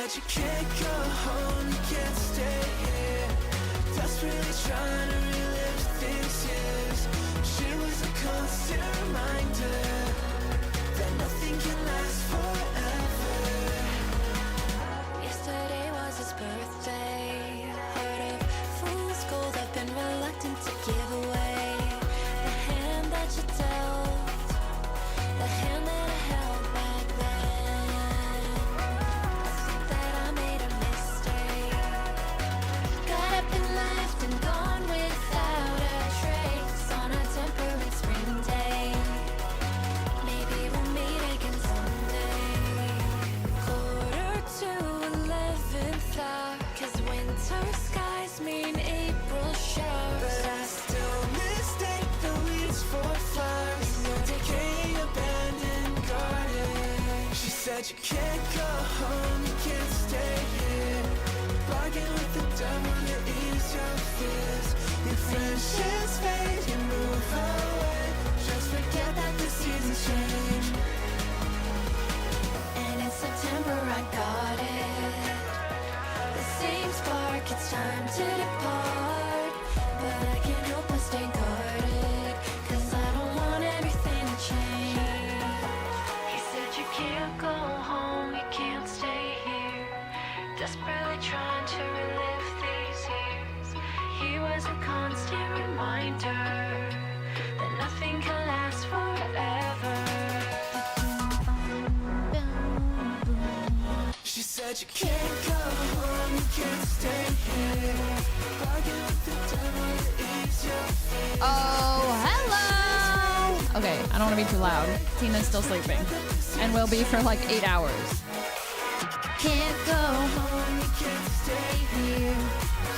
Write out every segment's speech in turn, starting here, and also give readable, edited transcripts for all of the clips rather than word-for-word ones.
said you can't go home, you can't stay here. Desperately trying to relive these years. She was a constant reminder that nothing can last forever. Yesterday was his birthday. Heart of fool's gold, I've been reluctant to give away the hand that you dealt, the hand that I held back then. I think that I made a mistake. Got up and left and gone without a trace on a temporary spring day. Maybe we'll meet again someday. 11:45 hour, 'cause winter skies mean April showers. But I still mistake the weeds for flowers in your decaying abandoned garden. She said you can't go home, you can't stay here. Bargain with the devil to ease your fears. Your friendships fade, you move away. Just forget that the seasons change. And in September I got it, the same spark, it's time to depart. But I can't help but stay guarded, 'cause I don't want everything to change. He said you can't go home, you can't stay here. Desperately trying to relive these years. He was a constant reminder that nothing can last forever. She said you can't go home, you can't stay here. Bargain with the devil to ease your fears. Oh, hello. Okay, I don't want to be too loud. Tina's still sleeping and will be for like 8 hours. Can't go home, you can't stay here.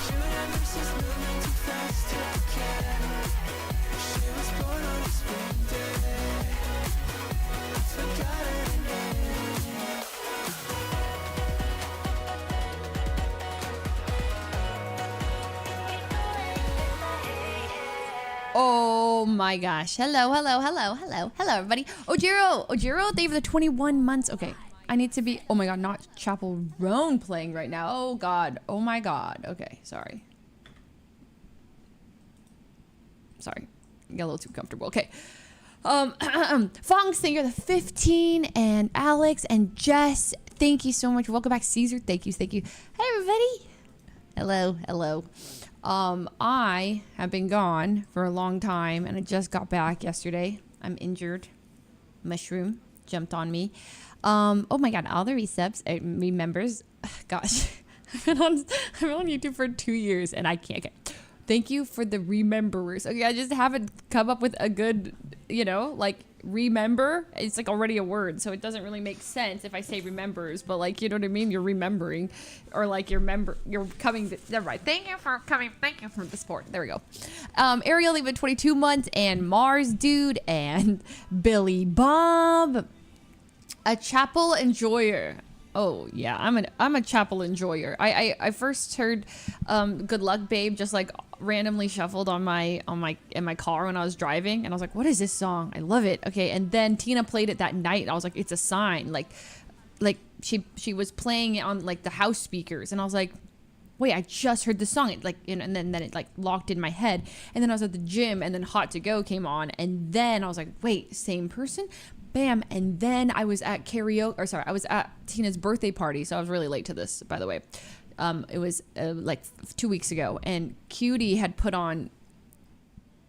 She remembers she's moving too fast to care. She was born on a spring day. Forgot her name. Oh my gosh. Hello, hello, hello, hello, hello, everybody. Ojiro, thank you for the 21 months. Okay, I need to be, oh my God, not Chapel Roan playing right now. Oh God, oh my God. Okay, sorry. Sorry, got a little too comfortable. Okay. Fongs, thank you for the 15, and Alex and Jess, thank you so much. Welcome back, Caesar. Thank you, thank you. Hey, everybody. Hello, hello. I have been gone for a long time, and I just got back yesterday. I'm injured. Mushroom jumped on me. Oh my God, all the resubs, remembers. Gosh, I've been on YouTube for 2 years, and I can't. Okay. Thank you for the rememberers. Okay, I just haven't come up with a good, like remember. It's like already a word, so it doesn't really make sense if I say remembers. But like, you know what I mean? You're remembering, or like you're coming. Never mind. Thank you for coming. Thank you for the support. There we go. Ariel, even 22 months, and Mars Dude, and Billy Bob, a Chapel Enjoyer. Oh yeah, I'm a Chapel enjoyer. I first heard Good Luck Babe just like randomly shuffled in my car when I was driving, and I was like, what is this song? I love it. Okay, and then Tina played it that night, and I was like, it's a sign. Like she was playing it on like the house speakers, and I was like, wait, I just heard the song. It, like, and then it like locked in my head, and then I was at the gym, and then Hot to Go came on, and then I was like, wait, same person? Bam. And then I was at I was at Tina's birthday party, so I was really late to this, by the way. It was like 2 weeks ago, and Cutie had put on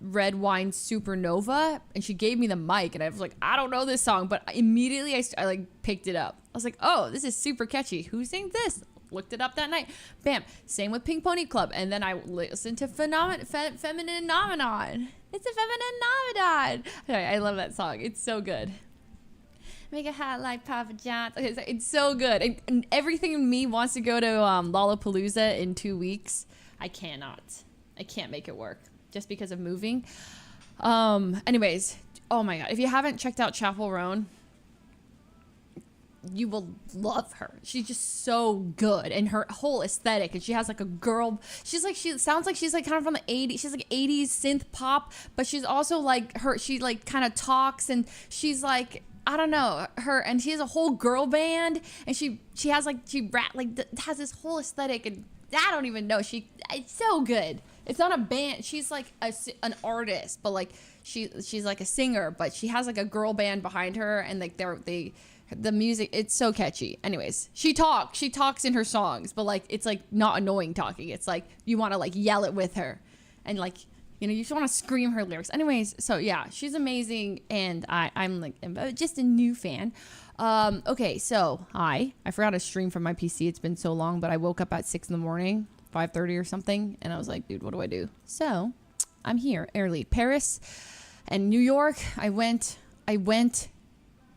Red Wine Supernova, and she gave me the mic, and I was like, I don't know this song, but immediately I like picked it up. I was like, oh, this is super catchy. Who sings this? Looked it up that night. Bam. Same with Pink Pony Club, and then I listened to Feminine Phenomenon. It's a feminine phenomenon. I love that song. It's so good. Make it hot like Papa John's. Okay, so it's so good. And everything in me wants to go to Lollapalooza in 2 weeks. I cannot. I can't make it work just because of moving. Anyways, oh my God. If you haven't checked out Chapel Roan, you will love her. She's just so good, and her whole aesthetic, and she has like a girl, she sounds like she's like kind of from the 80s, she's like 80s synth pop, but she's also like she like kind of talks, and she's like, I don't know her, and she has a whole girl band, and she has like has this whole aesthetic, and I don't even know. It's so good. It's not a band. She's like an artist, but like she's like a singer, but she has like a girl band behind her, and like the music, it's so catchy. Anyways, she talks in her songs, but like it's like not annoying talking. It's like you want to like yell it with her, and like, you know, you just want to scream her lyrics. Anyways, so yeah, she's amazing, and I'm like just a new fan. Okay, so I forgot to stream from my PC. It's been so long, but I woke up at 6 a.m, 5:30 or something, and I was like, dude, what do I do? So I'm here early. Paris and New York. I went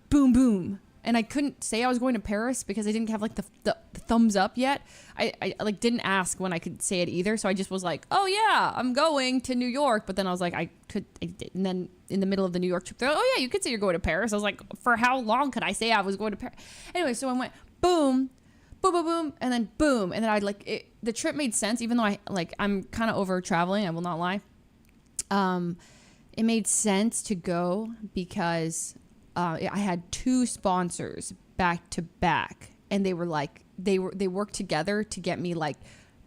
boom boom. And I couldn't say I was going to Paris because I didn't have like the thumbs up yet. I like didn't ask when I could say it either. So I just was like, oh yeah, I'm going to New York. But then I was like, and then in the middle of the New York trip, they're like, oh yeah, you could say you're going to Paris. I was like, for how long could I say I was going to Paris? Anyway, so I went boom, boom, boom, boom, and then boom. And then the trip made sense, even though I'm kind of over traveling. I will not lie. It made sense to go because I had 2 sponsors back to back, and they were like, they worked together to get me like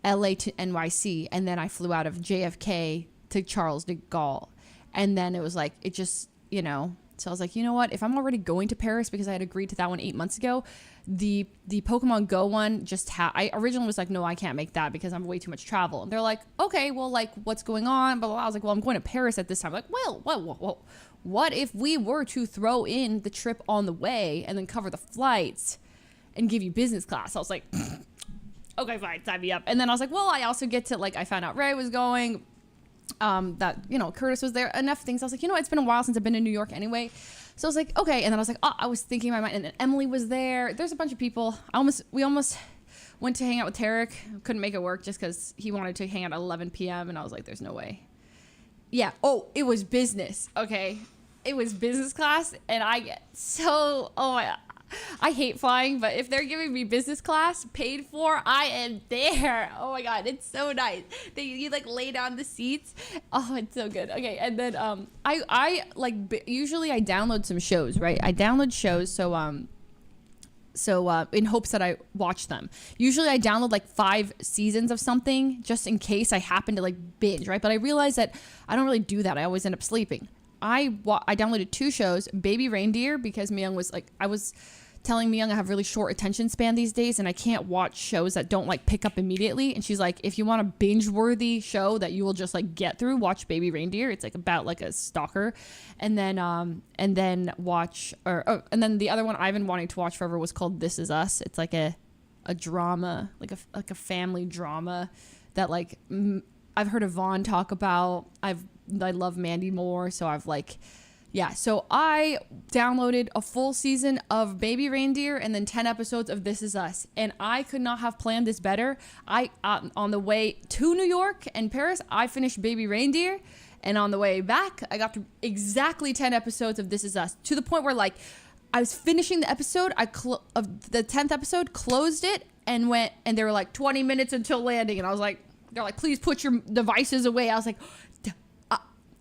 LA to NYC, and then I flew out of JFK to Charles de Gaulle, and then it was like, it just, you know, so I was like, you know what, if I'm already going to Paris, because I had agreed to that one 8 months ago, the Pokemon Go one I originally was like, no, I can't make that because I'm way too much travel. And they're like, okay, well, like, what's going on? But I was like, well, I'm going to Paris at this time. I'm like, well, what if we were to throw in the trip on the way and then cover the flights and give you business class? I was like, okay, fine, sign me up. And then I was like, well, I also get to, like, I found out Ray was going, that, you know, Curtis was there, enough things. I was like, you know, it's been a while since I've been to New York anyway. So I was like, okay. And then I was like, oh, I was thinking in my mind, and then Emily was there. There's a bunch of people. We almost went to hang out with Tarek. Couldn't make it work just because he wanted to hang out at 11 p.m. And I was like, there's no way. Yeah. Oh, it was business. Okay. It was business class, and I get so, I hate flying, but if they're giving me business class paid for, I am there. Oh my God, it's so nice. You like lay down the seats. Oh, it's so good. Okay, and then I like usually I download some shows, right? I download shows so in hopes that I watch them. Usually I download like 5 seasons of something just in case I happen to like binge, right? But I realize that I don't really do that. I always end up sleeping. I downloaded 2 shows, Baby Reindeer, because Myung was like, I was telling Myung I have really short attention span these days, and I can't watch shows that don't like pick up immediately. And she's like, if you want a binge worthy show that you will just like get through, watch Baby Reindeer. It's like about like a stalker. And then watch, and then the other one I've been wanting to watch forever was called This Is Us. It's like a drama, like a family drama that like I've heard Yvonne talk about. I love Mandy Moore, so I've like, yeah. So I downloaded a full season of Baby Reindeer and then 10 episodes of This Is Us, and I could not have planned this better. On the way to New York and Paris, I finished Baby Reindeer, and on the way back, I got to exactly 10 episodes of This Is Us, to the point where like I was finishing the episode, of the 10th episode, closed it, and went, and they were like 20 minutes until landing, and I was like, they're like, please put your devices away. I was like,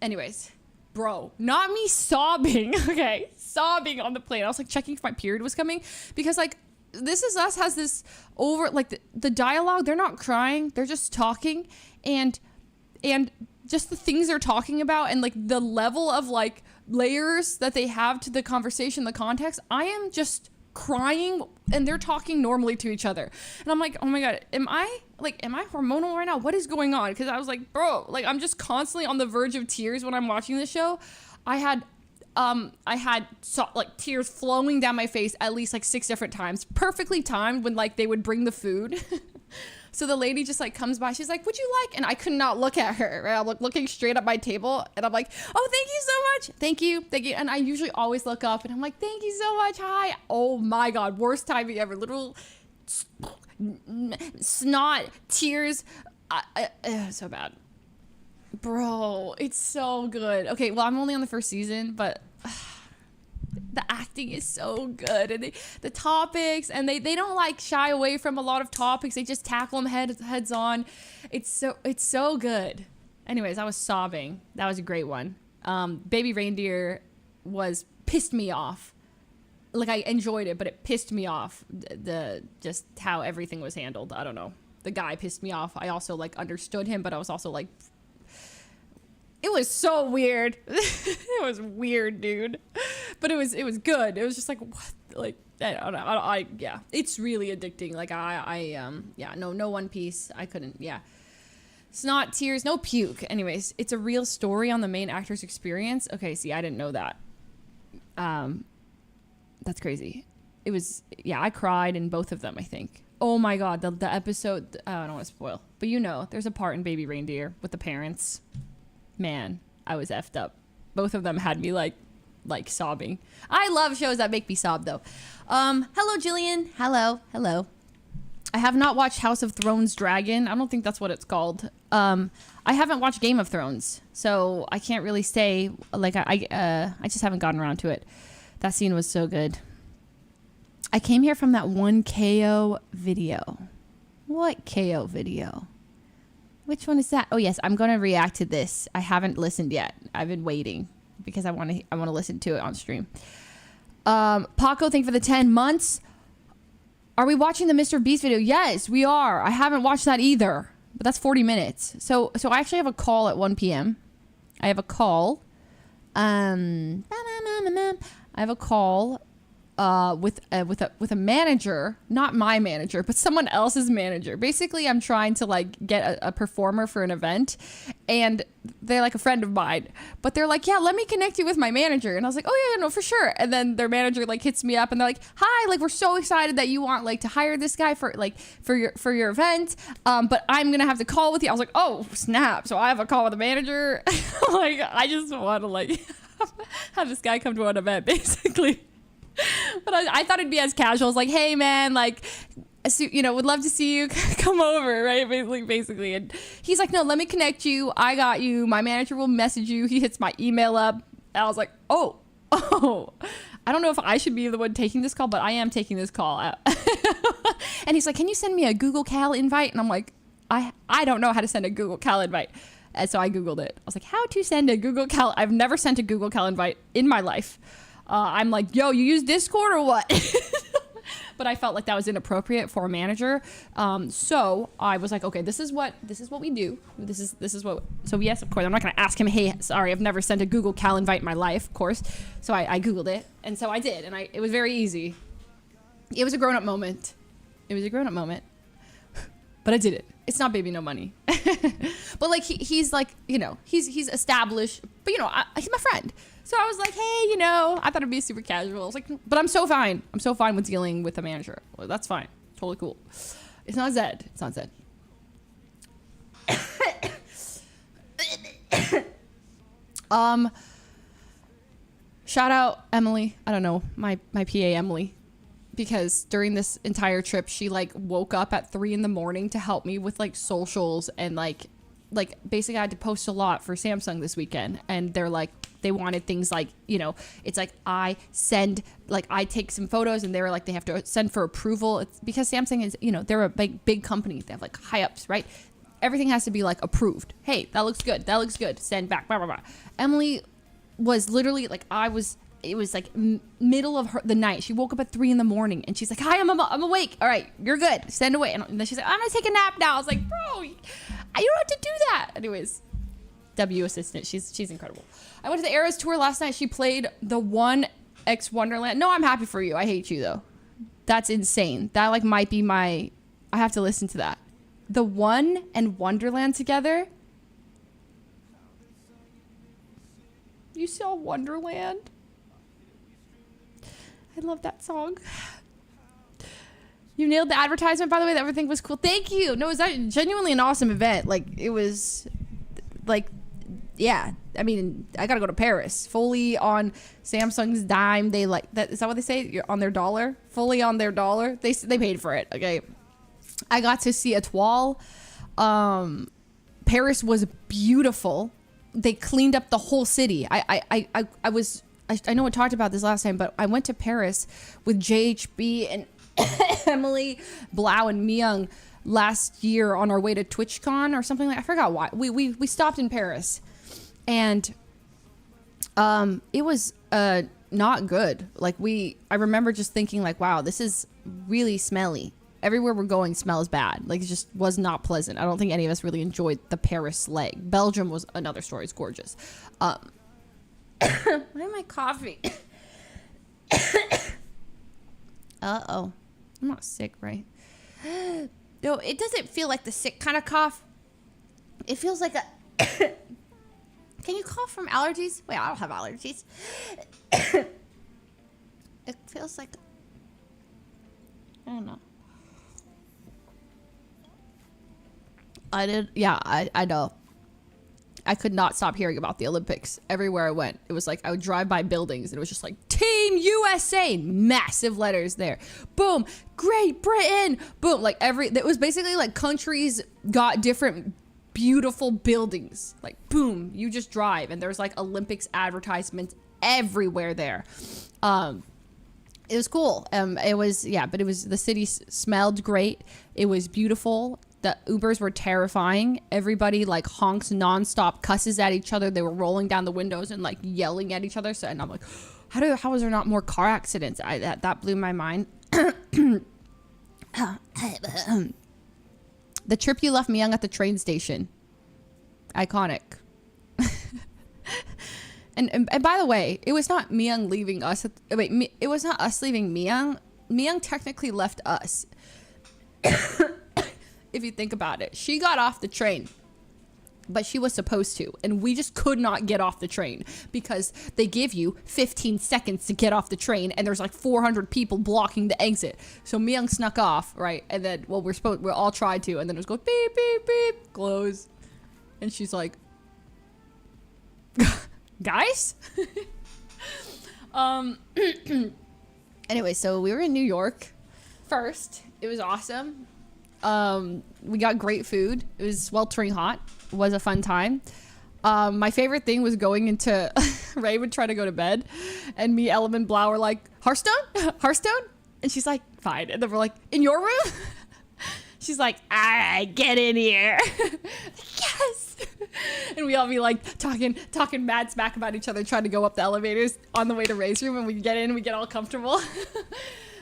anyways, bro, not me sobbing, okay? Sobbing on the plane. I was like checking if my period was coming, because like This Is Us has this like the dialogue, they're not crying, they're just talking, and just the things they're talking about, and like the level of like layers that they have to the conversation, the context. I am just crying, and they're talking normally to each other, and I'm like, oh my God, am I hormonal right now? What is going on? Because I was like, bro, like I'm just constantly on the verge of tears when I'm watching this show. I had like tears flowing down my face at least like 6 different times, perfectly timed when like they would bring the food. So the lady just like comes by, she's like, would you like, and I could not look at her, right? I'm like looking straight at my table, and I'm like, oh, thank you so much, thank you. And I usually always look up, and I'm like, thank you so much, hi. Oh my God, worst timing ever. Literal snot, tears, so bad, bro. It's so good. Okay, well, I'm only on the first season, but the acting is so good, and the topics, and they don't like shy away from a lot of topics. They just tackle them heads on. It's so good. Anyways, I was sobbing. That was a great one. Baby Reindeer pissed me off. like I enjoyed it, but it pissed me off the just how everything was handled. I don't know. The guy pissed me off. I also like understood him, but I was also like, it was so weird. It was weird, dude. But it was good. It was just like, what? Like, I don't know. Yeah, it's really addicting. Like yeah, no One Piece. I couldn't. Yeah. Snot, tears, no puke. Anyways, it's a real story on the main actor's experience. Okay, see, I didn't know that. That's crazy. It was, yeah, I cried in both of them, I think. Oh my God, the episode, I don't want to spoil, but you know, there's a part in Baby Reindeer with the parents. Man, I was effed up. Both of them had me like sobbing. I love shows that make me sob though. Hello, Jillian. Hello. I have not watched House of Thrones Dragon. I don't think that's what it's called. I haven't watched Game of Thrones, so I can't really say, like, I just haven't gotten around to it. That scene was so good. I came here from that one KO video. What KO video? Which one is that? Oh yes, I'm going to react to this. I haven't listened yet. I've been waiting because I want to listen to it on stream. Paco, thank you for the 10 months. Are we watching the Mr. Beast video? Yes, we are. I haven't watched that either, but that's 40 minutes. So I actually have a call at 1 p.m. I have a call. I have a call with a manager, not my manager, but someone else's manager. Basically, I'm trying to like get a performer for an event, and they're like a friend of mine, but they're like, yeah, let me connect you with my manager. And I was like, oh yeah, no, for sure. And then their manager like hits me up and they're like, hi, like we're so excited that you want like to hire this guy for your event, but I'm gonna have to call with you. I was like, oh snap, so I have a call with the manager. Like I just want to like have this guy come to an event basically. But I thought it'd be as casual as like, hey man, like, you know, would love to see you come over, right? Basically. And he's like, no, let me connect you. I got you. My manager will message you. He hits my email up. And I was like, oh, I don't know if I should be the one taking this call, but I am taking this call out. And he's like, can you send me a Google Cal invite? And I'm like, I don't know how to send a Google Cal invite. And so I Googled it. I was like, how to send a Google Cal? I've never sent a Google Cal invite in my life. I'm like, yo, you use Discord or what? But I felt like that was inappropriate for a manager. So I was like, okay, this is what we do. This is what. So yes, of course, I'm not gonna ask him, hey, sorry, I've never sent a Google Cal invite in my life, of course. So I Googled it, and so I did, and it was very easy. It was a grown-up moment. But I did it. It's not Baby No Money. But like he's like, you know, he's established, but you know, he's my friend. So I was like, hey, you know, I thought it'd be super casual. I was like, but I'm so fine. I'm so fine with dealing with a manager. Well, that's fine. Totally cool. It's not Zed. Shout out Emily. I don't know, my PA Emily. Because during this entire trip, she like woke up at 3 a.m. to help me with like socials and like basically I had to post a lot for Samsung this weekend, and they're like, they wanted things like, you know, it's like I take some photos and they were like, they have to send for approval. It's because Samsung is, you know, they're a big company. They have like high ups, right? Everything has to be like approved. Hey, that looks good. Send back, blah, blah, blah. Emily was literally like, it was like middle of the night. She woke up at 3 a.m. and she's like, hi, I'm awake. All right, you're good. Send away. And then she's like, I'm gonna take a nap now. I was like, bro, you don't have to do that. Anyways, W assistant, she's incredible. I went to the Eras tour last night. She played the 1X Wonderland. No, I'm happy for you. I hate you though. That's insane. That like might be I have to listen to that. The 1 and Wonderland together. You saw Wonderland? I love that song. You nailed the advertisement, by the way. Everything was cool. Thank you. No, it was genuinely an awesome event. Like, it was, like, yeah. I mean, I gotta go to Paris. Fully on Samsung's dime. They like that. Is that what they say? You're on their dollar. Fully on their dollar. They paid for it. Okay. I got to see Etoile. Paris was beautiful. They cleaned up the whole city. I know I talked about this last time, but I went to Paris with JHB and Emily, Blau, and Myung last year on our way to TwitchCon or something like. I forgot why. We stopped in Paris, and it was not good. Like I remember just thinking like, wow, this is really smelly. Everywhere we're going smells bad. Like it just was not pleasant. I don't think any of us really enjoyed the Paris leg. Belgium was another story. It's gorgeous. Why am I coughing? Uh-oh. I'm not sick, right? No, it doesn't feel like the sick kind of cough. It feels like a... Can you cough from allergies? Wait, I don't have allergies. It feels like... I don't know. I know. I could not stop hearing about the Olympics everywhere I went. It was like I would drive by buildings and it was just like Team USA, massive letters there. Boom, Great Britain. Boom, like it was basically like countries got different beautiful buildings. Like boom, you just drive and there's like Olympics advertisements everywhere there. It was cool. It was the city smelled great. It was beautiful. The Ubers were terrifying. Everybody like honks nonstop, cusses at each other. They were rolling down the windows and like yelling at each other. So, and I'm like, how is there not more car accidents? That blew my mind. The trip you left me young at the train station. Iconic. and by the way, it was not Myung leaving us. It was not us leaving Myung. Myung technically left us. If you think about it, she got off the train, but she was supposed to, and we just could not get off the train because they give you 15 seconds to get off the train, and there's like 400 people blocking the exit. So Myung snuck off, right? And then, well, we're all tried to, and then it was going beep beep beep, close, and she's like, guys. Anyway, so we were in New York first. It was awesome. We got great food. It was sweltering hot. It was a fun time. My favorite thing was going into Ray would try to go to bed and me, Ellen, and Blau were like, Hearthstone? And she's like, fine. And then we're like, in your room? She's like, alright, get in here. Yes. And we all be like talking mad smack about each other, trying to go up the elevators on the way to Ray's room, and we get in, we get all comfortable.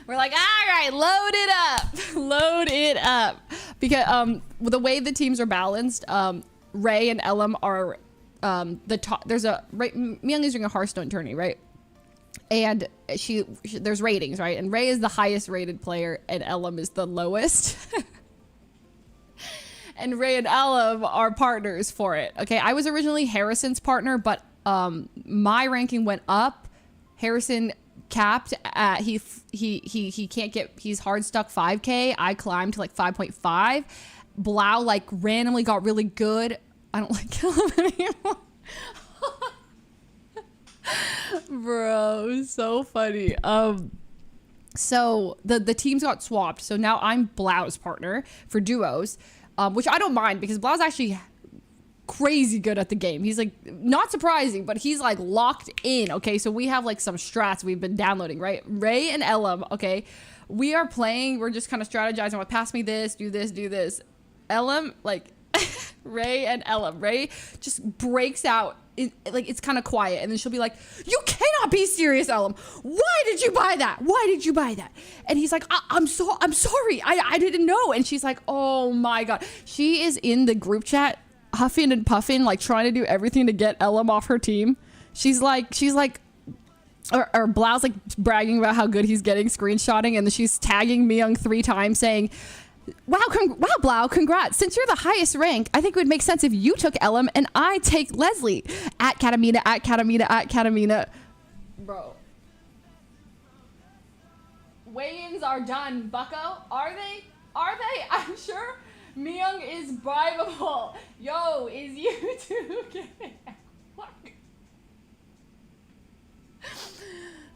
We're like, all right, load it up. Because the way the teams are balanced, Ray and Ellum are the top. Myung is doing a Hearthstone tourney, right? And there's ratings, right? And Ray is the highest rated player, and Ellum is the lowest. And Ray and Ellum are partners for it. Okay, I was originally Harrison's partner, but my ranking went up. Harrison capped at he can't get, he's hard stuck 5k. I climbed to like 5.5. Blau like randomly got really good. I don't like him anymore. Bro, it was so funny. So the teams got swapped, so now I'm Blau's partner for duos, which I don't mind because Blau's actually crazy good at the game. He's like, not surprising, but he's like locked in. Okay, so we have like some strats we've been downloading, right? Ray and Ellum, okay, we are playing, we're just kind of strategizing, like, pass me this, do this. Ellum, like Ray and Ellum, Ray just breaks out like it's kind of quiet, and then she'll be like, you cannot be serious, Ellum, why did you buy that, and he's like, I'm sorry, I didn't know. And she's like, oh my god, she is in the group chat huffing and puffing, like trying to do everything to get Ellum off her team. She's like or Blau's like bragging about how good he's getting, screenshotting, and then she's tagging Myung 3 times saying, wow, Blau, congrats. Since you're the highest rank, I think it would make sense if you took Ellum and I take Leslie. At Katamina. Bro. Weigh-ins are done, bucko. Are they? I'm sure Myung is bribable. Yo, is YouTube getting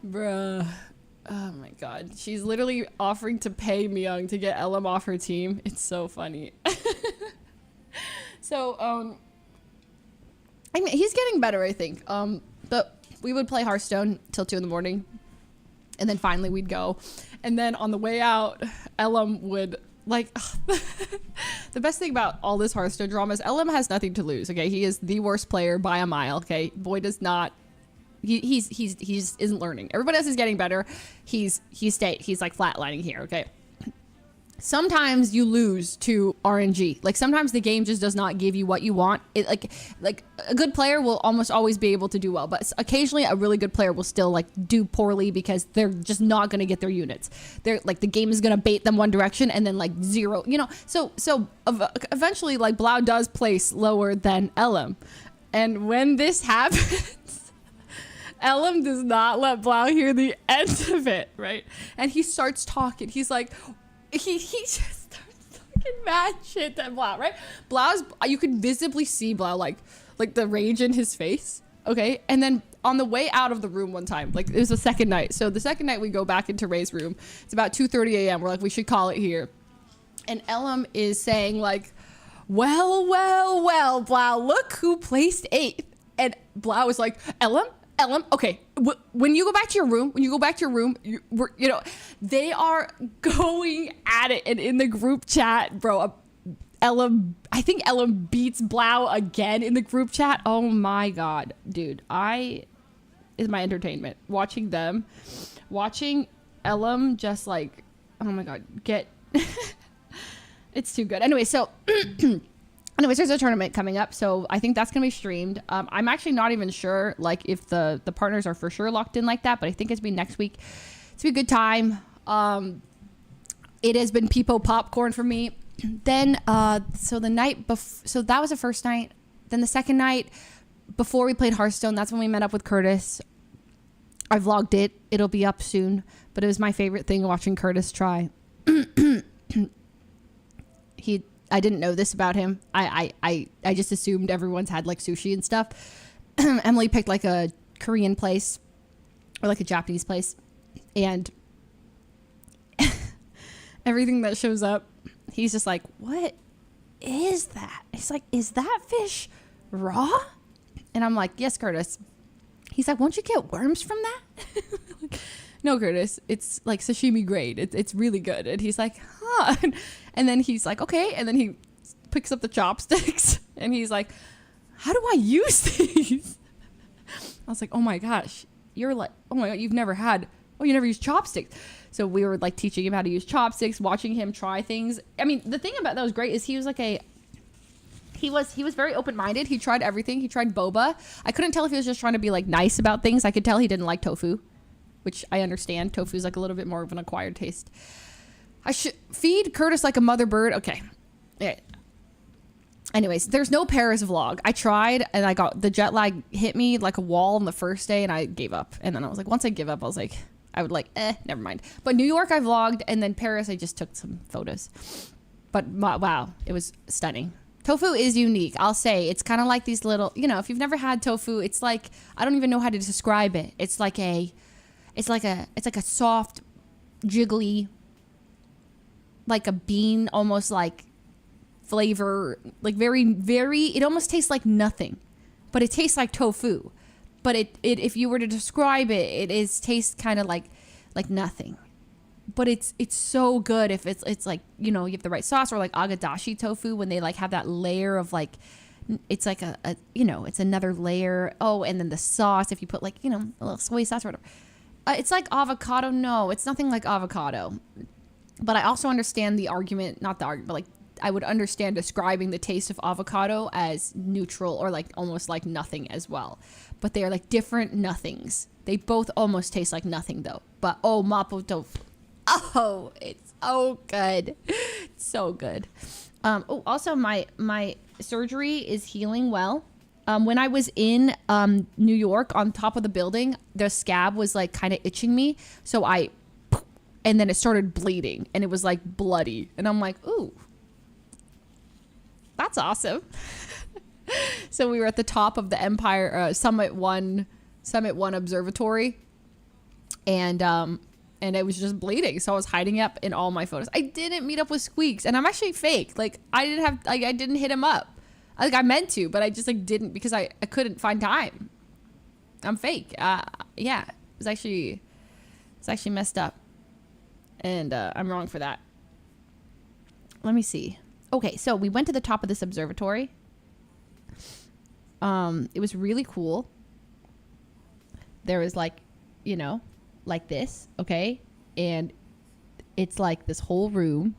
Bruh. Oh my god. She's literally offering to pay Myung to get Ellum off her team. It's so funny. So, I mean, he's getting better, I think. But we would play Hearthstone till 2 in the morning. And then finally we'd go. And then on the way out, Ellum would, like, the best thing about all this Hearthstone drama is Ellum has nothing to lose, okay? He is the worst player by a mile, okay? Boy does not He just isn't learning. Everybody else is getting better. He's like flatlining here. Okay. Sometimes you lose to RNG. Like sometimes the game just does not give you what you want. It like a good player will almost always be able to do well, but occasionally a really good player will still like do poorly because they're just not going to get their units. They're like the game is going to bait them one direction and then like zero, you know. So eventually like Blau does place lower than Elam. And when this happens, Elam does not let Blau hear the end of it, right? And he starts talking. He's like he just starts talking mad shit at Blau, right? Blau's, you could visibly see Blau like the rage in his face, okay? And then on the way out of the room one time, like it was the second night. So the second night we go back into Ray's room. It's about 2:30 a.m. We're like, we should call it here. And Elam is saying like, well, Blau, look who placed 8th. And Blau was like, Elam, okay, when you go back to your room, you know, they are going at it. And in the group chat, bro, I think Elam beats Blau again in the group chat. Oh my God, dude, is my entertainment. Watching Elam just like, oh my God, it's too good. Anyway, so... Anyways, there's a tournament coming up, so I think that's going to be streamed. I'm actually not even sure, like, if the partners are for sure locked in like that, but I think it's be next week. It's be a good time. It has been Peepo popcorn for me. Then, so the night so that was the first night. Then the second night, before we played Hearthstone, that's when we met up with Curtis. I vlogged it. It'll be up soon, but it was my favorite thing watching Curtis try. I didn't know this about him. I just assumed everyone's had like sushi and stuff. Emily picked like a Korean place or like a Japanese place, and everything that shows up, he's just like, what is that? He's like, is that fish raw? And I'm like, yes, Curtis. He's like, won't you get worms from that? Like, no, Curtis, it's like sashimi grade. It's really good. And he's like, huh. And then he's like, okay. And then he picks up the chopsticks and he's like, how do I use these? I was like, oh my gosh, you're like, oh my God, you never used chopsticks. So we were like teaching him how to use chopsticks, watching him try things. I mean, the thing about that was great is he was like he was very open-minded. He tried everything. He tried boba. I couldn't tell if he was just trying to be like nice about things. I could tell he didn't like tofu, which I understand. Tofu is like a little bit more of an acquired taste. I should feed Curtis like a mother bird. Okay. Yeah. Anyways, there's no Paris vlog. I tried and I got the jet lag hit me like a wall on the first day and I gave up. And then I was like, once I give up, I was like, I would like, never mind. But New York I vlogged and then Paris I just took some photos. But wow, it was stunning. Tofu is unique. I'll say it's kind of like these little, you know, if you've never had tofu, it's like, I don't even know how to describe it. It's like a soft, jiggly, like a bean, almost like flavor, like very, very, it almost tastes like nothing, but it tastes like tofu. But it if you were to describe it, tastes kind of like nothing. But it's so good if it's like, you know, you have the right sauce, or like agadashi tofu when they like have that layer of like, it's like a you know, it's another layer. Oh, and then the sauce, if you put like, you know, a little soy sauce or whatever. It's like avocado. No, it's nothing like avocado. But I also understand the argument, not the argument, but like I would understand describing the taste of avocado as neutral or like almost like nothing as well. But they are like different nothings. They both almost taste like nothing though. But oh, mapo tofu. Oh, it's so good. It's so good. Oh, also my surgery is healing well. When I was in New York on top of the building, the scab was like kind of itching me. So and then it started bleeding and it was like bloody. And I'm like, ooh, that's awesome. So we were at the top of the Empire Summit One Observatory, and it was just bleeding. So I was hiding up in all my photos. I didn't meet up with Squeaks, and I'm actually fake. Like I didn't hit him up. Like I meant to, but I just like didn't because I couldn't find time. I'm fake. Yeah, it's actually messed up, and I'm wrong for that. Let me see. Okay, so we went to the top of this observatory. It was really cool. there was like, you know, like this, okay? And it's like this whole room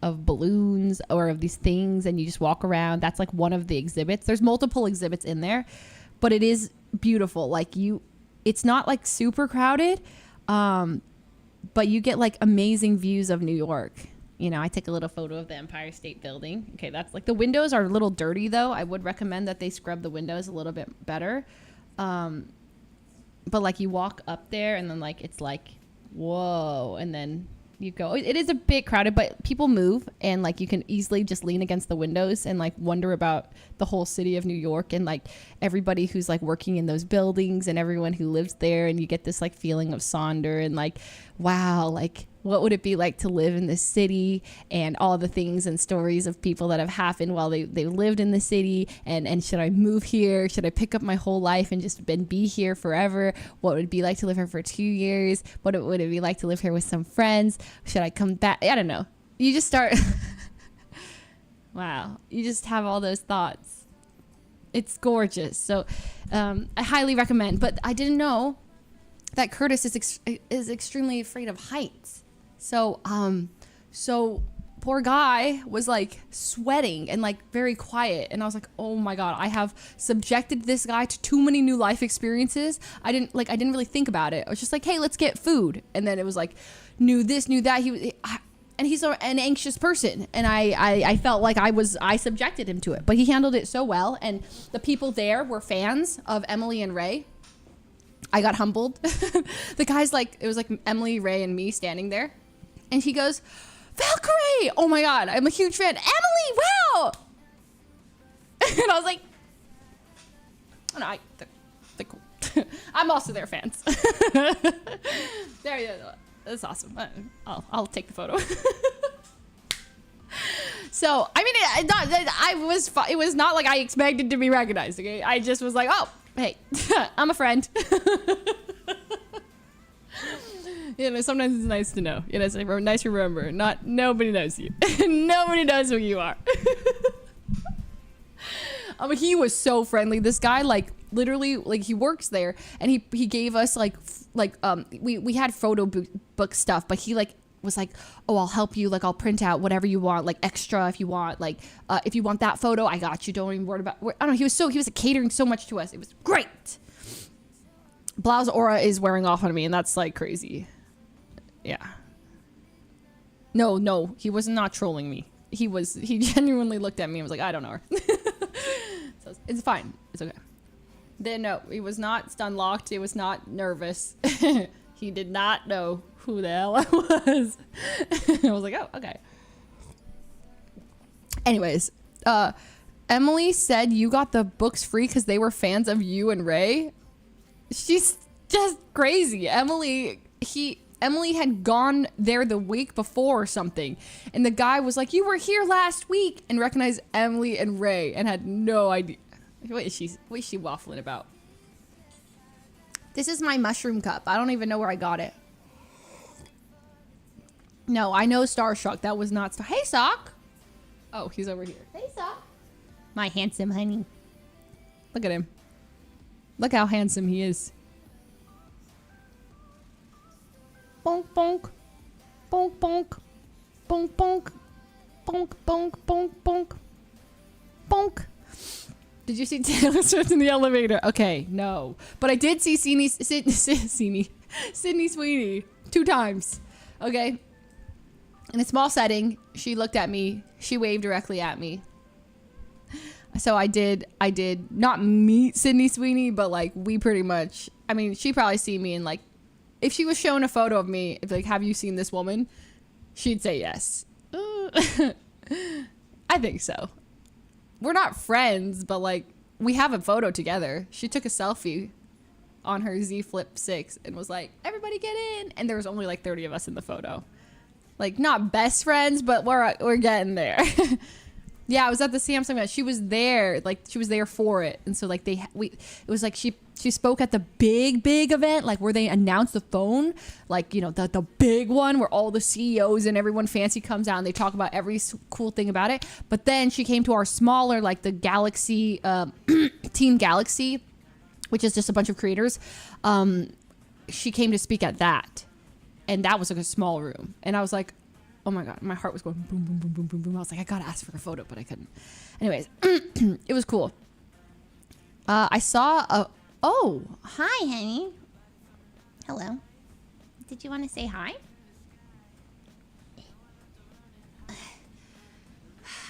of balloons or of these things, and you just walk around. That's like one of the exhibits. There's multiple exhibits in there, but it is beautiful. Like it's not like super crowded, but you get like amazing views of New York. You know, I took a little photo of the Empire State Building. Okay, that's like, the windows are a little dirty though. I would recommend that they scrub the windows a little bit better. But like you walk up there and then like it's like, whoa, and then you go. It is a bit crowded, but people move, and like you can easily just lean against the windows and like wonder about the whole city of New York and like everybody who's like working in those buildings and everyone who lives there, and you get this like feeling of Sonder and like, wow, like what would it be like to live in this city, and all the things and stories of people that have happened while they lived in the city, and should I move here? Should I pick up my whole life and just be here forever? What would it be like to live here for 2 years? What would it be like to live here with some friends? Should I come back? I don't know. You just start. Wow. You just have all those thoughts. It's gorgeous. So I highly recommend. But I didn't know that Curtis is extremely afraid of heights. So poor guy was like sweating and like very quiet, and I was like, oh my god, I have subjected this guy to too many new life experiences. I didn't really think about it. I was just like, hey, let's get food, and then it was like knew this, knew that. And he's an anxious person, and I felt like I subjected him to it, but he handled it so well, and the people there were fans of Emily and Ray. I got humbled. The guy's like, it was like Emily, Ray, and me standing there. And he goes, Valkyrie! Oh my god, I'm a huge fan. Emily, wow! And I was like, oh no, they're cool. I'm also their fans. There you go. That's awesome. I'll take the photo. So, I mean, it was not like I expected to be recognized, okay? I just was like, oh, hey, I'm a friend. You know, sometimes it's nice to know. You know, it's nice to remember. Nobody knows you. Nobody knows who you are. He was so friendly. This guy, like, literally, like, he works there, and he gave us we had photo book stuff, but he like was like, oh, I'll help you. Like, I'll print out whatever you want, like extra if you want. Like, if you want that photo, I got you. Don't even worry about. I don't know. He was catering so much to us. It was great. Blau's aura is wearing off on me, and that's like crazy. Yeah. No, he was not trolling me. He genuinely looked at me and was like, I don't know her. So it's fine. It's okay. Then no, he was not stun locked. He was not nervous. He did not know who the hell I was. I was like, oh, okay. Anyways, Emily said you got the books free because they were fans of you and Ray. She's just crazy. Emily had gone there the week before or something, and the guy was like, you were here last week, and recognized Emily and Ray and had no idea. What is she waffling about? This is my mushroom cup. I don't even know where I got it. No, I know Starstruck. That was not Star. Hey, Sock. Oh, he's over here. Hey, Sock. My handsome honey. Look at him. Look how handsome he is. Bonk, bonk. Bonk, bonk. Bonk, bonk. Bonk, bonk, bonk, bonk. Bonk. Did you see Taylor Swift in the elevator? Okay, no. But I did see Sydney Sweeney 2 times. Okay? In a small setting, she looked at me. She waved directly at me. So I did not meet Sydney Sweeney, but like we pretty much, I mean, she probably see me and like, if she was showing a photo of me, if like, have you seen this woman? She'd say yes. I think so. We're not friends, but like we have a photo together. She took a selfie on her Z Flip 6 and was like, everybody get in. And there was only like 30 of us in the photo. Like not best friends, but we're getting there. Yeah, I was at the Samsung event. She was there, like she was there for it. And so like it was like she spoke at the big event, like where they announced the phone, like, you know, the big one where all the CEOs and everyone fancy comes out and they talk about every cool thing about it. But then she came to our smaller, like the Galaxy, Team Galaxy, which is just a bunch of creators. She came to speak at that, and that was like a small room, and I was like, oh my god, my heart was going boom, boom, boom, boom, boom, boom. I was like, I gotta ask for a photo, but I couldn't. Anyways, it was cool. I saw a, oh, hi, honey. Hello. Did you want to say hi?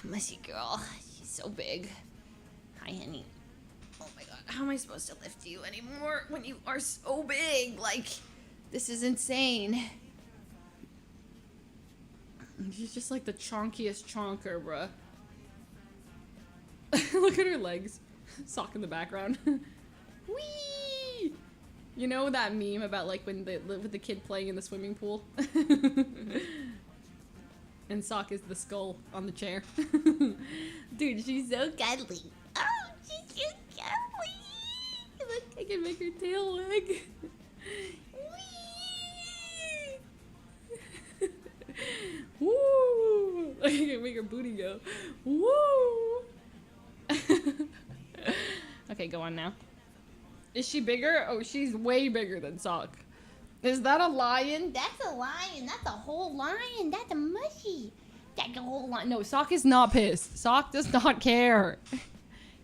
Mushy girl. She's so big. Hi, honey. Oh my god, how am I supposed to lift you anymore when you are so big? Like, this is insane. She's just like the chonkiest chonker, bruh. Look at her legs. Sock in the background. Whee! You know that meme about like when with the kid playing in the swimming pool? And Sock is the skull on the chair. Dude, she's so cuddly. Oh, she's so cuddly. Look, I can make her tail wag. Whee! Woo! I can make her booty go. Woo! Okay, go on now. Is she bigger? Oh, she's way bigger than Sock. Is that a lion? That's a lion. That's a whole lion. That's a mushy. That's a whole lion. No, Sock is not pissed. Sock does not care.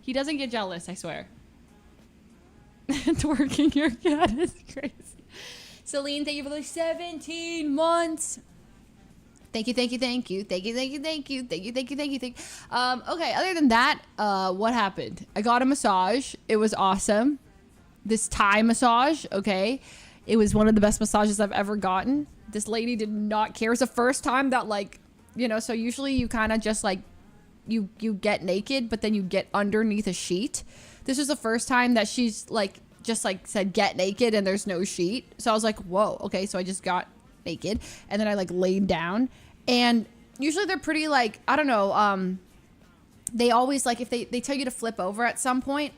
He doesn't get jealous, I swear. Twerking your cat is crazy. Celine, thank you for the 17 months. Thank you, thank you, thank you, thank you, thank you, thank you, thank you, thank you, thank you, thank you. Okay, other than that, what happened? I got a massage. It was awesome. This Thai massage, okay? It was one of the best massages I've ever gotten. This lady did not care. It was the first time that, like, you know, so usually you kind of just, like, you get naked, but then you get underneath a sheet. This was the first time that she's, like, just, like, said get naked and there's no sheet. So I was like, whoa, okay, so I just got naked. And then I, like, laid down. And usually they're pretty, like, I don't know, they always, like, if they tell you to flip over at some point,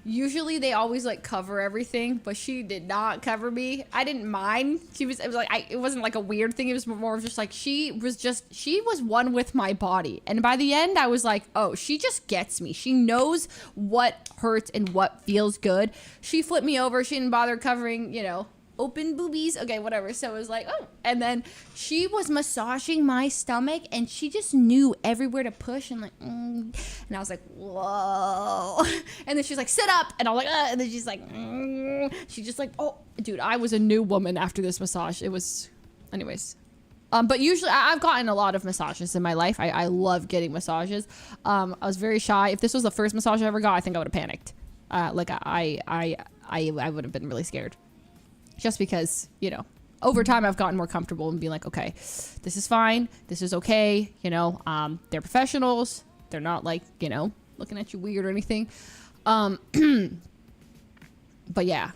usually they always like cover everything, but she did not cover me. I didn't mind. It was like, it wasn't like a weird thing. It was more of just like, she was one with my body. And by the end I was like, oh, she just gets me. She knows what hurts and what feels good. She flipped me over. She didn't bother covering, you know, open boobies. Okay, whatever. So it was like, oh, and then she was massaging my stomach and she just knew everywhere to push and like, and I was like, whoa. And then she's like, sit up. And I was like, and then she's like, she just like, oh, dude, I was a new woman after this massage. It was, anyways. But usually I've gotten a lot of massages in my life. I love getting massages. I was very shy. If this was the first massage I ever got, I think I would have panicked. Like I would have been really scared. Just because, you know, over time I've gotten more comfortable and being like, okay, this is fine. This is okay. You know, they're professionals. They're not like, you know, looking at you weird or anything. But yeah.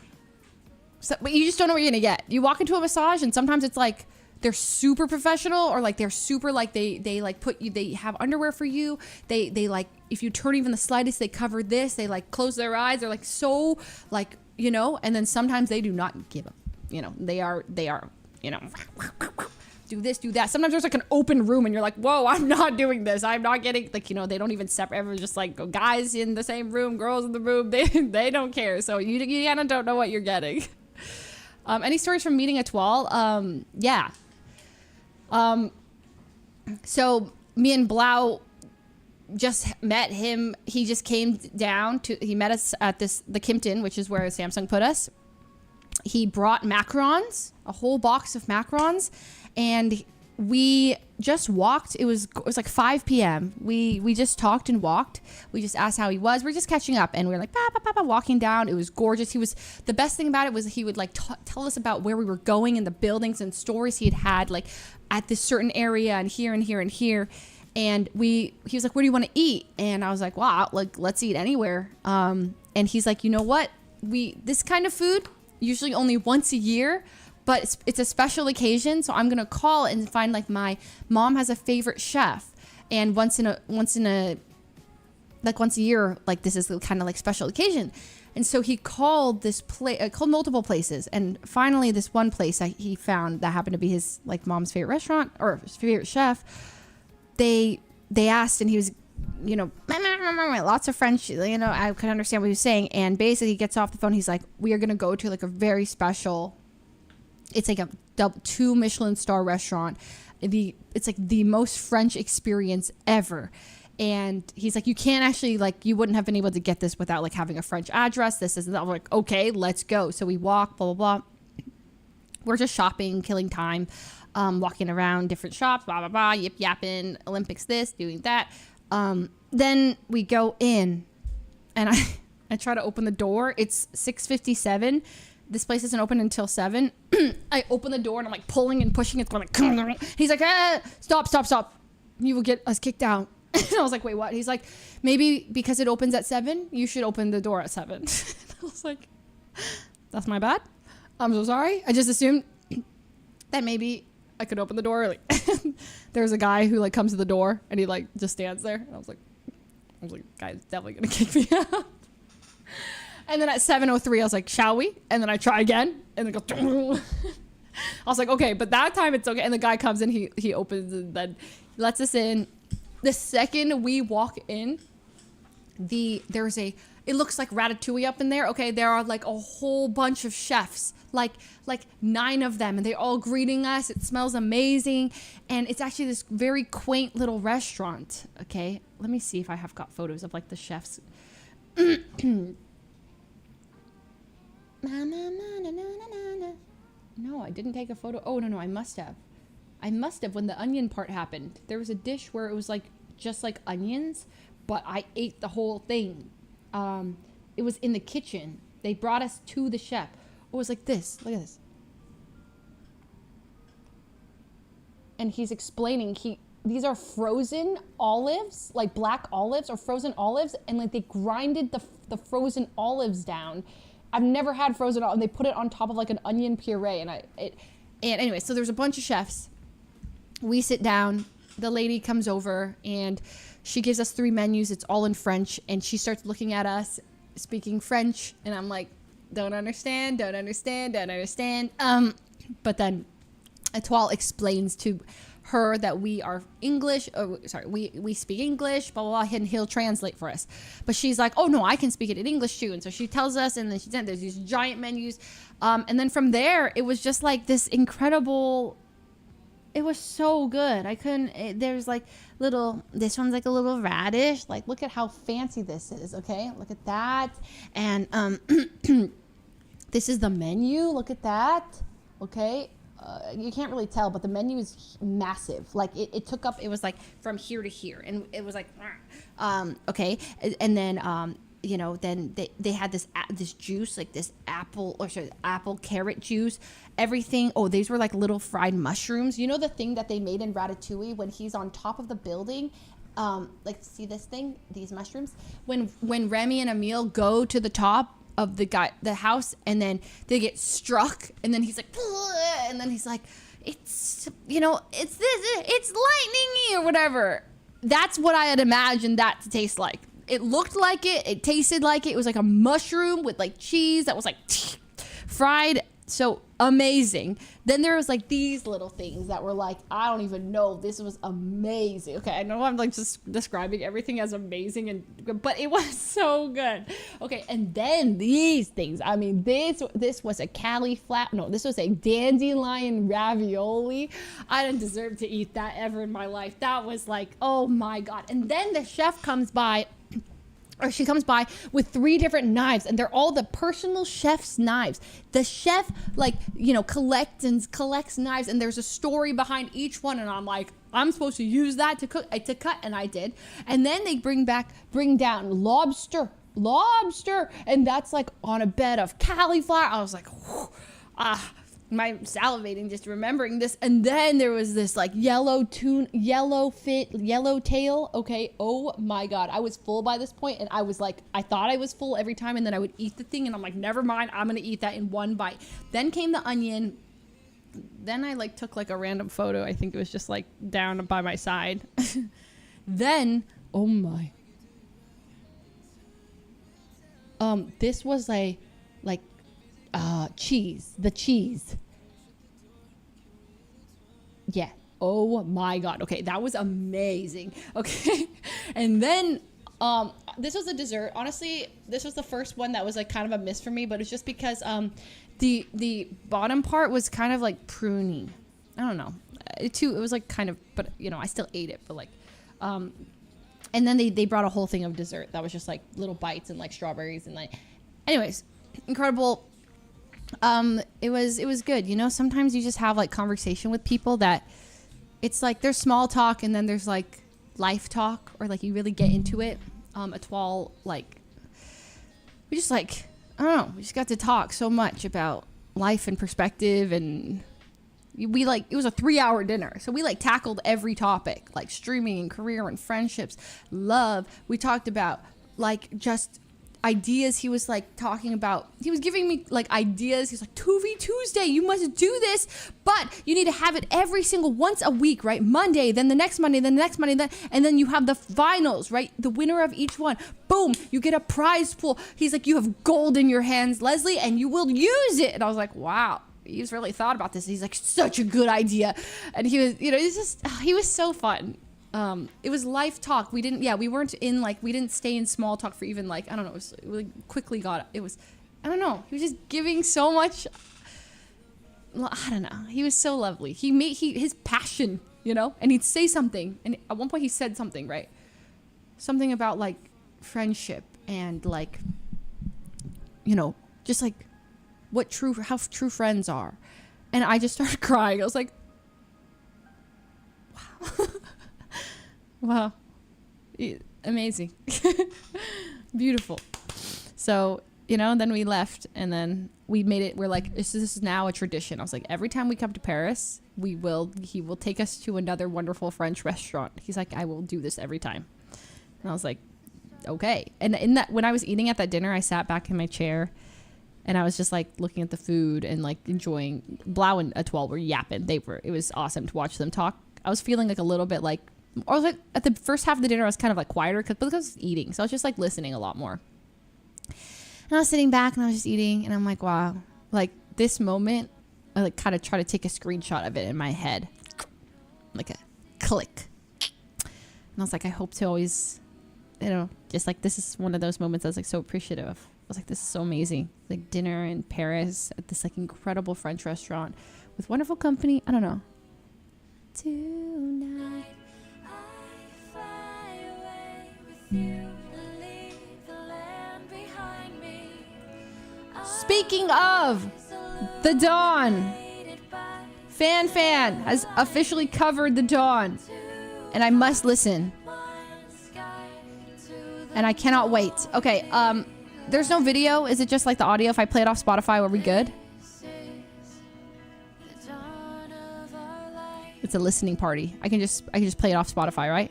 So, but you just don't know what you're going to get. You walk into a massage and sometimes it's like they're super professional or like they're super like they like put you, they have underwear for you. They like, if you turn even the slightest, they cover this. They like close their eyes. They're like so like, you know, and then sometimes they do not give up, you know, they are, you know, do this, do that. Sometimes there's like an open room and you're like, whoa, I'm not doing this. I'm not getting like, you know, they don't even separate. Everyone's just like guys in the same room, girls in the room. They don't care. So you kind of don't know what you're getting. Any stories from meeting at Twal? Yeah. So me and Blau just met him. He just came down he met us at the Kimpton, which is where Samsung put us. He brought macarons, a whole box of macarons, and we just walked. It was like 5 p.m. We just talked and walked. We just asked how he was. We're just catching up, and we were like walking down. It was gorgeous. The best thing about it was he would like tell us about where we were going and the buildings and stories he had like at this certain area and here and here and here. And he was like, where do you want to eat? And I was like, wow, like, let's eat anywhere. And he's like, you know what? This kind of food, usually only once a year, but it's a special occasion. So I'm going to call and find like my mom has a favorite chef. And once a year, like this is the kind of like special occasion. And so he called called multiple places. And finally this one place he found that happened to be his like mom's favorite restaurant or his favorite chef. They asked and he was, you know, lots of French, you know, I could understand what he was saying. And basically he gets off the phone. He's like, we are going to go to like a very special, it's like a 2 Michelin star restaurant. It's like the most French experience ever. And he's like, you can't actually, like, you wouldn't have been able to get this without like having a French address. This is that. I'm like, okay, let's go. So we walk, blah, blah, blah. We're just shopping, killing time, walking around different shops, blah, blah, blah, yip yapping, Olympics this, doing that. Then we go in and I try to open the door. It's 6:57. This place isn't open until 7. I open the door and I'm like pulling and pushing. It's going like, he's like, stop. You will get us kicked out. And I was like, wait, what? He's like, maybe because it opens at 7, you should open the door at 7. I was like, that's my bad. I'm so sorry. I just assumed that maybe I could open the door early. There's a guy who like comes to the door and he like just stands there. And I was like, guy's definitely gonna kick me out. And then at 7:03, I was like, shall we? And then I try again and then go. I was like, okay, but that time it's okay. And the guy comes in, he opens and then lets us in. The second we walk in, it looks like Ratatouille up in there. Okay, there are like a whole bunch of chefs, like 9 of them, and they're all greeting us. It smells amazing, and it's actually this very quaint little restaurant. Okay, let me see if I have got photos of like the chefs. No, I didn't take a photo. Oh no, I must have. When the onion part happened. There was a dish where it was like just like onions, but I ate the whole thing. It was in the kitchen. They brought us to the chef. It was like this. Look at this. And he's explaining these are frozen olives, like black olives or frozen olives, and like they grinded the frozen olives down. I've never had frozen olives, and they put it on top of like an onion puree, and anyway, so there's a bunch of chefs. We sit down, the lady comes over and she gives us 3 menus. It's all in French. And she starts looking at us speaking French. And I'm like, don't understand. But then Etoile explains to her that we are English. We speak English, blah, blah, blah. And he'll translate for us. But she's like, oh, no, I can speak it in English too. And so she tells us, and then she said there's these giant menus. And then from there, it was just like this incredible... It was so good. There's like this one's like a little radish. Like, look at how fancy this is, okay? Look at that. And this is the menu. Look at that, okay? You can't really tell, but the menu is massive. Like, it took up, it was like from here to here. And it was like, okay. And then, you know, then they had this juice, like this apple carrot juice, everything. Oh, these were like little fried mushrooms. You know the thing that they made in Ratatouille when he's on top of the building? Like, see this thing? These mushrooms? When Remy and Emile go to the top of the house, and then they get struck, and then he's like, and then he's like, it's, you know, it's lightning-y or whatever. That's what I had imagined that to taste like. It looked like it. It tasted like it. It was like a mushroom with like cheese that was like fried. So amazing. Then there was like these little things that were like, I don't even know. This was amazing. Okay, I know I'm like just describing everything as amazing, but it was so good. Okay, and then these things. I mean, this was a this was a dandelion ravioli. I didn't deserve to eat that ever in my life. That was like, oh my God. And then the chef comes by. Or she comes by with 3 different knives, and they're all the personal chef's knives. The chef, like, you know, collects knives, and there's a story behind each one. And I'm like, I'm supposed to use that to cut, and I did. And then they bring down lobster, and that's like on a bed of cauliflower. I was like, my salivating just remembering this. And then there was this like yellow tail. Okay, oh my God, I was full by this point, and I was like, I thought I was full every time, and then I would eat the thing, and I'm like, never mind, I'm gonna eat that in one bite. Then came the onion. Then I like took like a random photo. I think it was just like down by my side. Then, oh my, this was the cheese. Yeah. Oh my God. Okay. That was amazing. Okay. And then This was a dessert. Honestly, this was the first one that was like kind of a miss for me, but it's just because the bottom part was kind of like pruny. I don't know. It was like kind of, but you know, I still ate it, but like, and then they brought a whole thing of dessert that was just like little bites and like strawberries and like, anyways, incredible. It was good. You know, sometimes you just have like conversation with people that it's like there's small talk and then there's like life talk, or like you really get into it. Etoile, like, we just like, I don't know, we just got to talk so much about life and perspective, and we like, it was a 3-hour dinner, so we like tackled every topic, like streaming and career and friendships, love. We talked about like just ideas. He was like talking about, he was giving me like ideas. He's like, 2v Tuesday, you must do this, but you need to have it every single once a week, right? Monday, then the next Monday, then the next Monday, and then you have the finals, right? The winner of each one, boom, you get a prize pool. He's like, you have gold in your hands, Leslie, and you will use it. And I was like, wow, he's really thought about this. He's like, such a good idea. And he was, you know, he was so fun. It was life talk. We weren't in like, we didn't stay in small talk for even like, I don't know, we quickly got, it was, I don't know. He was just giving so much, I don't know. He was so lovely. His passion, you know, and he'd say something. And at one point he said something, right? Something about like friendship and like, you know, just like how true friends are. And I just started crying. I was like, wow. Wow. Amazing. Beautiful. So, you know, then we left and then we made it, we're like, this is now a tradition. I was like, every time we come to Paris, he will take us to another wonderful French restaurant. He's like, I will do this every time. And I was like, okay. And when I was eating at that dinner, I sat back in my chair and I was just like looking at the food and like enjoying. Blau and Etoile were yapping. It was awesome to watch them talk. I was feeling like a little bit like, or like at the first half of the dinner, I was kind of like quieter because I was eating. So I was just like listening a lot more. And I was sitting back and I was just eating and I'm like, wow, like this moment, I like kind of try to take a screenshot of it in my head. Like a click. And I was like, I hope to always, you know, just like this is one of those moments I was like so appreciative of. I was like, this is so amazing. Like dinner in Paris at this like incredible French restaurant with wonderful company. I don't know. Tonight. Speaking of the Dawn, Fan has officially covered the Dawn, and I must listen, and I cannot wait. Okay, there's no video. Is it just like the audio? If I play it off Spotify, are we good? It's a listening party. I can just play it off Spotify, right?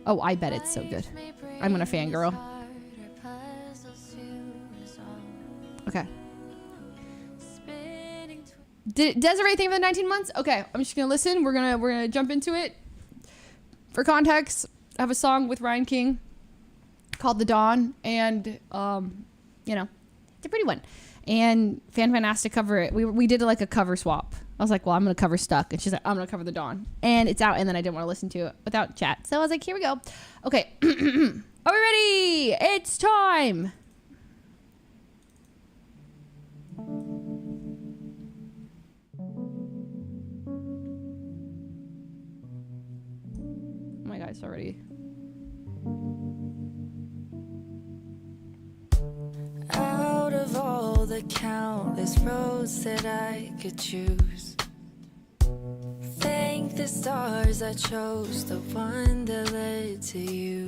Oh, I bet it's so good. I'm gonna fangirl. Okay. Desiree, thing for the 19 months? Okay, I'm just gonna listen. We're gonna jump into it. For context, I have a song with Ryan King called The Dawn, and you know, it's a pretty one. And Fan asked to cover it. We did like a cover swap. I was like, well, I'm gonna cover Stuck, and she's like, I'm gonna cover The Dawn, and it's out. And then I didn't want to listen to it without chat, so I was like, here we go. Okay, are we ready? It's time. Oh my God, it's already. Out of all the countless roads that I could choose, thank the stars I chose the one that led to you.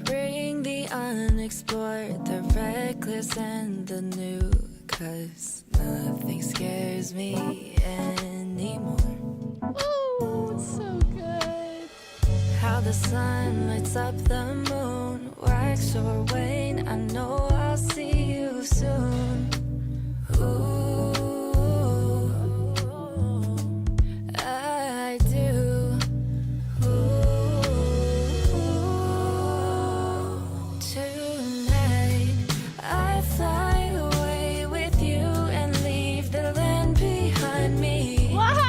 Bring the unexplored, the reckless and the new, 'cause nothing scares me anymore. Oh, it's so good. How the sun lights up the moon, wax or wane, I know I'll see you soon. Ooh, I do. Ooh, tonight I fly away with you and leave the land behind me. Our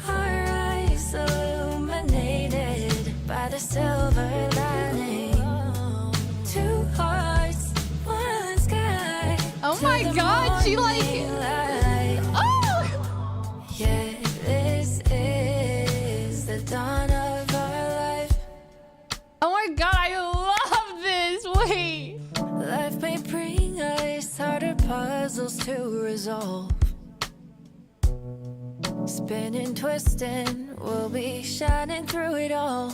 eyes illuminated by the the silver lining. Two hearts, one sky. Oh my God, she like, oh! Yeah, this is the dawn of our life. Oh my God, I love this. Wait. Life may bring us harder puzzles to resolve. Spinning, twisting, we'll be shining through it all.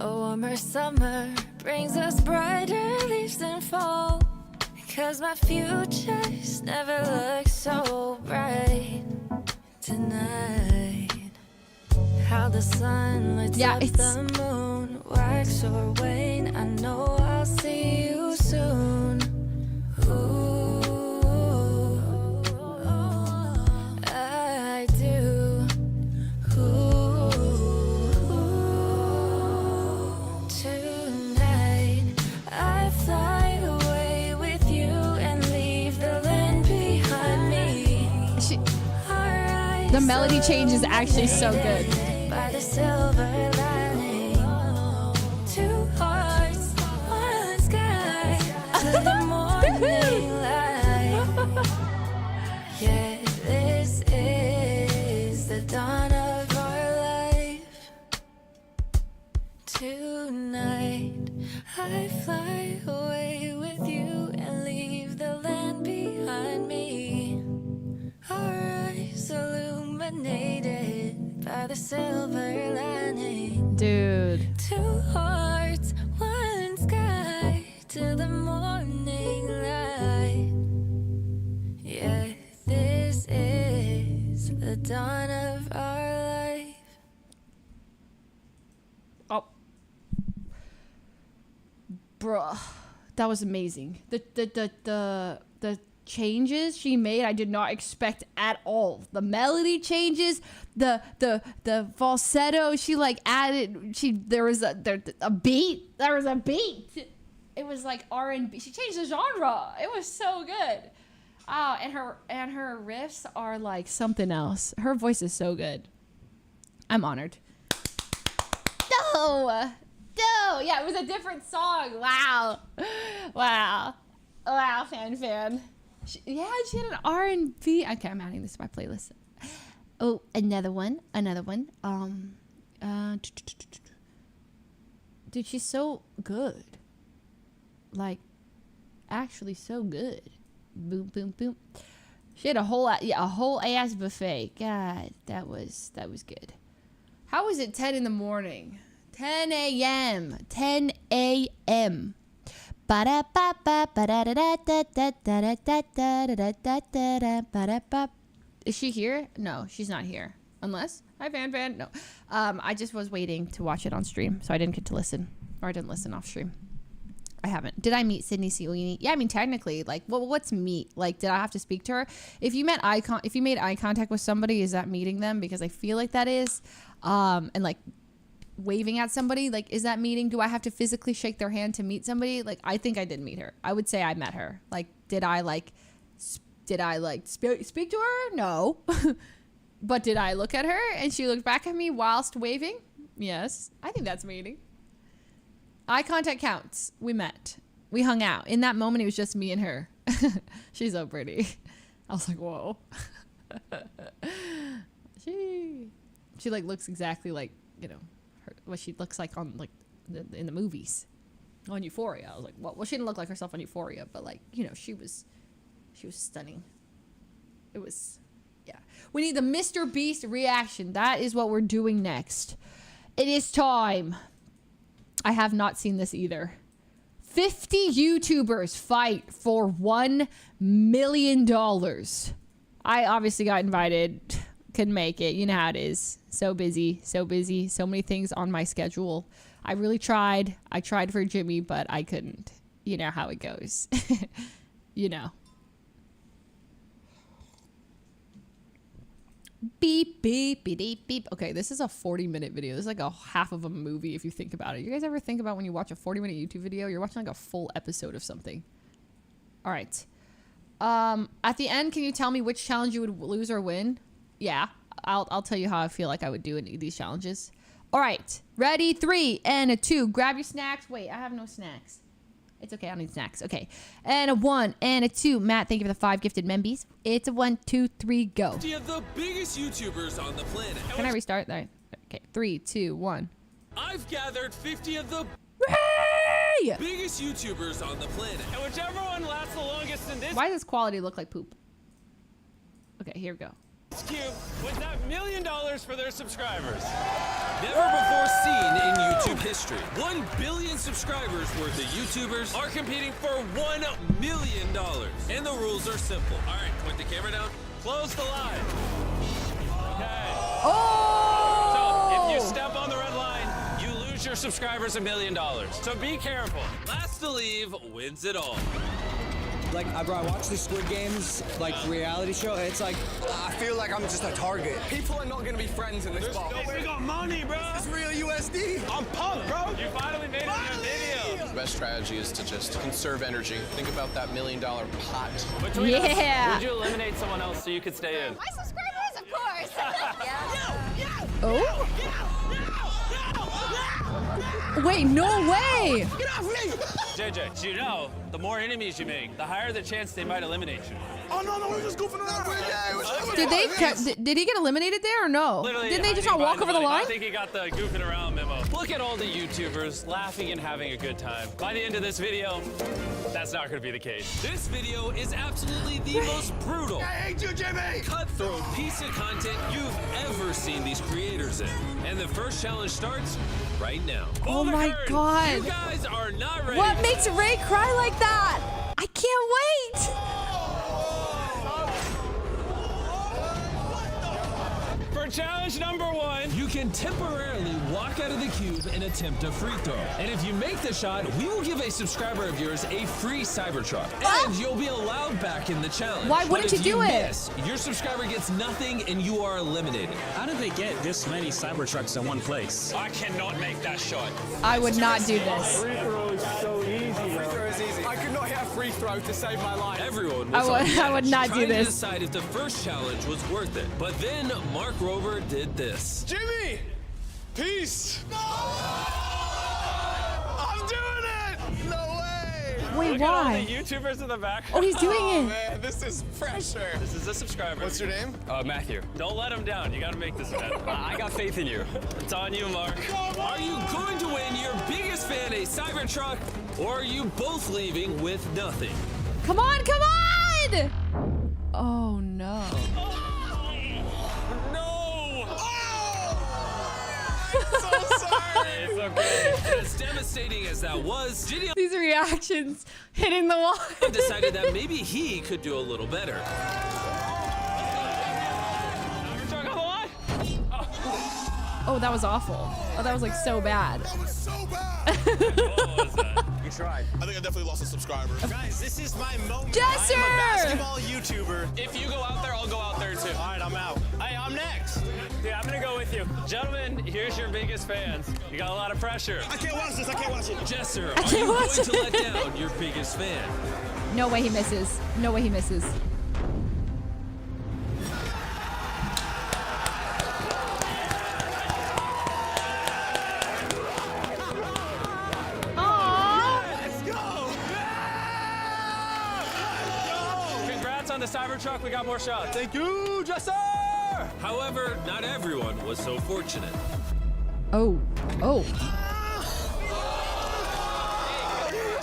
A warmer summer brings us brighter leaves than fall. 'Cause my future's never looked so bright tonight. How the sun lights up the moon, wax or wane. I know I'll see you soon. Ooh, I do. Ooh, tonight I fly away with you and leave the land behind me. The melody change is actually so good. By the silver lining, two hearts, one sky, till the morning light. Yeah, this is the dawn of our life. Tonight, I fly away with you and leave the land behind me. Our eyes illuminated by the silver lining. Dude. Two hearts, one sky, till the morning light. Yeah, this is the dawn of our life. Oh. Bruh. That was amazing. The changes she made, I did not expect at all. The melody changes, the falsetto, she like added, there was a beat. There was a beat. It was like R&B. She changed the genre. It was so good. Oh, and her riffs are like something else. Her voice is so good. I'm honored. No, yeah, it was a different song. Wow, fan. She had an R&B. Okay, I'm adding this to my playlist. Oh, another one. Dude, she's so good. Like, actually so good. Boom, boom, boom. She had a whole ass buffet. God, that was good. How was it 10 in the morning? 10 a.m. 10 a.m. Is she here? No, she's not here. Unless, hi Fan. No, I just was waiting to watch it on stream, so I didn't get to listen, or I didn't listen off stream. I haven't. Did I meet Sydney Ciolini? Yeah, I mean technically, like, well, what's meet? Like, did I have to speak to her? If you made eye contact with somebody, is that meeting them? Because I feel like that is, and like waving at somebody, like, is that meeting? Do I have to physically shake their hand to meet somebody? Like, I think I did meet her. I would say I met her. Like, did I speak to her? No. But did I look at her and she looked back at me whilst waving? Yes. I think that's meeting. Eye contact counts. We met. We hung out. In that moment, it was just me and her. She's so pretty. I was like, whoa. She like looks exactly like, you know, what she looks like on like in the movies on Euphoria. I was like, well, she didn't look like herself on Euphoria, but like, you know, she was stunning. It was, yeah. We need the Mr. Beast reaction. That is what we're doing next. It is time. I have not seen this either. 50 YouTubers fight for $1 million. I obviously got invited. Couldn't make it. You know how it is. So busy. So many things on my schedule. I really tried. I tried for Jimmy, but I couldn't. You know how it goes. You know. Beep, beep, beep, beep, beep. Okay, this is a 40-minute video. This is like a half of a movie if you think about it. You guys ever think about when you watch a 40-minute YouTube video, you're watching like a full episode of something. All right. At the end, can you tell me which challenge you would lose or win? Yeah. I'll tell you how I feel like I would do in these challenges. All right, ready? 3 and a 2. Grab your snacks. Wait, I have no snacks. It's okay, I don't need snacks. Okay, and a 1 and a 2. Matt, thank you for the 5 gifted membies. It's a 1, 2, 3, go. 50 of the biggest YouTubers on the planet. Can I restart? All right. Okay, 3, 2, 1. I've gathered 50 of the Hey! biggest YouTubers on the planet. And whichever one lasts the longest in this Why does this quality look like poop? Okay, here we go. cube was that $1 million for their subscribers. Never before seen in YouTube history. 1 billion subscribers worth of YouTubers are competing for $1 million. And the rules are simple. All right, point the camera down. Close the line. Okay. Oh! So if you step on the red line, you lose your subscribers $1 million. So be careful. Last to leave wins it all. Like, bro, I watch these Squid Games, like, reality show. It's like, I feel like I'm just a target. People are not gonna be friends in this ball. We got money, bro. This is real USD. I'm pumped, bro. You finally made it in a video. The best strategy is to just conserve energy. Think about that $1 million pot. Between us, Yeah. would you eliminate someone else so you could stay in? My subscribers, of course. Oh? Wait, no way! Get off me! JJ, you know, the more enemies you make, the higher the chance they might eliminate you. Oh, no, we're just goofing around. Did he get eliminated there or no? Literally, Didn't they just hiding not walk behind over the money. line? I think he got the goofing around memo. Look at all the YouTubers laughing and having a good time. By the end of this video, that's not going to be the case. This video is absolutely the most brutal, I hate you, Jimmy! cutthroat piece of content you've ever seen these creators in. And the first challenge starts right now. Oh Pull the my curtain. God. You guys are not ready. What makes Ray cry like that? I can't wait! For challenge number 1, you can temporarily walk out of the cube and attempt a free throw. And if you make the shot, we will give a subscriber of yours a free Cybertruck. And you'll be allowed back in the challenge. Why But wouldn't if you do it? miss, your subscriber gets nothing and you are eliminated. How did they get this many Cybertrucks in one place? I cannot make that shot. I would not do this. Free throw is easy. I could not hit a free throw to save my life. Everyone I was would- on the I would edge, not do trying to this. decide if the first challenge was worth it. But then Mark Rover did this. Jimmy! Peace! No! I'm doing it! No way! Wait, Look at all why? the YouTubers in the back. Oh, he's doing it. Man, this is pressure. This is a subscriber. What's your name? Matthew. Don't let him down. You got to make this event. I got faith in you. It's on you, Mark. Are you going to win your biggest fan a Cybertruck, or are you both leaving with nothing? Come on, come on! Oh no. No! So sorry! It's okay. As devastating as that was, Gideon These reactions hitting the wall. decided that maybe he could do a little better. Cybertruck on the line? Oh, that was awful. Oh, that was like so bad. That was so bad! What was that? You tried. I think I definitely lost a subscriber. Guys, this is my moment. Jesser! I'm a basketball YouTuber. If you go out there, I'll go out there too. All right, I'm out. Hey, I'm next. Yeah, I'm gonna go with you. Gentlemen, here's your biggest fans. You got a lot of pressure. I can't watch this. I can't watch it. Jesser, are can't you going watch to it. let down your biggest fan? No way he misses. No way he misses. Let's go. Congrats on the Cybertruck. We got more shots. Thank you, Jesser! However, not everyone was so fortunate. Oh. Oh.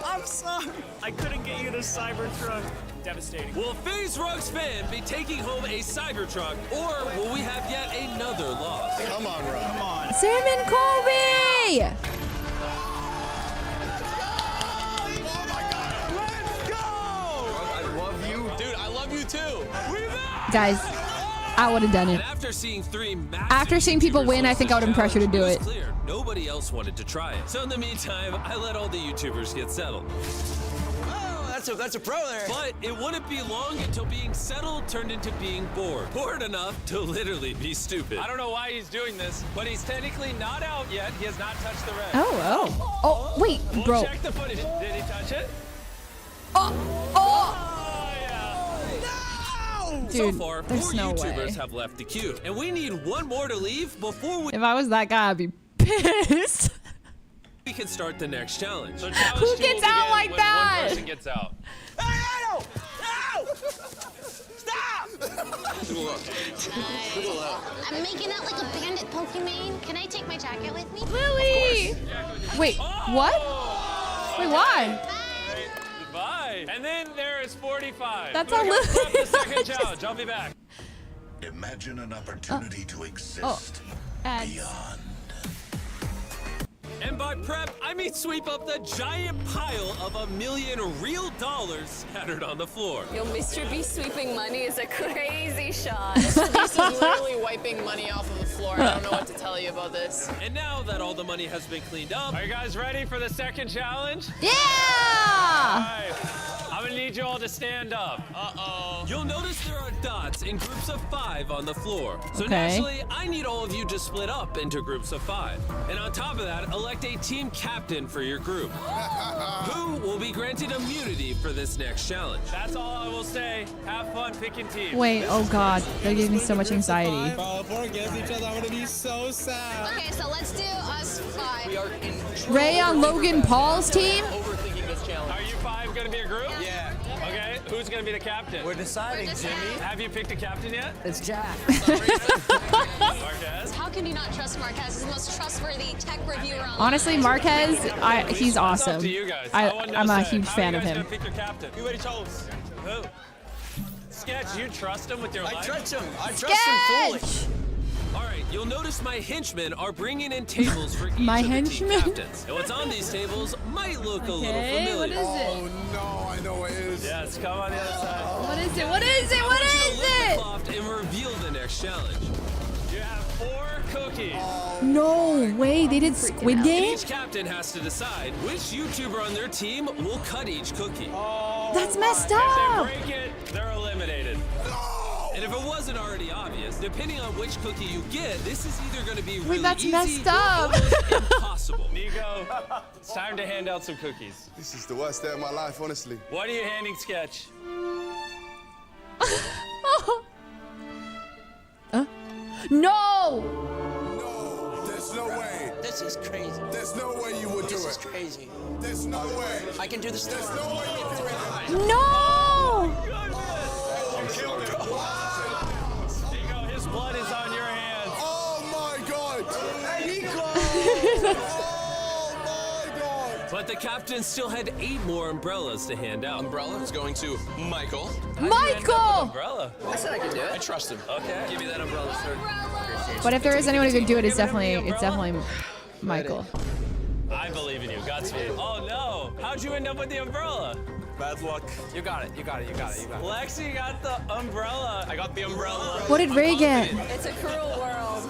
I'm sorry. I couldn't get you the Cybertruck. Devastating. Will FaZe Rug's fan be taking home a Cybertruck, or will we have yet another loss? Come on, Rob. Come on. Sam and Colby! Let's go. I love you. Dude, I love you too. Guys, I would have done And it. after seeing After seeing people win, I think I would have been pressured to do it. Clear, nobody else wanted to try it. So in the meantime, I let all the YouTubers get settled. Oh, that's a pro there. But it wouldn't be long until being settled turned into being bored. Bored enough to literally be stupid. I don't know why he's doing this, but he's technically not out yet. He has not touched the red. Oh. Oh, wait, We'll bro. check the footage. Did he touch it? Oh. Oh, yeah. So Dude, far, 4 there's no YouTubers way. have left the queue, and we need 1 more to leave before we If I was that guy, I'd be pissed. can start the next challenge. Who gets out like that? One person gets out. I'm making out like a bandit Pokemon. Can I take my jacket with me? Lily! Wait, what? Wait, why? Bye. And then there is 45. That's We're how gonna Lily- prep the second challenge. I'll be back. Imagine an opportunity to exist Ads. beyond. And by prep, I mean sweep up the giant pile of $1 million real dollars scattered on the floor. Yo, Mr. Beast sweeping money is a crazy shot. Mr. Beast is literally wiping money off of the floor. I don't know what to tell you about this. And now that all the money has been cleaned up, are you guys ready for the second challenge? Yeah! All right. I'm gonna need you all to stand up. Uh-oh. You'll notice there are dots in groups of 5 on the floor. So Okay. naturally, I need all of you to split up into groups of 5. And on top of that, elect a team captain for your group, who will be granted immunity for this next challenge. That's all I will say. Have fun picking teams. Wait, oh god, that gives me so much anxiety. Bro, if we're against each other, I'm gonna be so sad. Okay, so let's do us 5. We are in Ray on Logan Paul's team? overthinking this challenge. Are you 5 gonna be a group? Yeah. Okay, who's gonna be the captain? We're deciding, Jimmy. Have you picked a captain yet? It's Jack. Marquez? How can you not trust Marquez? He's the most trustworthy tech reviewer on Honestly, Marquez, he's It's up awesome. to you guys. I want no I'm a say. huge How fan are of you guys him. gonna pick your captain? You already chose. Who? Sketch, you trust him with your life? I trust him. I trust him fully. Sketch! All right, you'll notice my henchmen are bringing in tables for each My of the team henchmen? captains. And what's on these tables might look a little Okay, familiar. what is it? No, I know what it is. Yes, come on the other side. What is it? What is it? What I want you to is lift the it? cloth and reveal the next challenge. You have 4 cookies. No way, they did Squid And Game? each captain has to decide which YouTuber on their team will cut each cookie. That's messed If they up. break it, they're eliminated. And if it wasn't already obvious, depending on which cookie you get, this is either going to be really that's easy messed or up. almost impossible. Nico, it's time to hand out some cookies. This is the worst day of my life, honestly. What are you handing Sketch? No! No, there's no way. This is crazy. There's no way you would do This is it. crazy. There's no way. I can do this. There's no way you do it. No! Nico, his blood is on your hands. Oh my God. Nico. Oh my God. But the captain still had 8 more umbrellas to hand out. Umbrella is going to Michael. Michael! Umbrella. I said I could do it. I trust him. Okay. Give me that umbrella, sir. But if there is anyone who could do it, it's definitely Michael. I believe in you. Godspeed. Oh no! How'd you end up with the umbrella? Bad luck. You got it. You got it. You got it. You got it. Lexi got the umbrella. I got the umbrella. What did Ray get? It's a cruel world.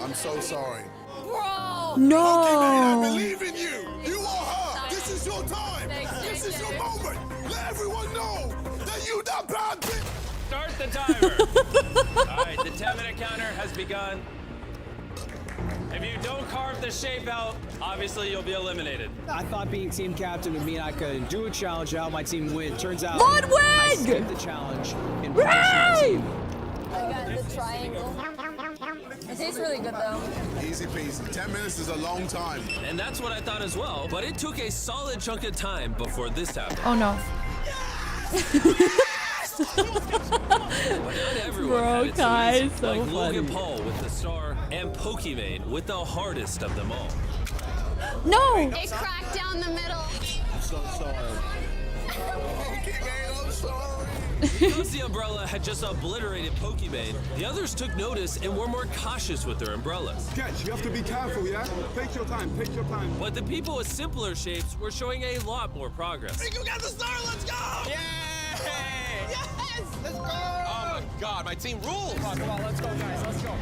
I'm so sorry. Bro! I No! believe in you. You are her. This is your time. This is your moment. Let everyone know that you that bad bitch. Start the timer. All right, the 10-minute counter has begun. If you don't carve the shape out, obviously you'll be eliminated. I thought being team captain would mean I could do a challenge and help my team win. Turns out Ludwig! I skipped the challenge and punished my Ray! team. I got the triangle. It tastes really good though. Easy peasy. 10 minutes is a long time. And that's what I thought as well, but it took a solid chunk of time before this happened. Oh no. But not everyone Bro, had it so Kai, easy, so like Logan funny. Paul with the star and Pokimane with the hardest of them all. No! It cracked down the middle. I'm so sorry. I'm sorry. Because the umbrella had just obliterated Pokimane, the others took notice and were more cautious with their umbrellas. Sketch, you have to be careful, yeah? Take your time, take your time. But the people with simpler shapes were showing a lot more progress. You got the star. Let's go. Yay! Yes. Let's go. Oh my God, my team rules. Come on, let's go, guys. Let's go.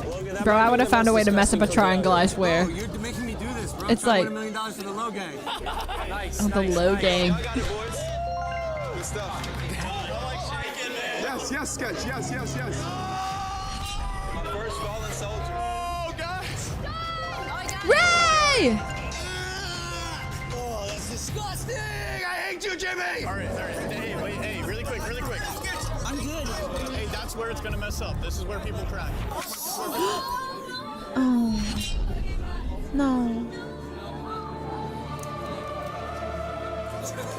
Logan, that Bro, might I be would have the found a most way to mess up a disgusting triangle, I swear. Bro, you're making me do this, bro. It's Trying to like- win $1 million to the low gang. Nice. Oh, the nice, low nice. gang. I got it, boys. Good stuff. Yes, yes, Sketch, yes, yes, yes. First fallen soldier. Oh, guys. Ray! Oh, that's disgusting. I hate you, Jimmy. All right. Hey, wait, hey, really quick. I'm good. where it's gonna mess up. This is where people crack. Oh. No.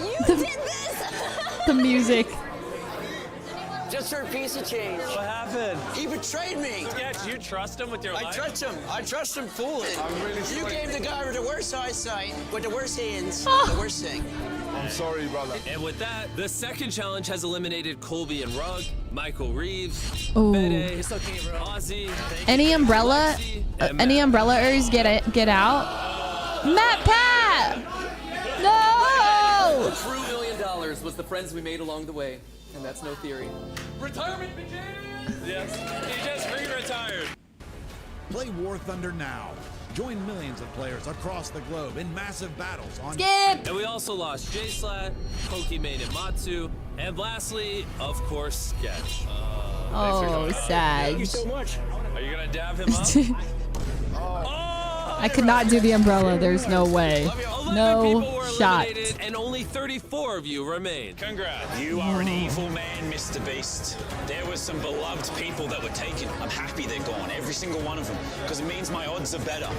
You did this! The music. Just for a piece of change. What happened? He betrayed me. Sketch, you trust him with your life? I trust him. I trust him fully. I'm really sorry. You gave the guy with the worst eyesight, with the worst hands, the worst thing. I'm sorry, brother. And with that, the second challenge has eliminated Colby and Rugg, Michael Reeves, Ooh. Bede, Ozzy, Any umbrella? Any umbrella-ers get out? Matt Pat! No! True $1 million was the friends we made along the way, and that's no theory. retirement begins! Yes, he just re-retired. Play War Thunder now. Join millions of players across the globe in massive battles on Skip! And we also lost J-Slat, Pokimane and Matsu, and lastly, of course, Sketch. Oh, sad. Thank you so much. Are you gonna dab him up? I could not do the umbrella. There's no way. 11 No people were shot. eliminated, and only 34 of you remain. Congrats. You are an evil man, Mr. Beast. There were some beloved people that were taken. I'm happy they're gone, every single one of them, because it means my odds are better.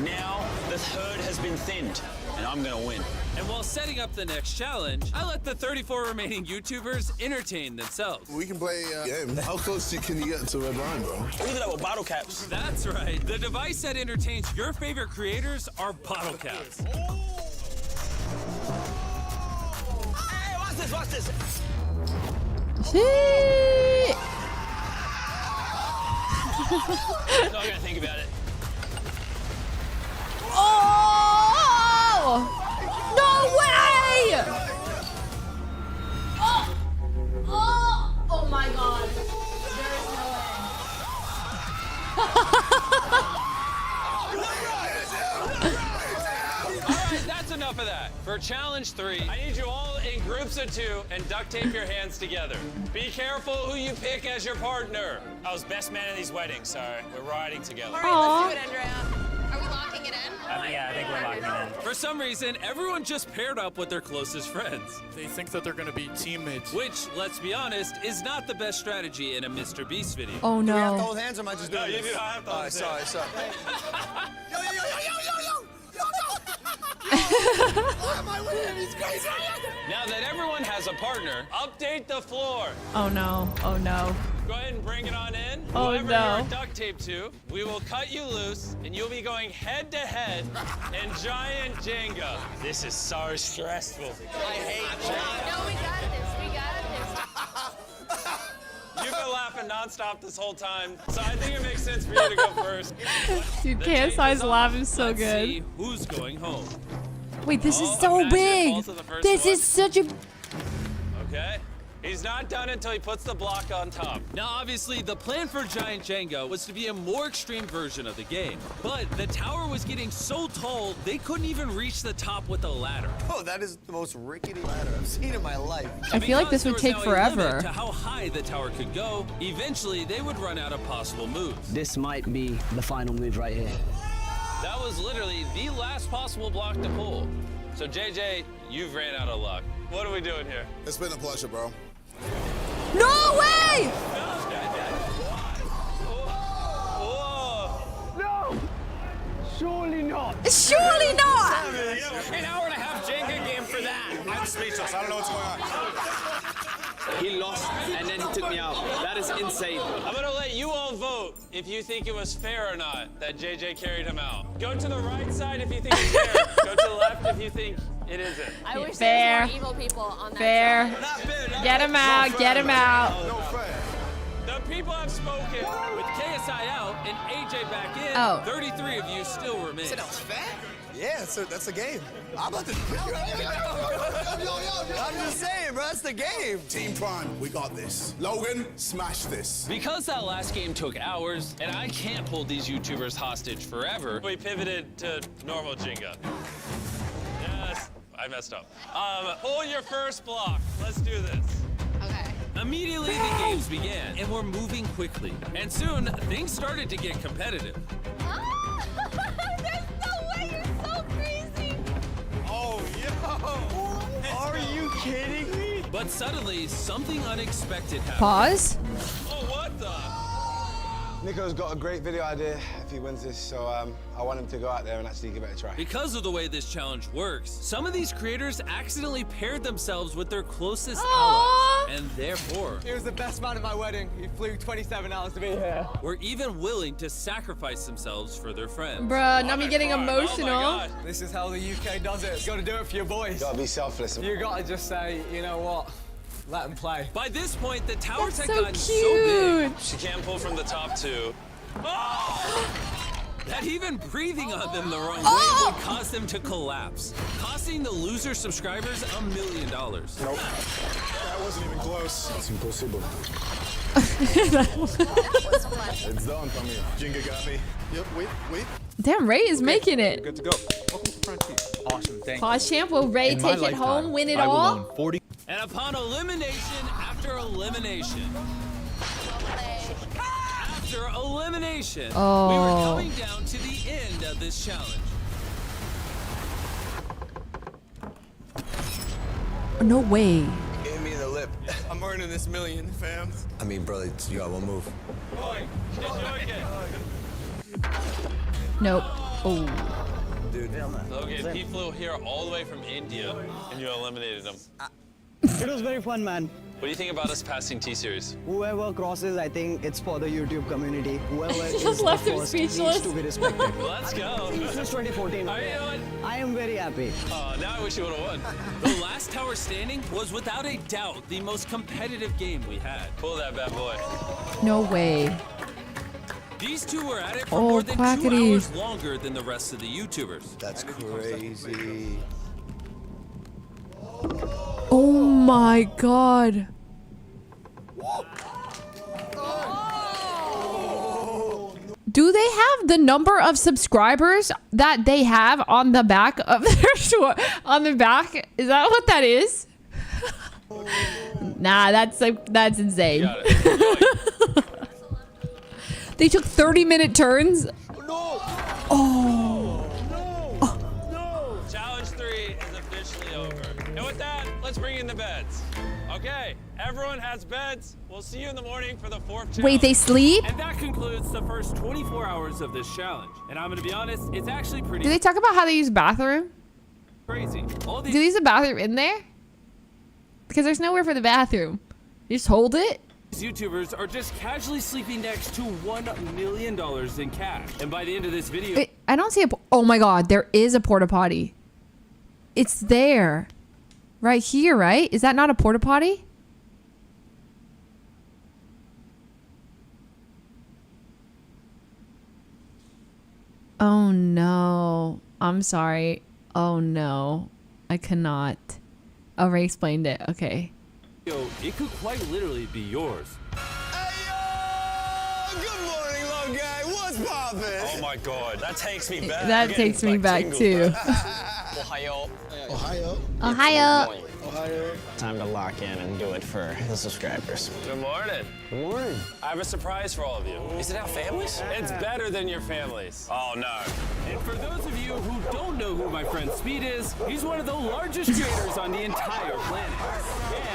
Now the herd has been thinned, and I'm gonna win. And while setting up the next challenge, I let the 34 remaining YouTubers entertain themselves. We can play a game. How close can you get to red line, bro? Look at that with bottle caps. That's right. The device that entertains your favorite creators are bottle caps. Hey, watch this, watch this. Shit! I'm not gonna think about it. Oh! No way! Oh! Oh! Oh my god. There is no Alright, that's enough of that. For challenge 3, I need you all in groups of 2 and duct tape your hands together. Be careful who you pick as your partner. I was best man at these weddings, so we're riding together. All right, let's do it, Andrea. Are we locking it in? Yeah, I think we're locking it in. For some reason, everyone just paired up with their closest friends. They think that they're gonna be teammates. Which, let's be honest, is not the best strategy in a Mr. Beast video. Oh Do we have to no. hold hands or am I just doing No, you this? do not have to hold hands. Sorry, sorry. Yo, yo, yo, yo, yo, yo, yo! Why am I with him? He's crazy! Now that everyone has a partner, update the floor. Oh no. Oh no. Go ahead and bring it on in. Oh, Whoever no. you're duct taped to, we will cut you loose, and you'll be going head to head in giant Jenga. This is so stressful. I hate Jenga. No, we got this. We got this. You've been laughing nonstop this whole time, so I think it makes sense for you to go first. Dude, The KSI's Jenga's on. laugh is so Let's good. see who's going home. Wait, this is Oh, so imagine it big. falls to the first This one. is such a... Okay. He's not done until he puts the block on top. Now, obviously, the plan for Giant Jenga was to be a more extreme version of the game. But the tower was getting so tall, they couldn't even reach the top with a ladder. Oh, that is the most rickety ladder I've seen in my life. I feel like this would take Because there was now a limit forever. to how high the tower could go, eventually they would run out of possible moves. This might be the final move right here. That was literally the last possible block to pull. So, JJ, you've ran out of luck. What are we doing here? It's been a pleasure, bro. No way! Whoa! Surely not. Surely not! An hour and a half Jenga game for that. I'm speechless. I don't know what's going on. He lost, and then he took me out. That is insane. I'm gonna let you all vote if you think it was fair or not that JJ carried him out. Go to the right side if you think it's fair. Go to the left if you think it isn't. I wish Fair. there was more evil people on that Fair. side. Not fair. Not Get him out. Get him out. No fair. The people have spoken. With KSI out and AJ back in, Oh. 33 of you still remain. That was fair? Yeah, that's a game. I'm about to. I'm just saying, bro, that's the game. Team Prime, we got this. Logan, smash this. Because that last game took hours, and I can't hold these YouTubers hostage forever, we pivoted to normal Jenga. Yes, I messed up. Pull your first block. Let's do this. Okay. Immediately, the games began, and we're moving quickly. And soon, things started to get competitive. There's no way, you're so crazy. Oh, yo! Are you kidding me? But suddenly, something unexpected happened. Pause. Oh, what the? Nico's got a great video idea if he wins this, so I want him to go out there and actually give it a try. Because of the way this challenge works, some of these creators accidentally paired themselves with their closest allies, and therefore... He was the best man at my wedding. He flew 27 hours to be here. Were even willing to sacrifice themselves for their friends. Bruh, not me getting emotional. This is how the UK does it. You gotta do it for your boys. You gotta be selfless. You gotta just say, you know what? Let them play. By this point, the towers had so gotten so cute. big. She can't pull from the top two. Oh! That even breathing on them the wrong way would cause them to collapse, costing the loser subscribers $1 million. Nope. That wasn't even close. It's impossible. It's done for me. Jinga got me. Yep, wait. Damn, Ray is making it. Good to go. Welcome to Frontier. Awesome, thank you. Pause champ, will Ray take it home, win it all? 40. And upon elimination after elimination, we were coming down to the end of this challenge. No way. Give me the lip. I'm earning this million, fam. I mean, brother, you got one move. Nope. Oh. Dude. Okay, he flew here all the way from India, and you eliminated him. It was very fun, man. What do you think about us passing T-Series? Whoever crosses, I think it's for the YouTube community. Whoever Just left him speechless. needs to be respected. Let's go. Since 2014. Are you doing? I am very happy. Now I wish you would have won. The last tower standing was without a doubt the most competitive game we had. Pull that bad boy. No way. These two were at it for more than 2 quackity. hours longer than the rest of the YouTubers. That's crazy. Oh my god. Do they have the number of subscribers that they have on the back of their short? On the back? Is that what that is? Nah, that's insane. They took 30-minute turns. Oh. Challenge 3 is officially over. And with that, let's bring in the beds. Okay, everyone has beds. We'll see you in the morning for the 4th challenge. Wait, they sleep? And that concludes the first 24 hours of this challenge. And I'm gonna be honest, it's actually pretty Do they talk about how they use bathroom? crazy. All Do they use a bathroom in there? Because there's nowhere for the bathroom. You just hold it? these YouTubers are just casually sleeping next to $1 million in cash. And by the end of this video... Wait, I don't see a... Oh my god, there is a porta potty. It's there. Right here, right? Is that not a porta potty? Oh no. I'm sorry. Oh no. I cannot. Oh, Ray explained it. Okay. It could quite literally be yours. Good morning, love guy. What's poppin'? Oh my god, that takes me back. That takes me back too. Ohio. Ohio. Ohio. Ohio. Time to lock in and do it for the subscribers. Good morning. Good morning. I have a surprise for all of you. Is it our families? It's better than your families. Oh no. And for those of you who don't know who my friend Speed is, he's one of the largest creators on the entire planet.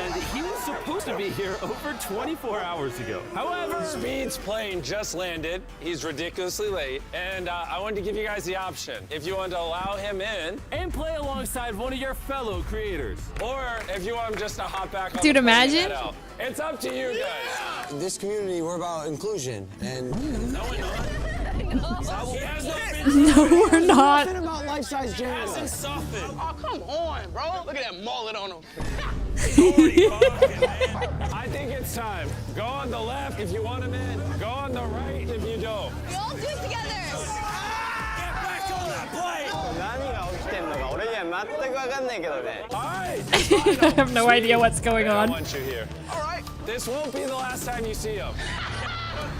And he was supposed to be here over 24 hours ago. However, Speed's plane just landed. He's ridiculously late. And I wanted to give you guys the option. If you want to allow him in and play alongside one of your fellow creators. Or if you want him just to hop back on Dude, the plane and imagine. head out. It's up to you guys. This community, we're about inclusion, and No, we're not. No, we're not. Nothing about life-size Jenga. Hasn't softened. Oh, come on, bro. Look at that mullet on him. I think it's time. Go on the left if you want him in. Go on the right if you don't. We all do it together. Get back on that plane. Alright. I have no idea what's going I on. want you here. Alright. This won't be the last time you see him.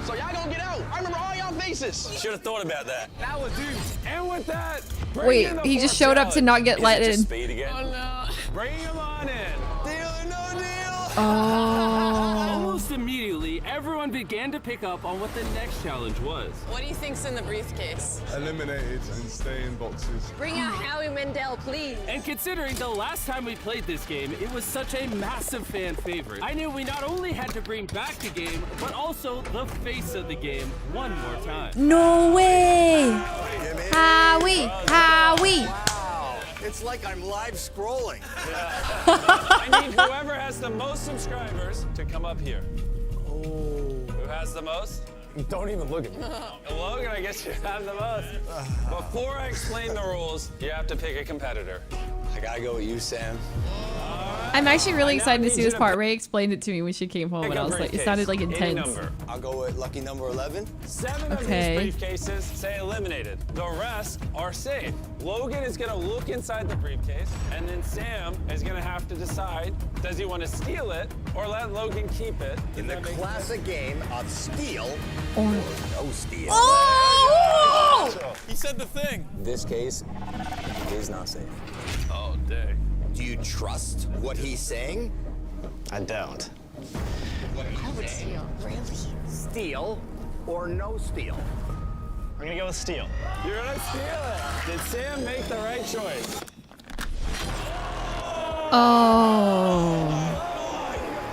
So y'all gonna get out. I remember all y'all faces. Should have thought about that. That was dude. And with that, bring Wait, in the he just fourth showed up to challenge. not get let in. Speed again. Oh no. Bring him on in. Deal or no deal? Oh. Almost immediately, everyone began to pick up on what the next challenge was. What do you think's in the briefcase? Eliminated and stay in boxes. Bring out Howie Mandel, please. And considering the last time we played this game, it was such a massive fan favorite, I knew we not only had to bring back the game, but also the face of the game one more time. No way! Howie! Howie! Wow, it's like I'm live scrolling. I need whoever has the most subscribers to come up here. Oh. Who has the most? Don't even look at me. Logan, I guess you have the most. Before I explain the rules, you have to pick a competitor. I gotta go with you, Sam. I'm actually really excited to see this part. Ray explained it to me when she came home, and I was like, it sounded like intense. I'll go with lucky number 11. 7 of these briefcases say eliminated. The rest are safe. Logan is gonna look inside the briefcase, and then Sam is gonna have to decide, does he want to steal it or let Logan keep it? In the classic game of steal or no steal. Oh! He said the thing. This case is not safe. Oh, dang. Do you trust what he's saying? I don't. I would steal. Really? Steal or no steal? We're gonna go with steal. You're gonna steal it. Did Sam make the right choice? Oh.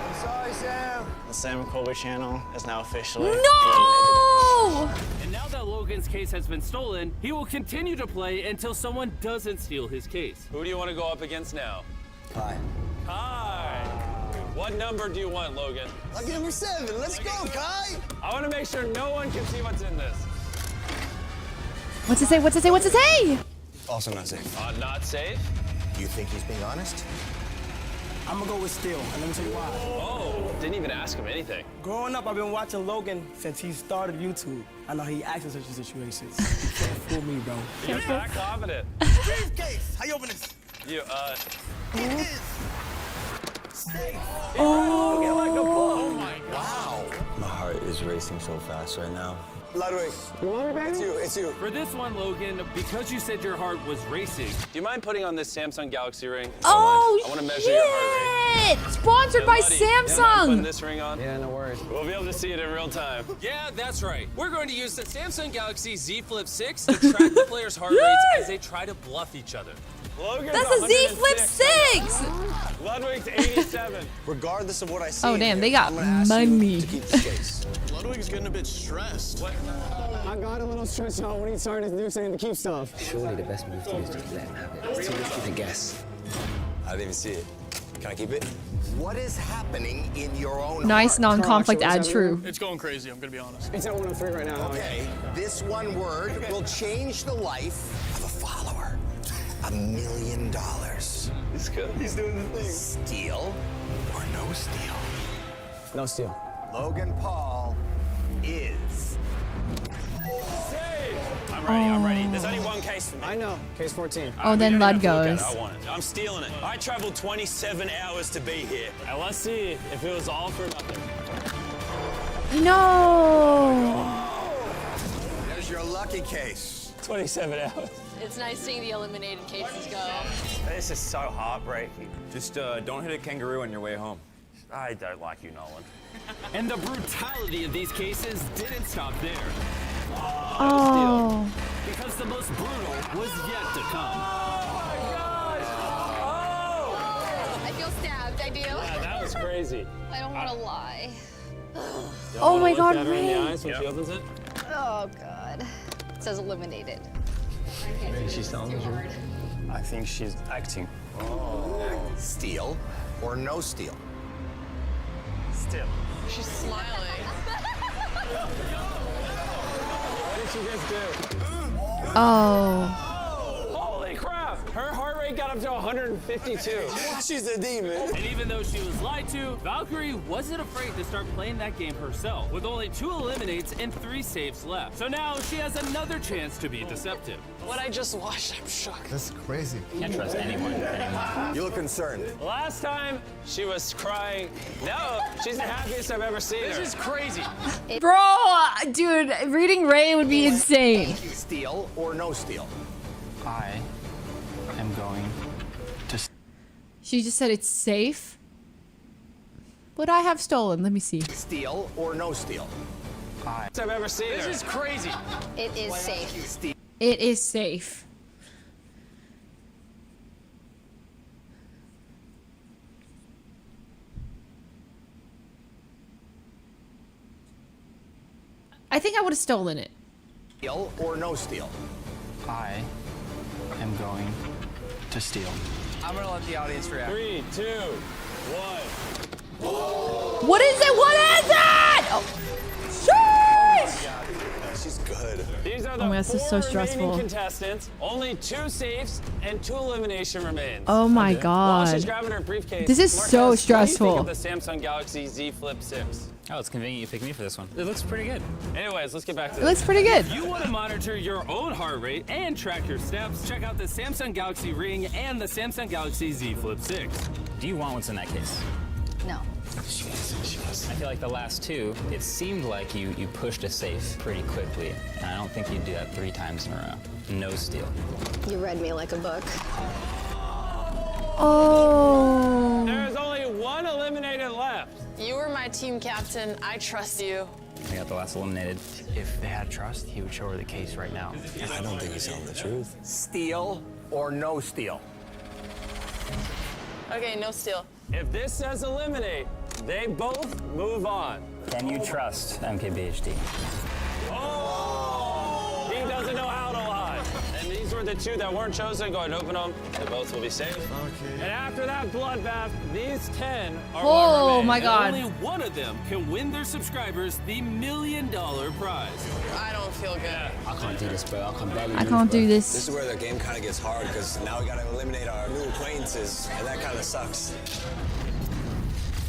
I'm sorry, Sam. The Sam Colby channel is now officially No! And now that Logan's case has been stolen, he will continue to play until someone doesn't steal his case. Who do you want to go up against now? Kai. Kai. What number do you want, Logan? Lucky number 7. Let's go, Kai. I want to make sure no one can see what's in this. What's it say? What's it say? What's it say? Also not safe. Not safe? Do you think he's being honest? I'm gonna go with steal, and let me tell you why. Oh, didn't even ask him anything. Growing up, I've been watching Logan since he started YouTube. I know he acts in such situations. You can't fool me, bro. You're that confident. Briefcase. How you open this? You, It is safe. Oh my God. Wow. My heart is racing so fast right now. Ludwig. You want me, baby? It's you. It's you. For this one, Logan, because you said your heart was racing, do you mind putting on this Samsung Galaxy ring? Oh, I want to measure your heart rate. Sponsored by Buddy, you mind putting Samsung. this ring on? Yeah, no worries. We'll be able to see it in real time. Yeah, that's right. We're going to use the Samsung Galaxy Z Flip 6 to track the players' heart rates as they try to bluff each other. Logan's That's a Z Flip 6. Ludwig's 87. Regardless of what I see. Oh, damn, they got money. To keep the case. Ludwig's getting a bit stressed. What? I got a little stressed out when he started doing something to keep stuff. Surely the best move to do is just let him have it. It's too risky to guess. I didn't even see it. Can I keep it? What is happening in your own Nice heart? non-conflict ad true. It's going crazy, I'm gonna be honest. It's at 103 right now. Okay, this one word will change the life of a follower. $1 million. He's good. He's doing the thing. Steal or no steal? No steal. Logan Paul is I'm ready. There's only one case for me. I know. Case 14. Oh, then Lud goes. I want it. I'm stealing it. I traveled 27 hours to be here. Now let's see if it was all for nothing. No. There's your lucky case. 27 hours. It's nice seeing the eliminated cases go. This is so heartbreaking. Just don't hit a kangaroo on your way home. I don't like you, Nolan. And the brutality of these cases didn't stop there. Oh. Because the most brutal was yet to come. I feel stabbed, I do. Yeah, that was crazy. I don't want to lie. Oh my God, Look at her in the Ray. eyes when she opens it. Oh, God. It says eliminated. Maybe she's telling the truth. I think she's acting. Steal or no steal? Still. She's smiling. What did she just do? Oh. Holy crap! Her heart rate got up to 152. She's a demon. And even though she was lied to, Valkyrie wasn't afraid to start playing that game herself, with only 2 eliminates and 3 saves left. So now she has another chance to be deceptive. What I just watched, I'm shocked. That's crazy. Can't trust anyone anymore. You look concerned. Last time, she was crying. No, she's the happiest I've ever seen her. This is crazy. Bro, dude, reading Ray would be insane. Steal or no steal? I am going to. She just said it's safe. Would I have stolen? Let me see. Steal or no steal? I've ever seen This is crazy. It is safe. It is safe. I think I would have stolen it. Steal or no steal? I am going to steal. I'm gonna let the audience react. 3, 2, 1. What is it? What is it? Oh, sheesh! She's good. These are Oh the my gosh, this is so 4 stressful. remaining contestants. Only 2 safes and 2 elimination remains. Oh my While she's god. grabbing her briefcase, This is Marquez, so what do you stressful. think of the Samsung Galaxy Z Flip 6? Oh, it's convenient you picked me for this one. It looks pretty good. Anyways, let's get back to It this. looks pretty good. If you want to monitor your own heart rate and track your steps, check out the Samsung Galaxy Ring and the Samsung Galaxy Z Flip 6. Do you want what's in that case? No. I feel like the last 2, it seemed like you pushed a safe pretty quickly. And I don't think you'd do that 3 times in a row. No steal. You read me like a book. Oh. There's only 1 eliminated left. You were my team captain. I trust you. I got the last eliminated. If they had trust, he would show her the case right now. I don't think he's telling the truth. Steal or no steal? Okay, no steal. If this says eliminate, they both move on. Can you trust MKBHD? Oh! He doesn't know how to lie. And these were the 2 that weren't chosen. Go ahead and open them. They both will be safe. Okay. And after that bloodbath, these 10 are what Oh remain. my And god. only one of them can win their subscribers the $1 million prize. I don't feel good. I can't do this, bro. I can barely I can't do This this. is where the game kind of gets hard because now we got to eliminate our new acquaintances, and that kind of sucks.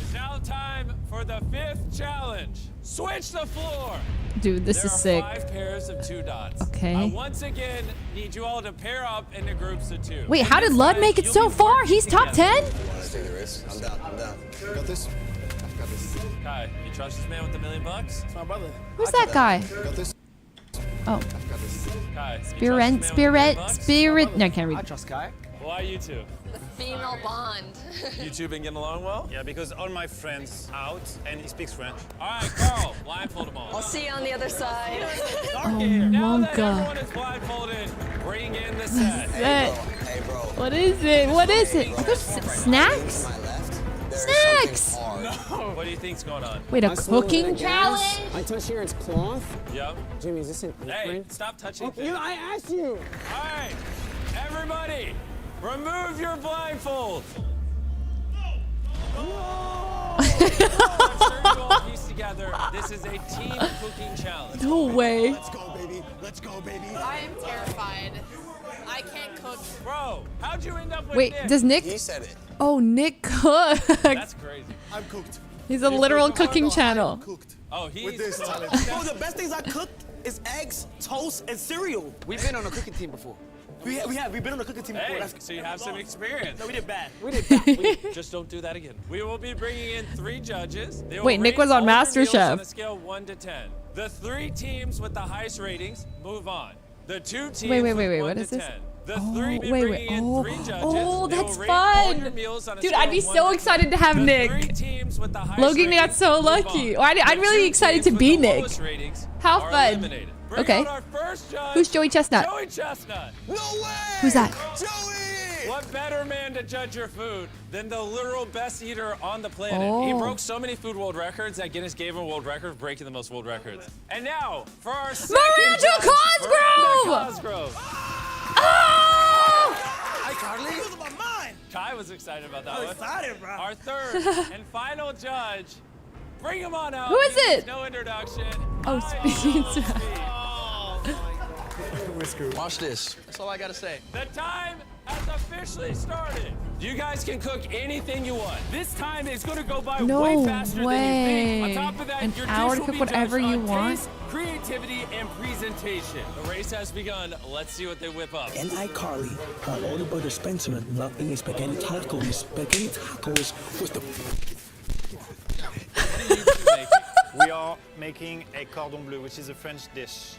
It's now time for the 5th challenge. Switch the floor. Dude, this is sick. There are 5 pairs of 2 dots. Okay. I once again need you all to pair up into groups of 2. Wait, how did Lud make it so far? He's top 10? You want to take the risk? I'm down. I'm down. Got this. I've got this. Kai, you trust this man with $1 million? It's my brother. Who's that guy? Got this. Oh. I've got this. Kai, you Spirit, trust this man with $1 million? spirit. No, I can't I read. trust Kai. Why you 2? The female bond. You 2 been getting along well? Yeah, because all my friends out and he speaks French. All right, Carl, blindfold them all. I'll see you on the other side. Oh Now my that god. everyone is blindfolded, bring in the set. Hey, bro. What is it? What is it? Are those snacks? To my left, there's Snacks! something hard. What do you think's going on? Wait, a cooking challenge? I touch here, it's cloth. Yep. Jimmy, is this an Hey, stop touching things. You, I asked you. All right, everybody, remove your blindfold. I'm sure you all piece together. This is a team cooking challenge. No way. Let's go, baby. Let's go, baby. I am terrified. I can't cook. Bro, how'd you end up with Wait, Nick? does Nick? He said it. Oh, Nick cooks. That's crazy. I'm cooked. He's a literal cooking channel. Cooked. Oh, he's With this challenge. Oh, the best things I cook is eggs, toast, and cereal. We've been on a cooking team before. We've been on a cooking team before. Hey, That's so you have some experience. No, we did bad. We did that. Just don't do that again. We will be bringing in 3 judges. They will Wait, Nick rate was on all your meals MasterChef. on a scale of 1 to 10. The 3 teams with the highest ratings move on. The 2 teams Wait, with 1 what to is this? 10. The Oh, 3 be wait. bringing in 3 judges. Oh, They will that's rate all your fun. meals on a Dude, scale I'd be of 1 so to excited to have 10. Nick. The 3 teams with the highest Logan got ratings so move lucky. on. I'm The really 2 excited teams to with be the Nick. lowest ratings How are fun. eliminated. Bring Okay. out our first judge, Who's Joey Chestnut? Joey Chestnut. No way! Who's that? Joey! What better man to judge your food than the literal best eater on the planet? He Oh. broke so many food world records that Guinness gave him a world record for breaking the most world records. And now, for our second Miranda judge, Cosgrove! Miranda Cosgrove. Oh! Hi, Carly. You lose my mind. Kai was excited about that I'm one. excited, bro. Our third and final judge. Bring him on out. Who is He needs it? No introduction. Oh, Kai speed. Watch this. That's all I gotta say. The time has officially started. You guys can cook anything you want. This time is going to go by No way faster way. than you think. On top of that, An your hour dish to will cook be whatever judged you on want? taste, creativity, and presentation. The race has begun. Let's see what they whip up. And iCarly, her older brother Spencer, love eating spaghetti tacos. Spaghetti tacos with the. What are you two making? We are making a cordon bleu, which is a French dish.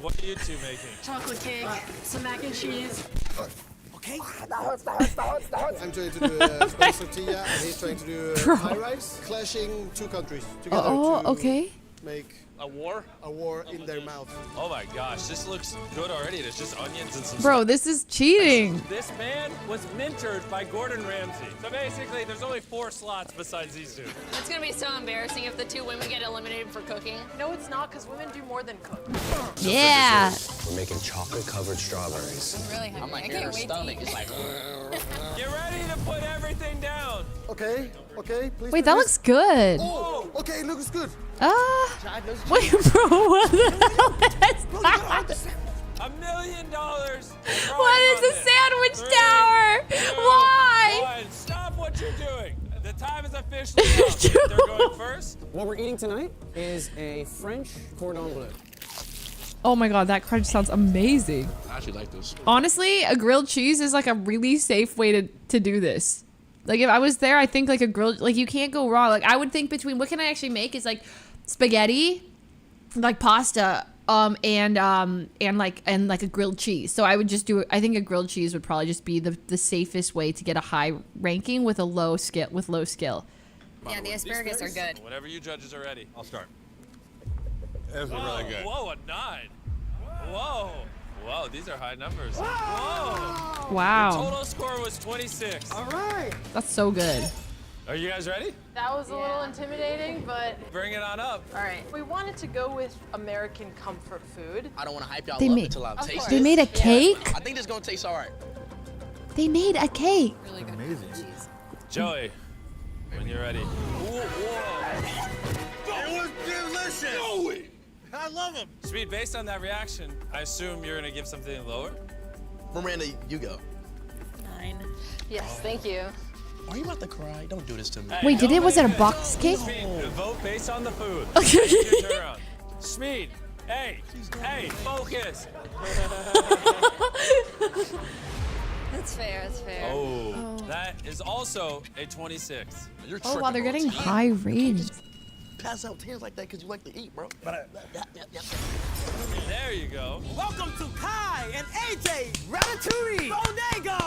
What are you two making? Chocolate cake, some mac and cheese. Okay. I'm trying to do a space tortilla, and he's trying to do high rice, clashing two countries together. Okay. Make a war in their mouth. Oh my gosh, this looks good already. There's just onions and some. Bro, this is cheating. This man was mentored by Gordon Ramsay. So basically, there's only 4 slots besides these two. It's gonna be so embarrassing if the 2 women get eliminated for cooking. No, it's not, because women do more than cook. Yeah. We're making chocolate-covered strawberries. Really hungry. I'm like, I in can't her wait stomach. to eat. It's like. Get ready to put everything down. Okay, please. Wait, that looks good. Oh, okay, looks good. Wait, bro, what the hell is that? $1 million. What is a sandwich tower? Why? Stop what you're doing. The time is officially up. They're going first. What we're eating tonight is a French cordon bleu. Oh my god, that crunch sounds amazing. I actually like this. Honestly, a grilled cheese is like a really safe way to do this. Like if I was there, I think like a grilled, like you can't go wrong. Like I would think between what can I actually make is like spaghetti, like pasta, and like a grilled cheese. So I would just do. I think a grilled cheese would probably just be the safest way to get a high ranking with a low skill. Yeah, the asparagus are good. Whenever you judges are ready, I'll start. This is really good. Whoa, a 9. Whoa, these are high numbers. Whoa. Wow. Your total score was 26. All right. That's so good. Are you guys ready? That was a little intimidating, but Bring it on up. all right. We wanted to go with American comfort food. I don't want to hype y'all They up made- until I've Of tasted course. They made a cake? I think it's going to taste all right. They made a cake. Really good. Amazing. Joey, when you're ready. It was delicious. Joey, I love him. Speed, based on that reaction, I assume you're going to give something lower? Miranda, you go. 9. Yes, thank you. Are you about to cry? Don't do this to me. Wait, was it a box cake? Speed, vote based on the food. Okay. Your turn around. Speed, hey, focus. That's fair, that's fair. Oh, that is also a 26. You're Oh wow, they're getting high ratings. Pass out tears like that because you like to eat, bro. There you go. Welcome to Kai and AJ Ratatouille Bodega.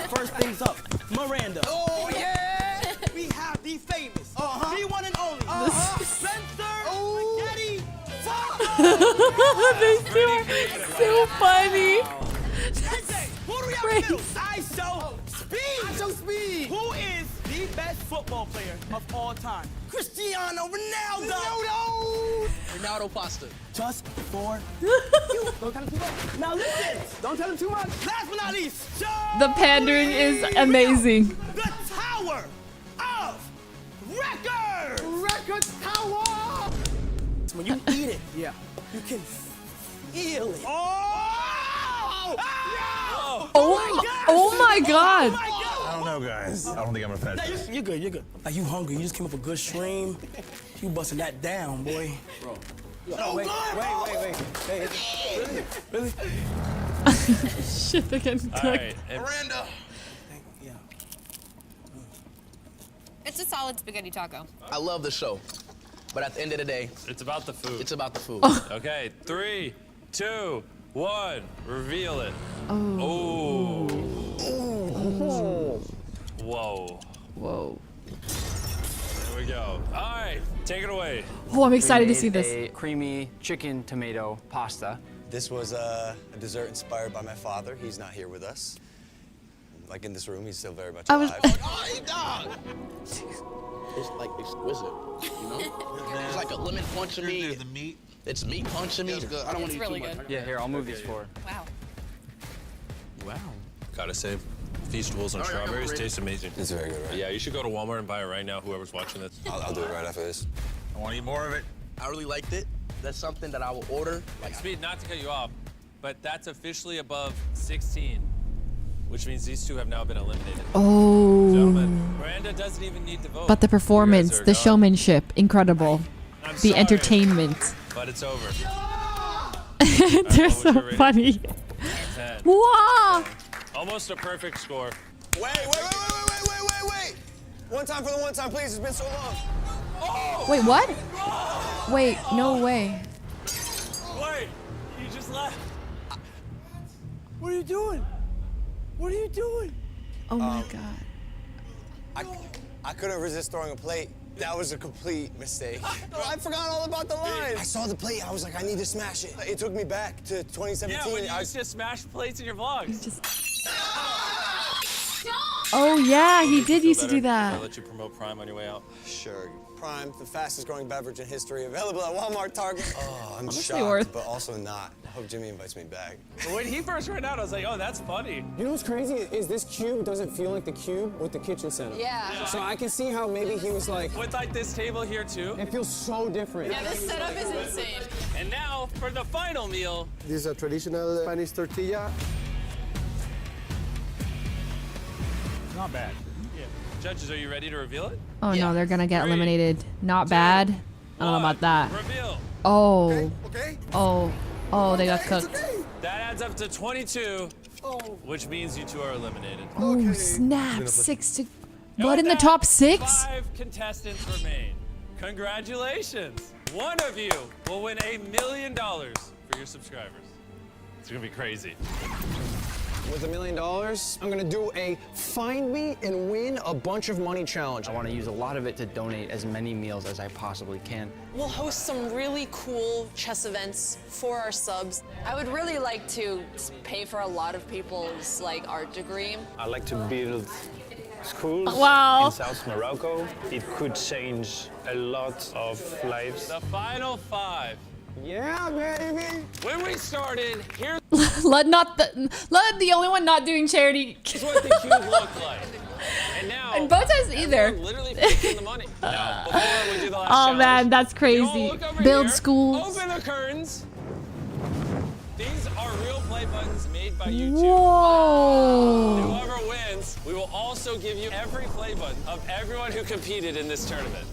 First things up, Miranda. Oh yeah. We have the famous, the one and only, Spencer Spaghetti They're so funny. AJ, who do we have in the middle? I show speed. Who is the best football player of all time? Cristiano Ronaldo. Ronaldo pasta. Just for you. Don't tell him too much. Now listen. Don't tell him too much. Last but not least, The pandering is amazing. the Tower of Records. Record Tower. When you eat it, you can feel it. Oh my god. I don't know, guys. I don't think I'm gonna finish this. You're good. Like you hungry? You just came up with good stream. You busting that down, boy. Bro. Wait. Hey, really? Shit, they're getting All cooked. right. Miranda. It's a solid spaghetti taco. I love the show, but at the end of the day, It's about the food. it's about the food. Okay, 3, 2, 1. Reveal it. Oh. Whoa. Whoa. There we go. All right, take it away. Oh, I'm excited to see this. A creamy chicken tomato pasta. This was a dessert inspired by my father. He's not here with us. Like in this room, he's still very much alive. Oh, dog. It's like exquisite, you know? It's like a lemon punch of me. The meat. It's meat punch of me. It's good. I don't want to eat really too much. good. Yeah, here, I'll move these forward. Wow. Wow. Gotta say, Feastables on strawberries taste amazing. It's very good, right? Yeah, you should go to Walmart and buy it right now, whoever's watching this. I'll do it right after this. I want to eat more of it. I really liked it. That's something that I will order. Like, Speed, not to cut you off, but that's officially above 16, which means these two have now been eliminated. Oh. Gentlemen, Miranda doesn't even need to vote. But the performance, You guys are the done. showmanship, incredible. I'm The sorry, entertainment. But it's over. They're so funny. 10. Wow. Almost a perfect score. Wait. One time for the one time, please. It's been so long. Wait, what? Wait, no way. Wait, you just left. What are you doing? What are you you doing? Oh my God. I couldn't resist throwing a plate. That was a complete mistake. I forgot all about the line. I saw the plate. I was like, I need to smash it. It took me back to 2017. Yeah, when you used to smash plates in your vlogs. Oh yeah, he did used to do I'll that. let you promote Prime on your way out. Sure. Prime, the fastest growing beverage in history, available at Walmart, Target. Oh, I'm Honestly shocked, worth. but also not. I hope Jimmy invites me back. When he first ran out, I was like, oh, that's funny. You know what's crazy is this cube doesn't feel like the cube with the kitchen setup. Yeah. So I can see how maybe he was like. With like this table here too. It feels so different. Yeah, this setup is insane. And now for the final meal. This is a traditional Spanish tortilla. Not bad. Judges, are you ready to reveal it? Oh no, they're gonna get eliminated. Not bad. I don't know about that. Reveal. Oh. Oh. Oh, they got cooked. That adds up to 22, which means you two are eliminated. Oh snap! 6 to. What in the top 6? 5 contestants remain. Congratulations! One of you will win $1 million for your subscribers. It's gonna be crazy. With $1 million, I'm gonna do a find me and win a bunch of money challenge. I want to use a lot of it to donate as many meals as I possibly can. We'll host some really cool chess events for our subs. I would really like to pay for a lot of people's like art degree. I like to build schools Wow. in South Morocco. It could change a lot of lives. The final 5. Yeah, baby. When we started, here's let the only one not doing charity. what the cube looked like. And now, And Botas either. everyone literally puts in the money. Now, before we do the last Oh challenge, man, that's you all crazy. look over Build here, schools. Open the curtains. These are real play buttons made by YouTube. Whoa. Whoever wins, we will also give you every play button of everyone who competed in this tournament.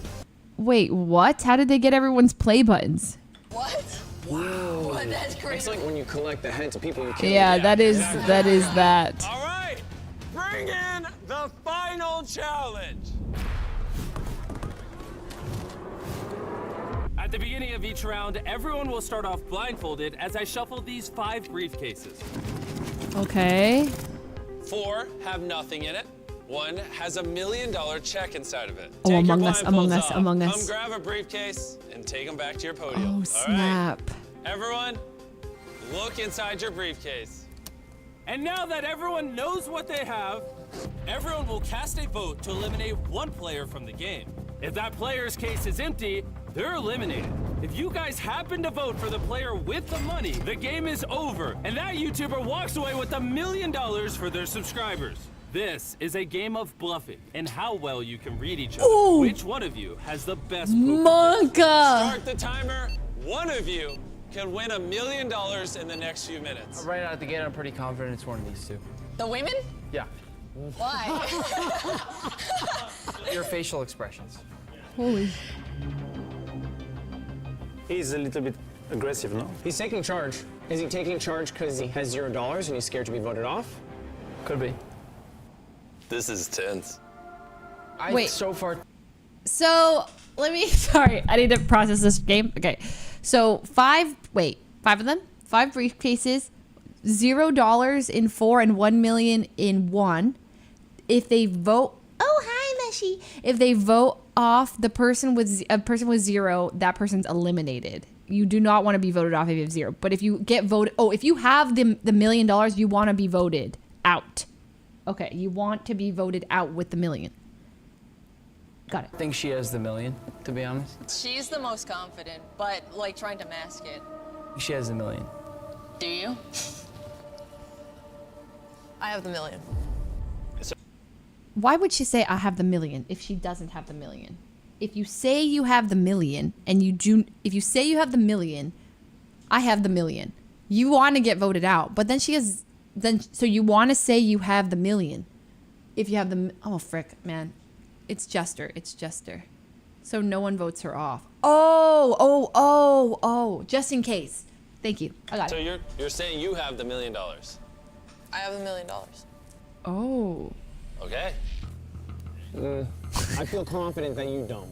Wait, what? How did they get everyone's play buttons? What? Wow. What? That's crazy. It's like when you collect the heads of people you killed. Yeah, that is that. All right, bring in the final challenge. At the beginning of each round, everyone will start off blindfolded as I shuffle these 5 briefcases. Okay. 4 have nothing in it. 1 has $1 million check inside of it. Oh, Take your Among Us, Among blindfolds Us, off. Among Us. Come grab a briefcase and take them back to your podium. Oh All right? snap. Everyone, look inside your briefcase. And now that everyone knows what they have, everyone will cast a vote to eliminate one player from the game. If that player's case is empty, they're eliminated. If you guys happen to vote for the player with the money, the game is over, and that YouTuber walks away with $1 million for their subscribers. This is a game of bluffing and how well you can read each other. Ooh. Which one of you has the best poker face? Monka. Start the timer. One of you can win $1 million in the next few minutes. Right out of the gate, I'm pretty confident it's one of these two. The women? Yeah. Why? Your facial expressions. Holy. He's a little bit aggressive, no? He's taking charge. Is he taking charge because he has $0 and he's scared to be voted off? Could be. This is tense. Wait. So far. So let me. Sorry, I need to process this game. Okay. So 5 of them. 5 briefcases. $0 in 4 and 1 million in 1. If they vote. Oh hi, Meshy. If they vote off the person with 0, that person's eliminated. You do not want to be voted off if you have 0. But if you get voted, if you have the $1 million, you want to be voted out. Okay, you want to be voted out with the $1 million. Got it. I think she has the $1 million, to be honest. She's the most confident, but like trying to mask it. She has the $1 million. Do you? I have the $1 million. Why would she say I have the $1 million if she doesn't have the $1 million? If you say you have the $1 million and if you say you have the $1 million, I have the $1 million. You want to get voted out, but then so you want to say you have the $1 million. If you have oh frick, man. It's Jester. So no one votes her off. Oh, just in case. Thank you. I got it. So you're saying you have the $1 million. I have $1 million. Oh. Okay. I feel confident that you don't.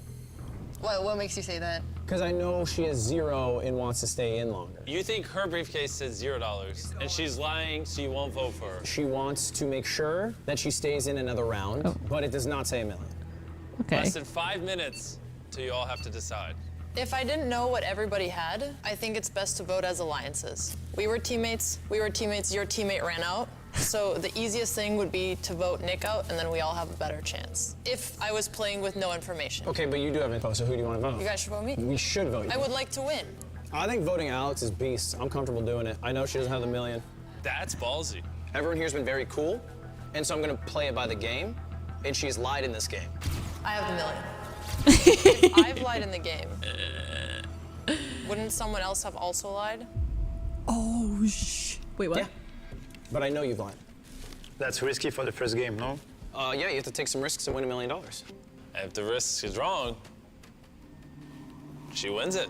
What makes you say that? Because I know she has 0 and wants to stay in longer. You think her briefcase says $0, and she's lying, so you won't vote for her. She wants to make sure that she stays in another round, but it does not say $1 million. Okay. Less than 5 minutes till you all have to decide. If I didn't know what everybody had, I think it's best to vote as alliances. We were teammates, your teammate ran out. So the easiest thing would be to vote Nick out, and then we all have a better chance. If I was playing with no information. Okay, but you do have info, so who do you want to vote? You guys should vote me. We should vote you. I would like to win. I think voting Alex is beast. I'm comfortable doing it. I know she doesn't have the $1 million. That's ballsy. Everyone here's been very cool, and so I'm gonna play it by the game, and she's lied in this game. I have the $1 million. If I've lied in the game, wouldn't someone else have also lied? Oh, wait, what? Yeah, but I know you've lied. That's risky for the first game, no? Yeah, you have to take some risks to win $1 million. If the risk is wrong, she wins it.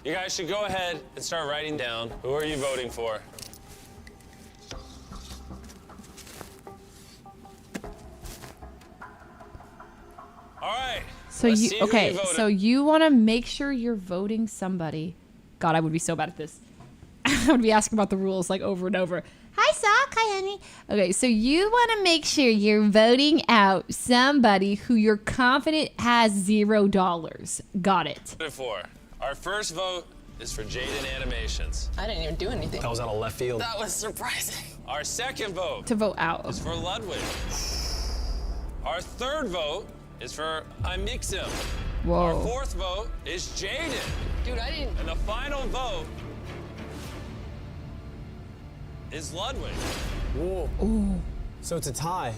You guys should go ahead and start writing down who are you voting for. All right. So let's you see who okay? voted. So you want to make sure you're voting somebody. God, I would be so bad at this. I would be asking about the rules like over and over. Hi, Sock. Hi, honey. Okay, so you want to make sure you're voting out somebody who you're confident has $0. Got it. Voted for. Our first vote is for Jaden Animations. I didn't even do anything. That was out of left field. That was surprising. Our second vote To vote out. is for Ludwig. Our third vote is for Amixim. Whoa. Our fourth vote is Jaden. Dude, I didn't. And the final vote is Ludwig. Whoa. Ooh. So it's a tie.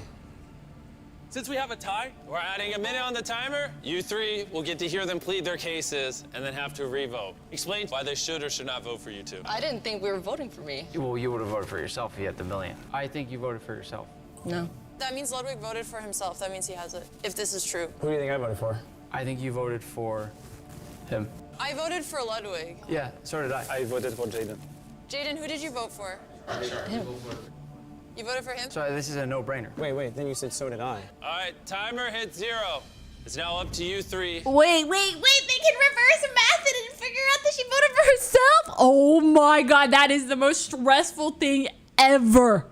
Since we have a tie, we're adding a minute on the timer. You three will get to hear them plead their cases and then have to re-vote. Explain why they should or should not vote for you two. I didn't think we were voting for me. Well, you would have voted for yourself if you had the $1 million. I think you voted for yourself. No. That means Ludwig voted for himself. That means he has it, if this is true. Who do you think I voted for? I think you voted for him. I voted for Ludwig. Yeah, so did I. I voted for Jaden. Jaden, who did you vote for? Him. You voted for him? So this is a no-brainer. Wait, then you said so did I. All right, timer hit 0. It's now up to you three. Wait. They can reverse math it and figure out that she voted for herself. Oh my God, that is the most stressful thing ever.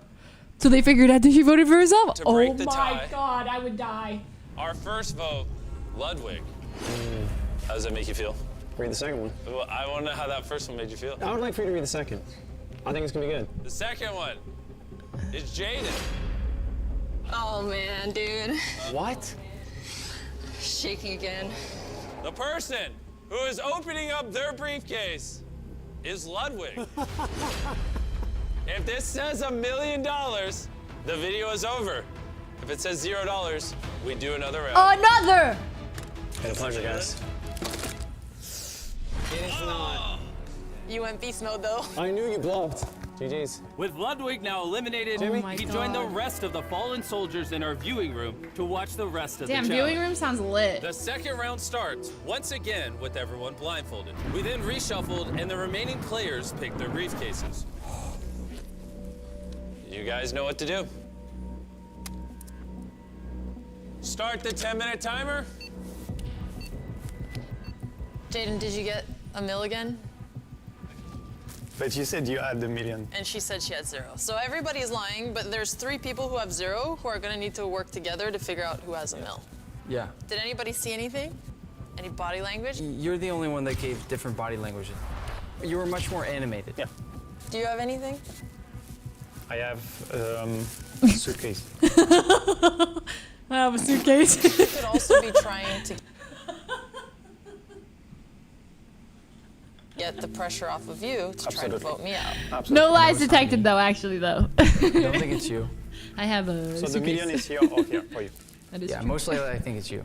So they figured out that she voted for herself. To break the my tie. God, I would die. Our first vote, Ludwig. How does that make you feel? Read the second one. Well, I want to know how that first one made you feel. I would like for you to read the second. I think it's gonna be good. The second one is Jaden. Oh man, dude. What? Shaking again. The person who is opening up their briefcase is Ludwig. If this says $1 million, the video is over. If it says $0, we do another round. Another. Been a pleasure, guys. It is not. You went beast mode though. I knew you bluffed. GG's. With Ludwig now eliminated, he joined the rest of the fallen soldiers in our viewing room to watch the rest of the challenge. Viewing room sounds lit. The second round starts once again with everyone blindfolded. We then reshuffled and the remaining players picked their briefcases. You guys know what to do. Start the 10-minute timer. Jaden, did you get $1 million again? But you said you had the $1 million. And she said she had 0. So everybody's lying, but there's 3 people who have 0 who are gonna need to work together to figure out who has $1 million. Yeah. Did anybody see anything? Any body language? You're the only one that gave different body language. You were much more animated. Yeah. Do you have anything? I have a suitcase. I have a suitcase. You could also be trying to get the pressure off of you to try to vote me out. Absolutely. No lies detected, though. Actually, though. I don't think it's you. I have a. So the $1 million is here or here for you? That is Yeah, true. most likely I think it's you.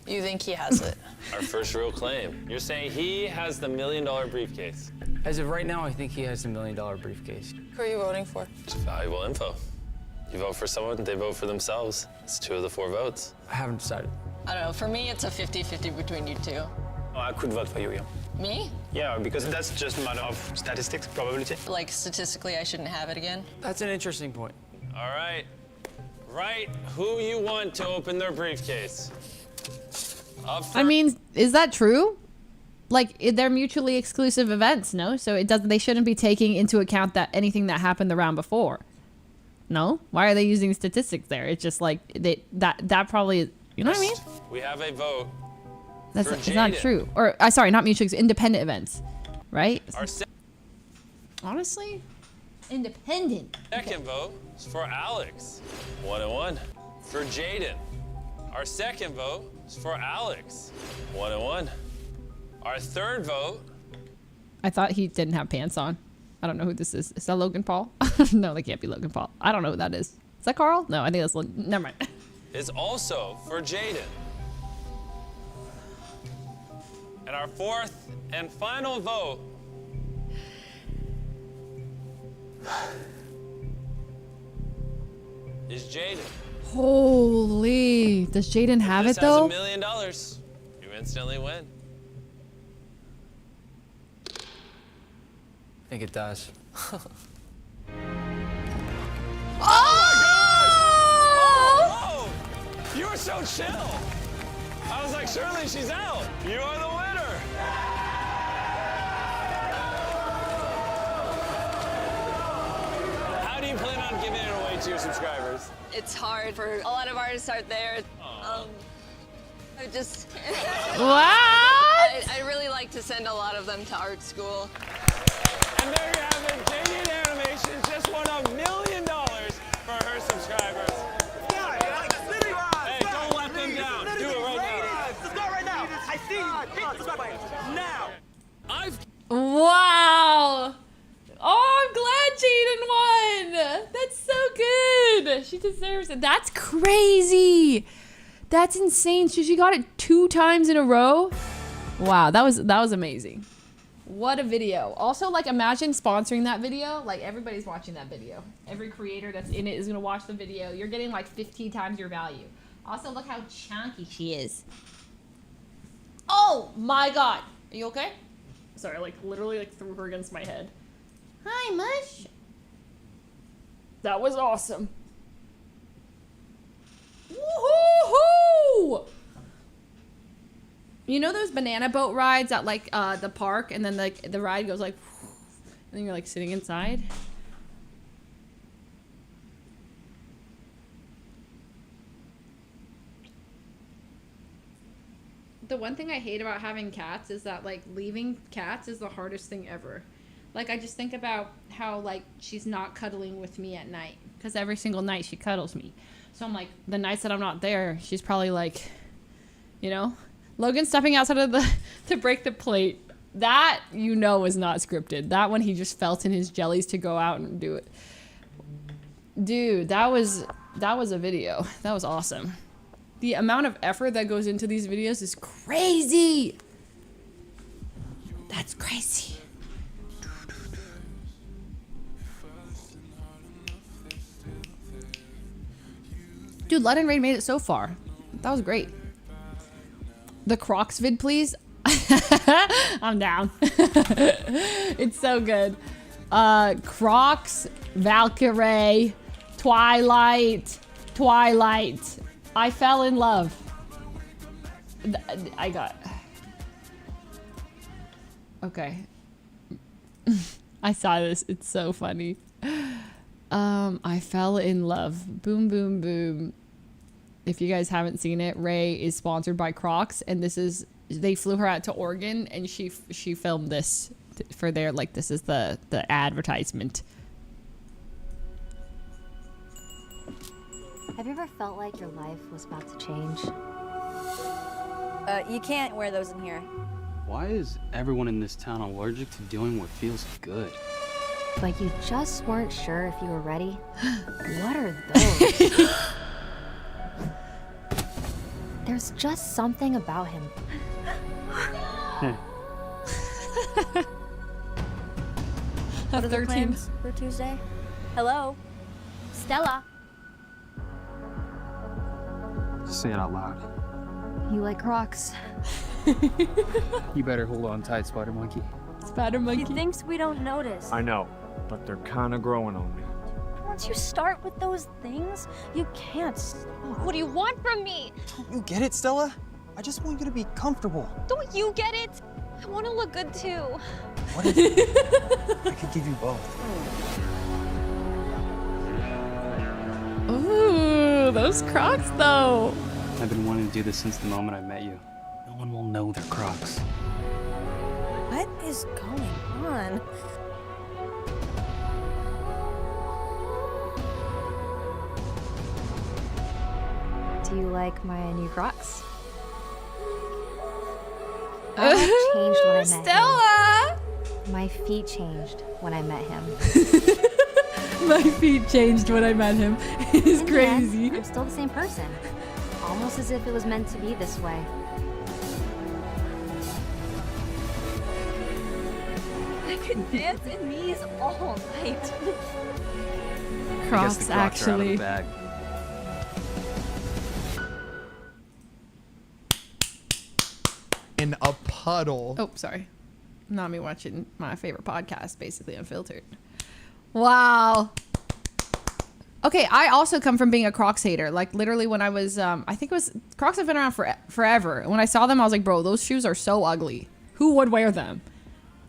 You think he has it? Our first real claim. You're saying he has the $1 million briefcase. As of right now, I think he has the $1 million briefcase. Who are you voting for? It's valuable info. You vote for someone, they vote for themselves. It's 2 of the 4 votes. I haven't decided. I don't know. For me, it's a 50-50 between you two. Oh, I could vote for you, yeah. Me? Yeah, because that's just a matter of statistics, probability. Like, statistically, I shouldn't have it again? That's an interesting point. All right. Write who you want to open their briefcase. I mean, is that true? Like, they're mutually exclusive events, no? So it doesn't. They shouldn't be taking into account that anything that happened the round before. No? Why are they using statistics there? It's just like that probably. You know what I mean? We have a vote. That's for it's not Jaden. true. Or sorry, not mutually independent events, right? Our Honestly, independent. second vote is for Alex. 1-1. For Jaden. Our second vote is for Alex. 1-1. Our third vote. I thought he didn't have pants on. I don't know who this is. Is that Logan Paul? No, that can't be Logan Paul. I don't know who that is. Is that Carl? No, I think that's never mind. Is also for Jaden. And our fourth and final vote is Jaden. Holy! Does Jaden have This it though? has $1 million. You instantly win. I think it does. Oh! You were so chill. I was like, surely she's out. You are the winner. How do you plan on giving it away to your subscribers? It's hard for a lot of artists out there. I just. What? I really like to send a lot of them to art school. And there you have it. Jaded Animations just won $1 million for her subscribers. Hey, don't let them down. Do it right now. Let's go right now. I see you. Hit the subscribe button now. Wow! Oh, I'm glad Jaden won. That's so good. She deserves it. That's crazy. That's insane. She got it 2 times in a row. Wow, that was amazing. What a video. Also, like, imagine sponsoring that video. Like, everybody's watching that video. Every creator that's in it is gonna watch the video. You're getting like 15 times your value. Also, look how chunky she is. Oh my God. Are you okay? Sorry, like literally like threw her against my head. Hi, Mush. That was awesome. Woohoo! You know those banana boat rides at like the park, and then like the ride goes like, and then you're like sitting inside. The one thing I hate about having cats is that like leaving cats is the hardest thing ever. Like I just think about how like she's not cuddling with me at night, because every single night she cuddles me. So I'm like, the nights that I'm not there, she's probably like, you know, Logan stepping outside of the to break the plate. That, you know, is not scripted. That one he just felt in his jellies to go out and do it. Dude, that was a video. That was awesome. The amount of effort that goes into these videos is crazy. That's crazy. Dude, Let and Raid made it so far. That was great. The Crocs vid, please. I'm down. It's so good. Crocs, Valkyrie, Twilight. I fell in love. I got... Okay. I saw this. It's so funny. I fell in love. Boom, boom, boom. If you guys haven't seen it, Ray is sponsored by Crocs, and this is... They flew her out to Oregon, and she filmed this for their... Like, this is the advertisement. Have you ever felt like your life was about to change? You can't wear those in here. Why is everyone in this town allergic to doing what feels good? Like you just weren't sure if you were ready? What are those? There's just something about him. What are the plans for Tuesday? Hello? Stella? Just say it out loud. You like Crocs? You better hold on tight, Spider Monkey. Spider Monkey. He thinks we don't notice. I know, but they're kind of growing on me. Once you start with those things, you can't stop. What do you want from me? You get it, Stella? I just want you to be comfortable. Don't you get it? I want to look good too. What if I could give you both? Ooh, those Crocs though. I've been wanting to do this since the moment I met you. No one will know they're Crocs. What is going on? Do you like my new Crocs? I changed when I met Stella! him. My feet changed when I met him. My feet changed when I met him. It's crazy. I'm still the same person. Almost as if it was meant to be this way. I could dance in these all night. Crocs, actually. In a puddle. Oh, sorry. Not me watching my favorite podcast, basically unfiltered. Wow. Okay, I also come from being a Crocs hater. Like literally when I was, I think it was, Crocs have been around forever. When I saw them, I was like, bro, those shoes are so ugly. Who would wear them?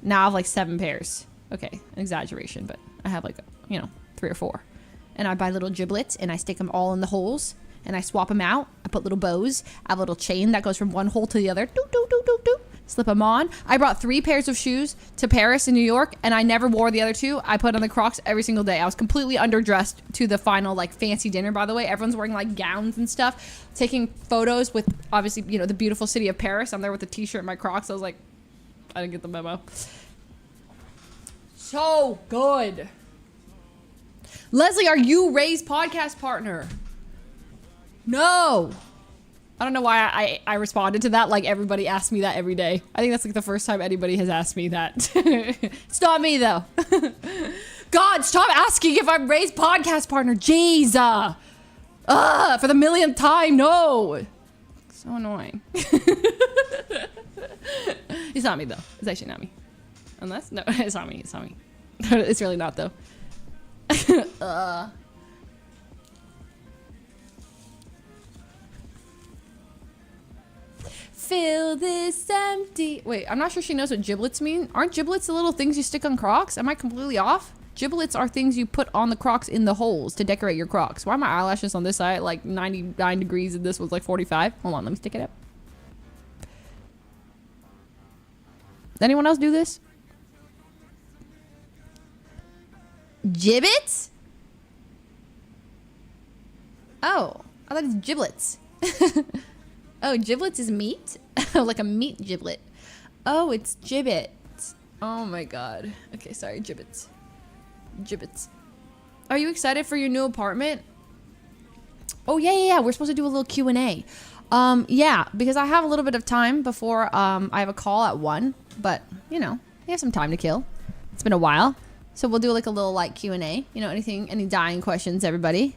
Now I have like 7 pairs. Okay, an exaggeration, but I have like, 3 or 4. And I buy little giblets and I stick them all in the holes and I swap them out. I put little bows. I have a little chain that goes from one hole to the other. Doop, doop, doop, doop, doop. Slip them on. I brought 3 pairs of shoes to Paris and New York and I never wore the other 2. I put on the Crocs every single day. I was completely underdressed to the final like fancy dinner, by the way. Everyone's wearing like gowns and stuff, taking photos with obviously, the beautiful city of Paris. I'm there with a t-shirt and my Crocs. I was like, I didn't get the memo. So good. Leslie, are you Ray's podcast partner? No. I don't know why I responded to that like everybody asks me that every day. I think that's like the first time anybody has asked me that. It's not me though. God, stop asking if I'm Ray's podcast partner. Jeez. For the millionth time, no. So annoying. It's not me though. It's actually not me. Unless, no, it's not me. It's not me. It's really not though. Fill this empty. Wait, I'm not sure she knows what giblets mean. Aren't giblets the little things you stick on Crocs? Am I completely off? Giblets are things you put on the Crocs in the holes to decorate your Crocs. Why are my eyelashes on this side like 99 degrees and this was like 45? Hold on, let me stick it up. Does anyone else do this? Gibbets? Oh, I thought it's giblets. Oh, giblets is meat? Like a meat giblet. Oh, it's gibbets. Oh my god. Okay, sorry, gibbets. Gibbets. Are you excited for your new apartment? Oh, yeah. We're supposed to do a little Q&A. Yeah, because I have a little bit of time before I have a call at 1. But, we have some time to kill. It's been a while. So we'll do like a little like Q&A. Any dying questions, everybody.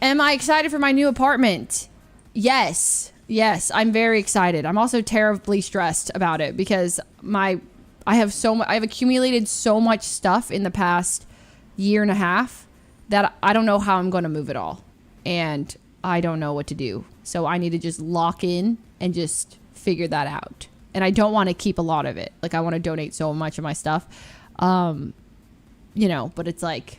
Am I excited for my new apartment? Yes, I'm very excited. I'm also terribly stressed about it because I've accumulated so much stuff in the past year and a half that I don't know how I'm going to move it all. And I don't know what to do. So I need to just lock in and just figure that out. And I don't want to keep a lot of it. Like I want to donate so much of my stuff. But it's like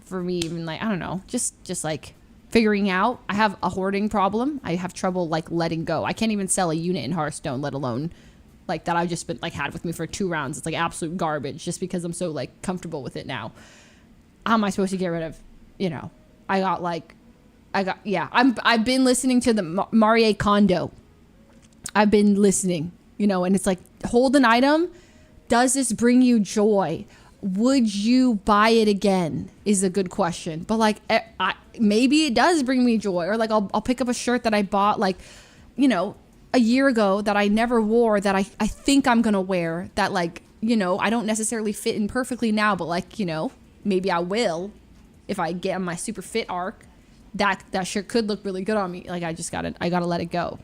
for me, even like, I don't know, just like figuring out. I have a hoarding problem. I have trouble like letting go. I can't even sell a unit in Hearthstone, let alone like that I've just been like had with me for 2 rounds. It's like absolute garbage just because I'm so like comfortable with it now. How am I supposed to get rid of, I've been listening to the Marie Kondo. I've been listening, and it's like, hold an item. Does this bring you joy? Would you buy it again is a good question. But like, maybe it does bring me joy. Or like, I'll pick up a shirt that I bought like, a year ago that I never wore that I think I'm going to wear that like, I don't necessarily fit in perfectly now, but like, maybe I will if I get on my super fit arc. That shirt could look really good on me. Like I gotta let it go.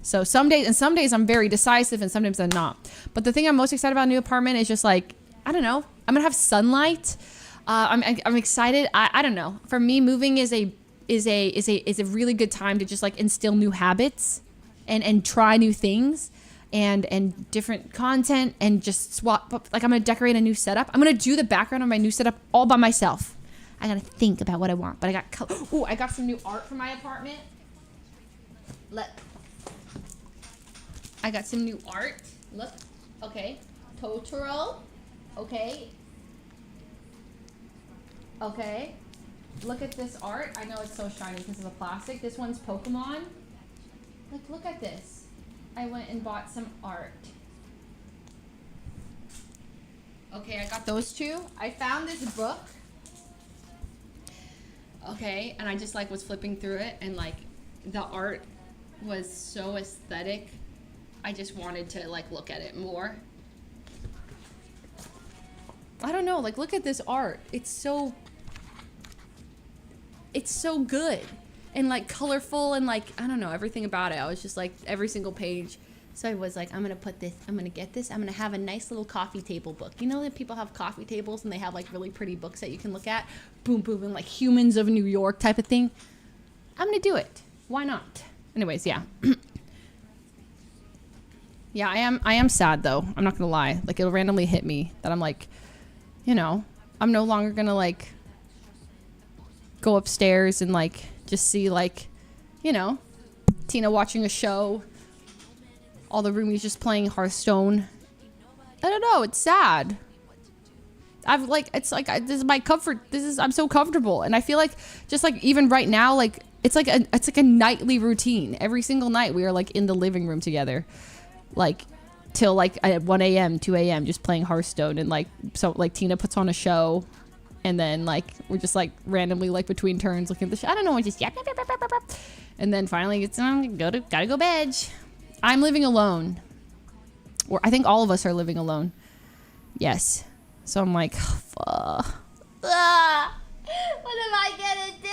So some days I'm very decisive and sometimes I'm not. But the thing I'm most excited about in a new apartment is just like, I don't know. I'm gonna have sunlight. I'm excited. I don't know. For me, moving is a is a really good time to just like instill new habits and try new things and different content and just swap. Like I'm gonna decorate a new setup. I'm gonna do the background of my new setup all by myself. I gotta think about what I want, but I got some new art for my apartment. I got some new art. Look, okay, Totoro, okay. Okay, look at this art. I know it's so shiny because of the plastic. This one's Pokemon. Like, look at this. I went and bought some art. Okay, I got those two. I found this book. Okay, and I just like was flipping through it and like the art was so aesthetic. I just wanted to like look at it more. I don't know, like look at this art. It's so good and like colorful and like, I don't know, everything about it. I was just like every single page. So I was like, I'm gonna put this, I'm gonna get this, I'm gonna have a nice little coffee table book. You know that people have coffee tables and they have like really pretty books that you can look at? Boom, boom, and like Humans of New York type of thing. I'm gonna do it. Why not? Anyways, yeah. Yeah, I am sad though. I'm not gonna lie. Like it'll randomly hit me that I'm like, you know, I'm no longer gonna like go upstairs and like just see like, you know, Tina watching a show, all the roomies just playing Hearthstone. I don't know, it's sad. I've like, it's like, this is my comfort. I'm so comfortable. And I feel like just like even right now, like it's like a nightly routine. Every single night we are like in the living room together, like till like at 1 a.m., 2 a.m. just playing Hearthstone. And like, so like Tina puts on a show and then like, we're just like randomly like between turns looking at the show. I don't know, we just, and then finally it's gotta go bed. I'm living alone. Or I think all of us are living alone. Yes. So I'm like, what am I gonna do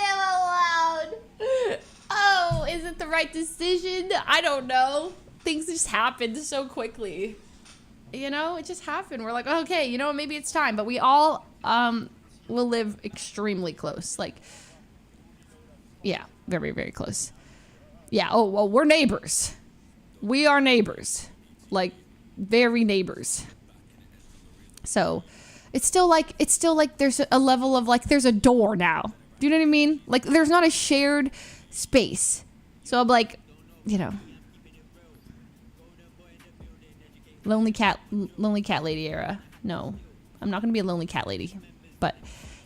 alone? Oh, is it the right decision? I don't know. Things just happened so quickly. You know, it just happened. We're like, okay, you know, maybe it's time. But we all will live extremely close. Like, yeah, very, very close. Yeah, oh, well, we're neighbors. We are neighbors. Like, very neighbors. So it's still like there's a level of like there's a door now. Do you know what I mean? Like there's not a shared space. So I'm like, you know, lonely cat lady era. No, I'm not gonna be a lonely cat lady. But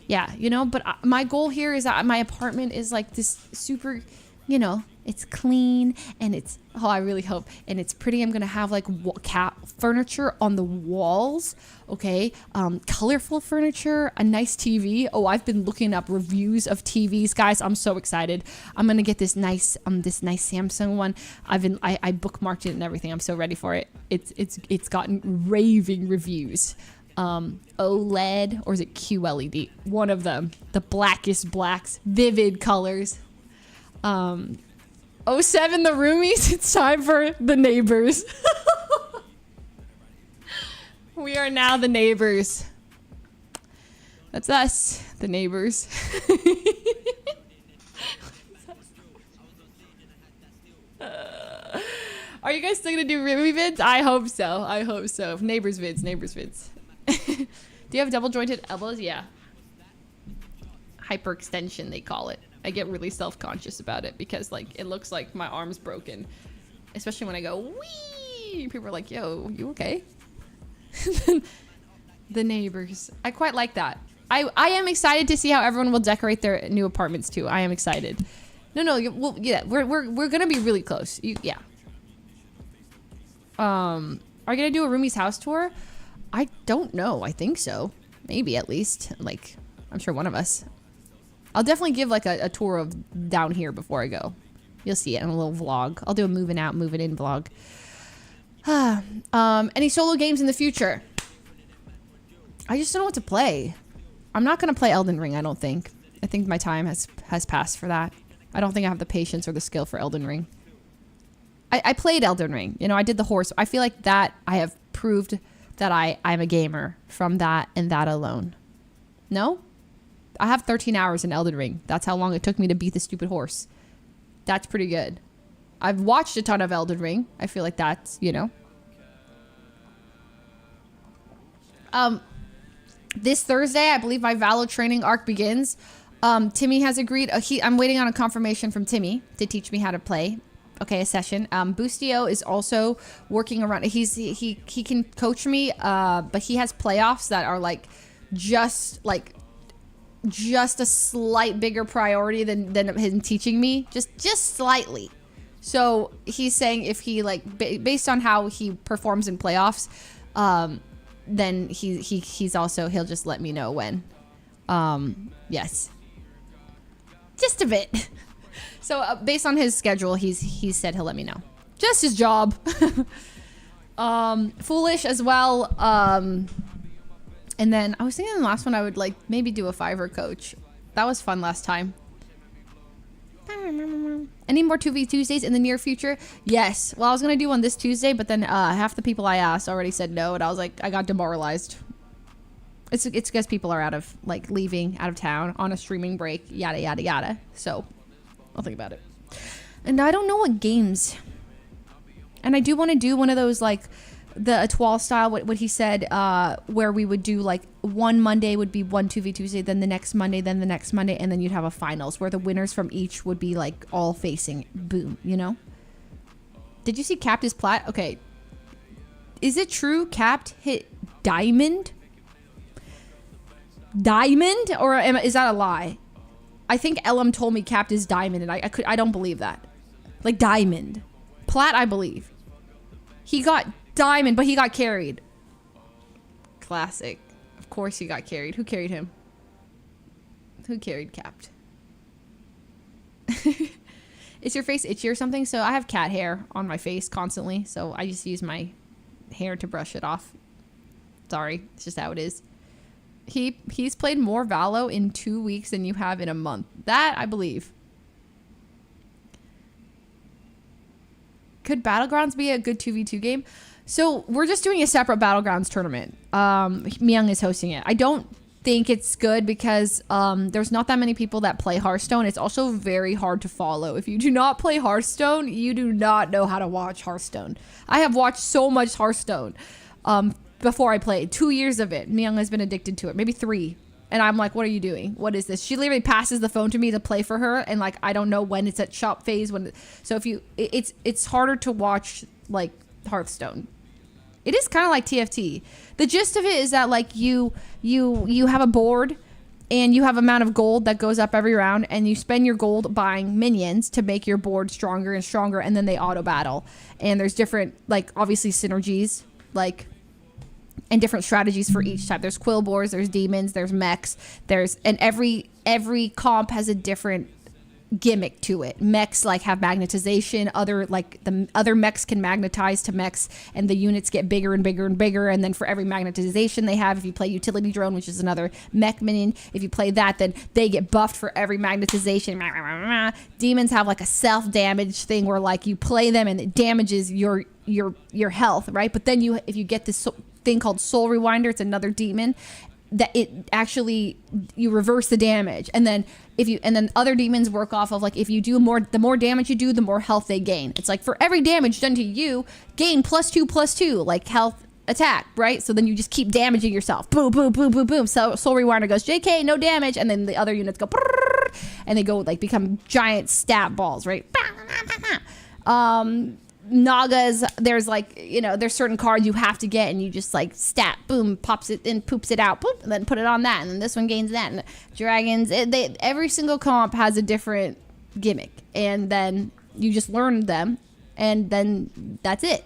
yeah, you know. But my goal here is that my apartment is like this super, you know, it's clean and it's, oh, I really hope, and it's pretty. I'm gonna have like cat furniture on the walls, okay, colorful furniture, a nice TV. Oh, I've been looking up reviews of TVs, guys. I'm so excited. I'm gonna get this nice Samsung one. I bookmarked it and everything. I'm so ready for it. It's gotten raving reviews. OLED, or is it QLED? One of them. The blackest blacks, vivid colors. 07 the roomies, it's time for the neighbors. We are now the neighbors. That's us, the neighbors. Are you guys still gonna do roomie vids? I hope so. I hope so. Neighbors vids, neighbors vids. Do you have double jointed elbows? Yeah. Hyperextension, they call it. I get really self-conscious about it because like it looks like my arm's broken, especially when I go wee. People are like, yo, you okay? The neighbors. I quite like that. I am excited to see how everyone will decorate their new apartments too. I am excited. No, well, yeah, we're gonna be really close. Yeah. Are you gonna do a roomie's house tour? I don't know. I think so. Maybe at least. Like, I'm sure one of us. I'll definitely give like a tour of down here before I go. You'll see it in a little vlog. I'll do a moving out, moving in vlog. Any solo games in the future? I just don't know what to play. I'm not gonna play Elden Ring, I don't think. I think my time has passed for that. I don't think I have the patience or the skill for Elden Ring. I played Elden Ring. You know, I did the horse. I feel like that I have proved that I'm a gamer from that and that alone. No? I have 13 hours in Elden Ring. That's how long it took me to beat the stupid horse. That's pretty good. I've watched a ton of Elden Ring. I feel like that's, you know. This Thursday, I believe my Valo training arc begins. Timmy has agreed. I'm waiting on a confirmation from Timmy to teach me how to play. Okay, a session. Boostio is also working around. He can coach me, but he has playoffs that are like just a slight bigger priority than him teaching me, just slightly. So he's saying if he based on how he performs in playoffs, then he'll just let me know when. Yes, just a bit. So based on his schedule, he said he'll let me know. Just his job. Foolish as well. And then I was thinking the last one I would like maybe do a Fiverr coach. That was fun last time. Any more 2v Tuesdays in the near future? Yes. Well, I was gonna do one this Tuesday, but then half the people I asked already said no, and I was like, I got demoralized. It's because people are leaving out of town on a streaming break, yada yada yada. So I'll think about it. And I don't know what games. And I do want to do one of those like the Etoile style, what he said, where we would do like one Monday would be one 2v Tuesday, then the next Monday, then the next Monday, and then you'd have a finals where the winners from each would be like all facing boom, you know? Did you see Capped is plat? Okay. Is it true Capped hit diamond? Diamond? Or is that a lie? I think Ellum told me Capped is diamond, and I don't believe that. Like diamond. Plat, I believe. He got diamond, but he got carried. Classic. Of course he got carried. Who carried him? Who carried Capped? Is your face itchy or something? So I have cat hair on my face constantly, so I just use my hair to brush it off. Sorry, it's just how it is. He's played more Valo in 2 weeks than you have in a month. That I believe. Could Battlegrounds be a good 2v2 game? So we're just doing a separate Battlegrounds tournament. Myung is hosting it. I don't think it's good because there's not that many people that play Hearthstone. It's also very hard to follow. If you do not play Hearthstone, you do not know how to watch Hearthstone. I have watched so much Hearthstone before I played. 2 years of it. Myung has been addicted to it. Maybe 3. And I'm like, what are you doing? What is this? She literally passes the phone to me to play for her, and like I don't know when it's at shop phase. So if you, it's harder to watch like Hearthstone. It is kind of like TFT. The gist of it is that like you have a board, and you have amount of gold that goes up every round, and you spend your gold buying minions to make your board stronger and stronger, and then they auto battle. And there's different like obviously synergies like. And different strategies for each type. There's Quillboars, there's demons, there's mechs, and every comp has a different gimmick to it. Mechs like have magnetization, the other mechs can magnetize to mechs, and the units get bigger and bigger and bigger. And then for every magnetization they have, if you play utility drone, which is another mech minion, if you play that, then they get buffed for every magnetization. Demons have like a self damage thing where like you play them and it damages your health, right? But then if you get this thing called Soul Rewinder, it's another demon that it actually you reverse the damage, and then other demons work off of like if you do the more damage you do, the more health they gain. It's like for every damage done to you, gain +2/+2 like health attack, right? So then you just keep damaging yourself. Boom, boom, boom, boom, boom. So Soul Rewinder goes JK, no damage, and then the other units go and they go like become giant stat balls, right? Nagas, there's like, there's certain cards you have to get, and you just like stat, boom, pops it in, poops it out, boop, and then put it on that, and then this one gains that. And dragons, every single comp has a different gimmick, and then you just learn them, and then that's it.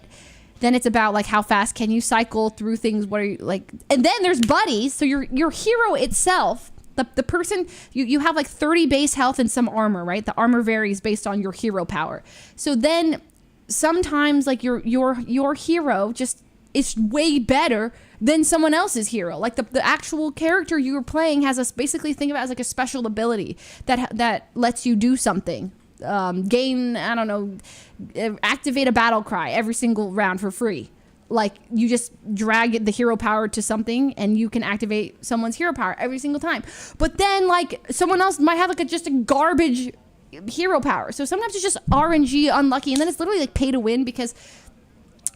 Then it's about like how fast can you cycle through things, what are you like, and then there's buddies. So your hero itself, the person, you have like 30 base health and some armor, right? The armor varies based on your hero power. So then sometimes like your hero just is way better than someone else's hero. Like the actual character you were playing has basically think of it as like a special ability that lets you do something. Gain, I don't know, activate a battle cry every single round for free. like you just drag the hero power to something and you can activate someone's hero power every single time. But then like someone else might have like just a garbage hero power. So sometimes it's just RNG unlucky, and then it's literally like pay to win, because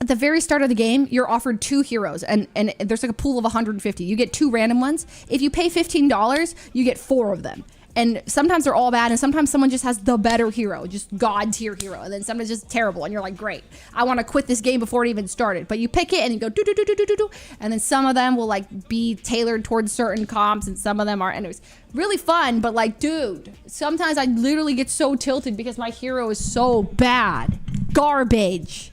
at the very start of the game, you're offered 2 heroes, and there's like a pool of 150. You get 2 random ones. If you pay $15, you get 4 of them. And sometimes they're all bad, and sometimes someone just has the better hero, just god tier hero, and then sometimes just terrible, and you're like, great, I want to quit this game before it even started. But you pick it and you go do do do do do do do, and then some of them will like be tailored towards certain comps, and some of them are. And it was really fun, but like, dude, sometimes I literally get so tilted because my hero is so bad, garbage.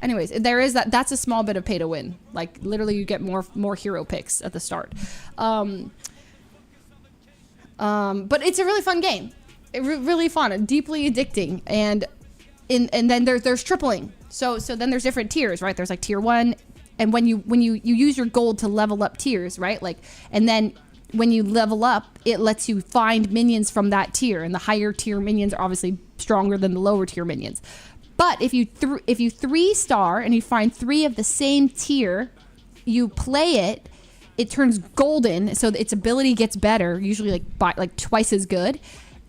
Anyways, there is that. That's a small bit of pay to win. Like literally, you get more hero picks at the start. But it's a really fun game. Really fun, deeply addicting, and then there's tripling. So then there's different tiers, right? There's like tier 1, and when you use your gold to level up tiers, right? Like, and then when you level up, it lets you find minions from that tier, and the higher tier minions are obviously stronger than the lower tier minions. But if you 3-star and you find 3 of the same tier, you play it. It turns golden, so its ability gets better, usually like twice as good,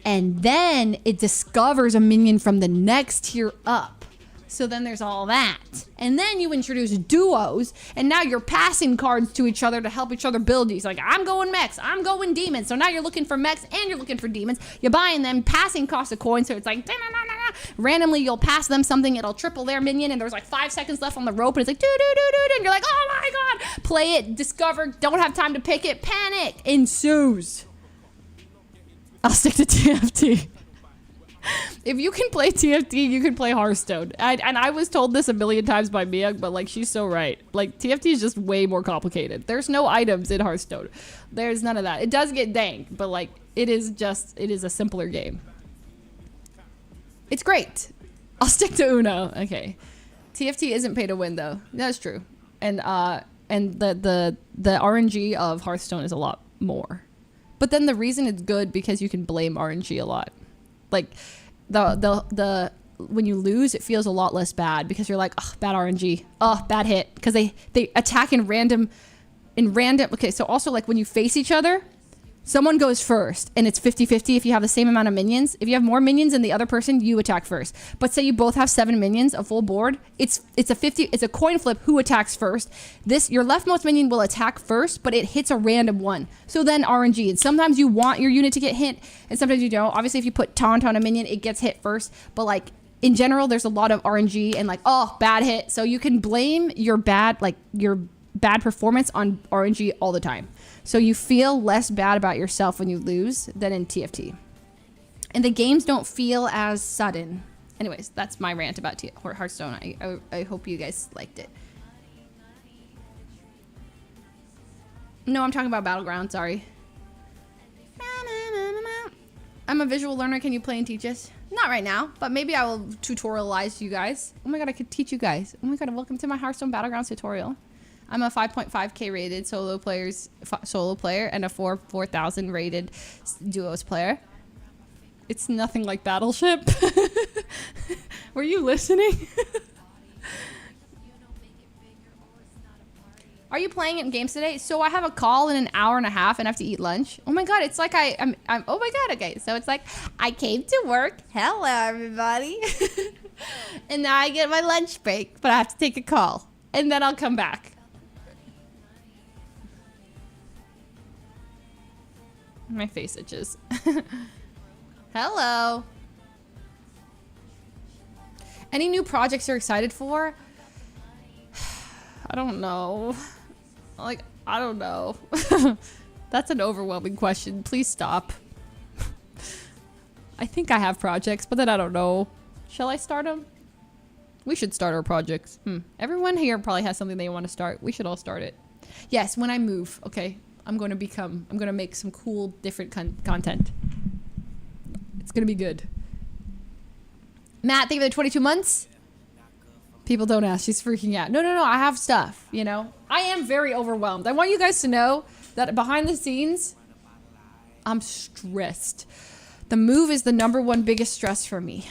and then it discovers a minion from the next tier up. So then there's all that, and then you introduce duos, and now you're passing cards to each other to help each other build these. Like, I'm going mechs, I'm going demons. So now you're looking for mechs and you're looking for demons. You're buying them. Passing costs a coin, so it's like randomly you'll pass them something, it'll triple their minion, and there's like 5 seconds left on the rope, and it's like do do do do, and you're like, oh my god, play it, discover, don't have time to pick it, panic ensues. I'll stick to TFT. If you can play TFT, you can play Hearthstone. And I was told this a million times by Mia, but like, she's so right. Like, TFT is just way more complicated. There's no items in Hearthstone. There's none of that. It does get dank, but like, it is a simpler game. It's great. I'll stick to Uno. Okay. TFT isn't pay to win though. That's true. And the RNG of Hearthstone is a lot more. But then the reason it's good because you can blame RNG a lot. Like the when you lose, it feels a lot less bad because you're like, oh, bad RNG, oh, bad hit, because they attack in random. Okay, so also like when you face each other, someone goes first and it's 50-50 if you have the same amount of minions. If you have more minions than the other person, you attack first. But say you both have 7 minions, a full board, it's a coin flip who attacks first. Your leftmost minion will attack first, but it hits a random one. So then RNG, and sometimes you want your unit to get hit and sometimes you don't. Obviously if you put taunt on a minion, it gets hit first, but like in general there's a lot of RNG and like, oh, bad hit. So you can blame your bad performance on RNG all the time. So you feel less bad about yourself when you lose than in TFT. And the games don't feel as sudden. Anyways, that's my rant about Hearthstone. I hope you guys liked it. No, I'm talking about Battleground, sorry. I'm a visual learner. Can you play and teach us? Not right now, but maybe I will tutorialize you guys. Oh my god, I could teach you guys. Oh my god, welcome to my Hearthstone Battlegrounds tutorial. I'm a 5.5k rated solo player and a 4,000 rated duos player. It's nothing like Battleship. Were you listening? Are you playing in games today? So I have a call in an hour and a half and I have to eat lunch. Oh my god, it's like I'm oh my god, okay. So it's like I came to work. Hello everybody. And now I get my lunch break, but I have to take a call. And then I'll come back. My face itches. Hello. Any new projects you're excited for? I don't know. Like, I don't know. That's an overwhelming question. Please stop. I think I have projects, but then I don't know. Shall I start them? We should start our projects. Everyone here probably has something they want to start. We should all start it. Yes, when I move, okay. I'm going to make some cool, different content. It's going to be good. Matt, thank you for the 22 months. People don't ask. She's freaking out. No. I have stuff, you know. I am very overwhelmed. I want you guys to know that behind the scenes, I'm stressed. The move is the #1 biggest stress for me.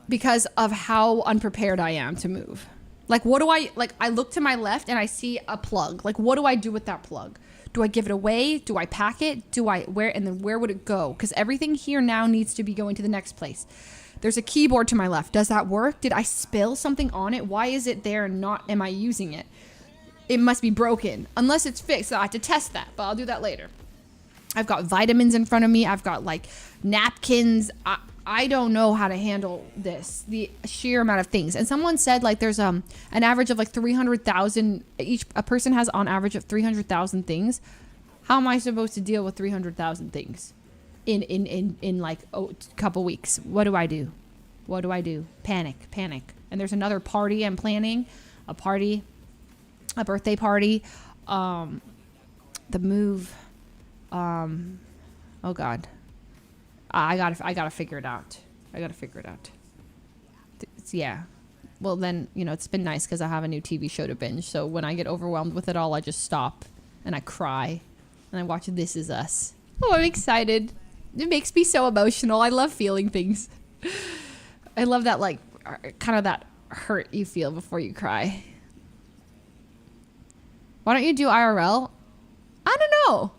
because of how unprepared I am to move. Like, what do I look to my left and I see a plug. Like, what do I do with that plug? Do I give it away? Do I pack it? And then where would it go? Because everything here now needs to be going to the next place. There's a keyboard to my left. Does that work? Did I spill something on it? Why is it there and not, am I using it? It must be broken. Unless it's fixed, I have to test that, but I'll do that later. I've got vitamins in front of me. I've got like napkins. I don't know how to handle this, the sheer amount of things. And someone said like there's an average of like 300,000, a person has on average of 300,000 things. How am I supposed to deal with 300,000 things in like a couple weeks? What do I do? What do I do? Panic. And there's another party I'm planning, a birthday party, the move, oh God. I gotta figure it out. Yeah. Well, then, you know, it's been nice because I have a new TV show to binge. So when I get overwhelmed with it all, I just stop and I cry and I watch This Is Us. Oh, I'm excited. It makes me so emotional. I love feeling things. I love that, like, kind of that hurt you feel before you cry. Why don't you do IRL? I don't know.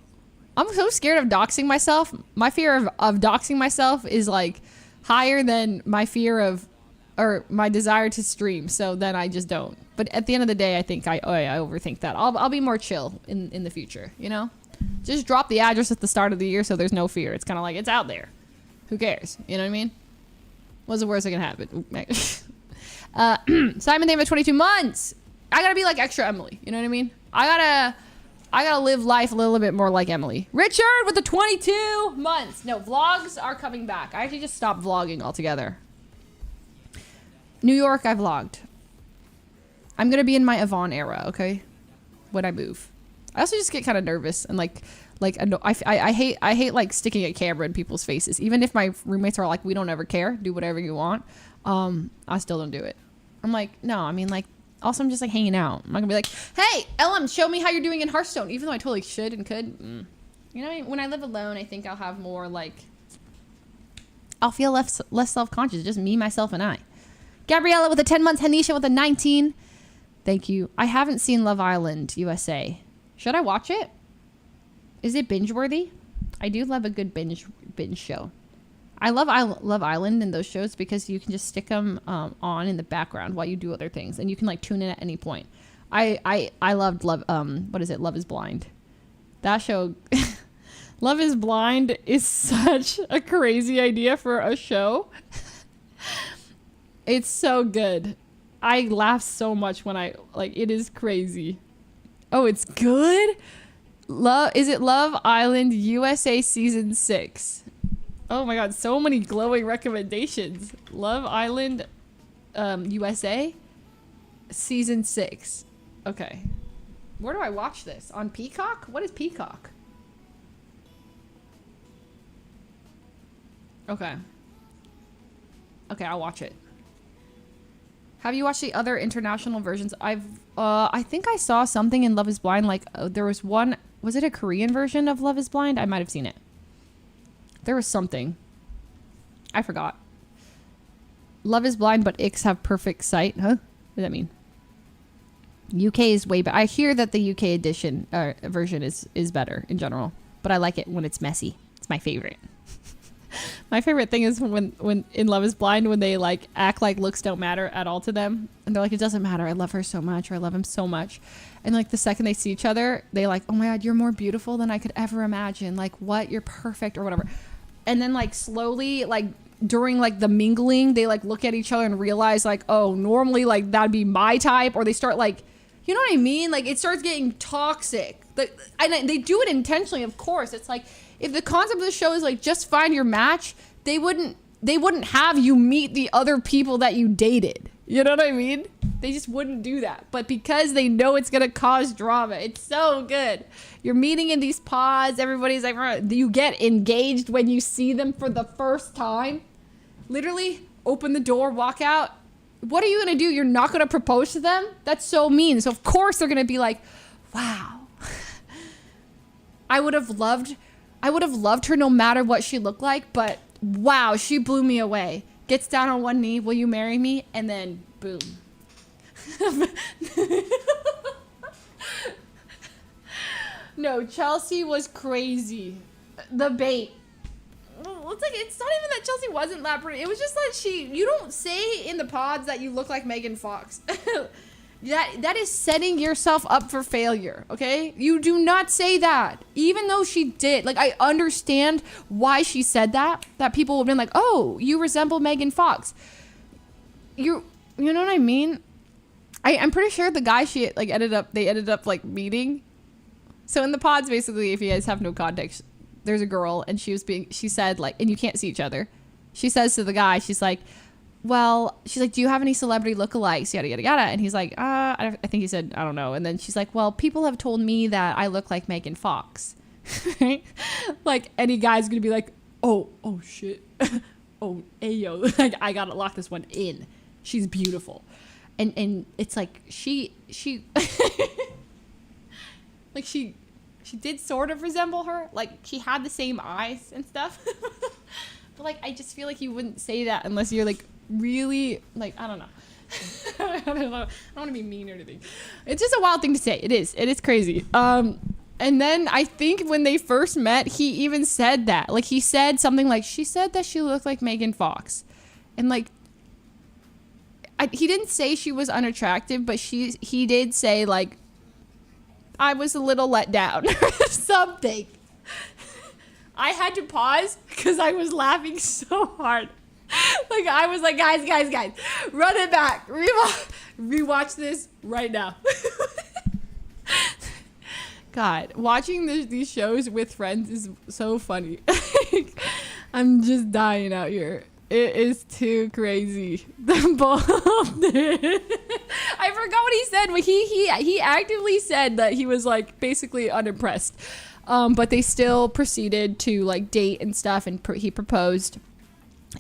I'm so scared of doxing myself. My fear of doxing myself is like higher than my fear of, or my desire to stream. So then I just don't. But at the end of the day, I think I overthink that. I'll be more chill in the future, you know? Just drop the address at the start of the year so there's no fear. It's kind of like, it's out there. Who cares? You know what I mean? What's the worst that can happen? Simon, thank you for 22 months. I gotta be like extra Emily. You know what I mean? I gotta live life a little bit more like Emily. Richard with the 22 months. No, vlogs are coming back. I actually just stopped vlogging altogether. New York, I vlogged. I'm gonna be in my Yvonne era, okay? When I move. I also just get kind of nervous and I hate like sticking a camera in people's faces. Even if my roommates are like, we don't ever care, do whatever you want. I still don't do it. I'm like, no, I mean like, also, I'm just like hanging out. I'm not gonna be like, hey, Ellen, show me how you're doing in Hearthstone. Even though I totally should and could. You know, when I live alone, I think I'll have more like, I'll feel less self-conscious. Just me, myself, and I. Gabriella with a 10 months. Hanisha with a 19. Thank you. I haven't seen Love Island USA. Should I watch it? Is it binge-worthy? I do love a good binge show. I love Love Island and those shows because you can just stick them on in the background while you do other things, and you can like tune in at any point. I loved what is it? Love Is Blind. That show, Love Is Blind is such a crazy idea for a show. It's so good. I laugh so much when it is crazy. Oh, it's good. Is it Love Island USA season 6? Oh my God, so many glowing recommendations. Love Island USA season 6. Okay. Where do I watch this? On Peacock? What is Peacock? Okay. Okay, I'll watch it. Have you watched the other international versions? I think I saw something in Love Is Blind. Like there was one, was it a Korean version of Love Is Blind? I might have seen it. There was something. I forgot. Love Is Blind, but icks have perfect sight. Huh? What does that mean? UK is way better. I hear that the UK edition version is better in general, but I like it when it's messy. It's my favorite. My favorite thing is when in Love Is Blind, when they like act like looks don't matter at all to them, and they're like, it doesn't matter. I love her so much, or I love him so much, and like the second they see each other, they like, oh my God, you're more beautiful than I could ever imagine. Like what? You're perfect, or whatever. And then like slowly, like during like the mingling, they like look at each other and realize like, oh, normally like that'd be my type, or they start like, you know what I mean? Like it starts getting toxic. And they do it intentionally, of course. It's like, if the concept of the show is like just find your match, they wouldn't have you meet the other people that you dated. You know what I mean? They just wouldn't do that. But because they know it's gonna cause drama, it's so good. You're meeting in these pods, everybody's like, you get engaged when you see them for the first time. Literally open the door, walk out. What are you gonna do? You're not gonna propose to them? That's so mean. So of course they're gonna be like, wow. I would have loved her no matter what she looked like, but wow, she blew me away. gets down on one knee, will you marry me? And then boom. No, Chelsea was crazy. The bait. It's not even that Chelsea wasn't that pretty. It was just that you don't say in the pods that you look like Megan Fox. That is setting yourself up for failure, okay? You do not say that. Even though she did. Like, I understand why she said that. That people would have been like, oh, you resemble Megan Fox. You know what I mean? I'm pretty sure the guy they ended up like meeting. So in the pods, basically, if you guys have no context, there's a girl and she said like, and you can't see each other. She says to the guy, she's like, do you have any celebrity lookalikes? Yada, yada, yada. And he's like, I think he said, I don't know. And then she's like, well, people have told me that I look like Megan Fox. Like any guy's going to be like, oh shit. Oh, ayo. Like, I got to lock this one in. She's beautiful. And it's like, she like she did sort of resemble her. Like, she had the same eyes and stuff. But like, I just feel like you wouldn't say that unless you're like really like, I don't know. I don't want to be mean or anything. It's just a wild thing to say. It is crazy. And then I think when they first met, he even said that. Like, he said something like, she said that she looked like Megan Fox. And like, he didn't say she was unattractive, but he did say like, I was a little let down or something. I had to pause because I was laughing so hard. Like, I was like, guys, run it back. Rewatch this right now. God, watching these shows with friends is so funny. I'm just dying out here. It is too crazy. The bald. I forgot what he said, but he actively said that he was like basically unimpressed. But they still proceeded to like date and stuff, and he proposed.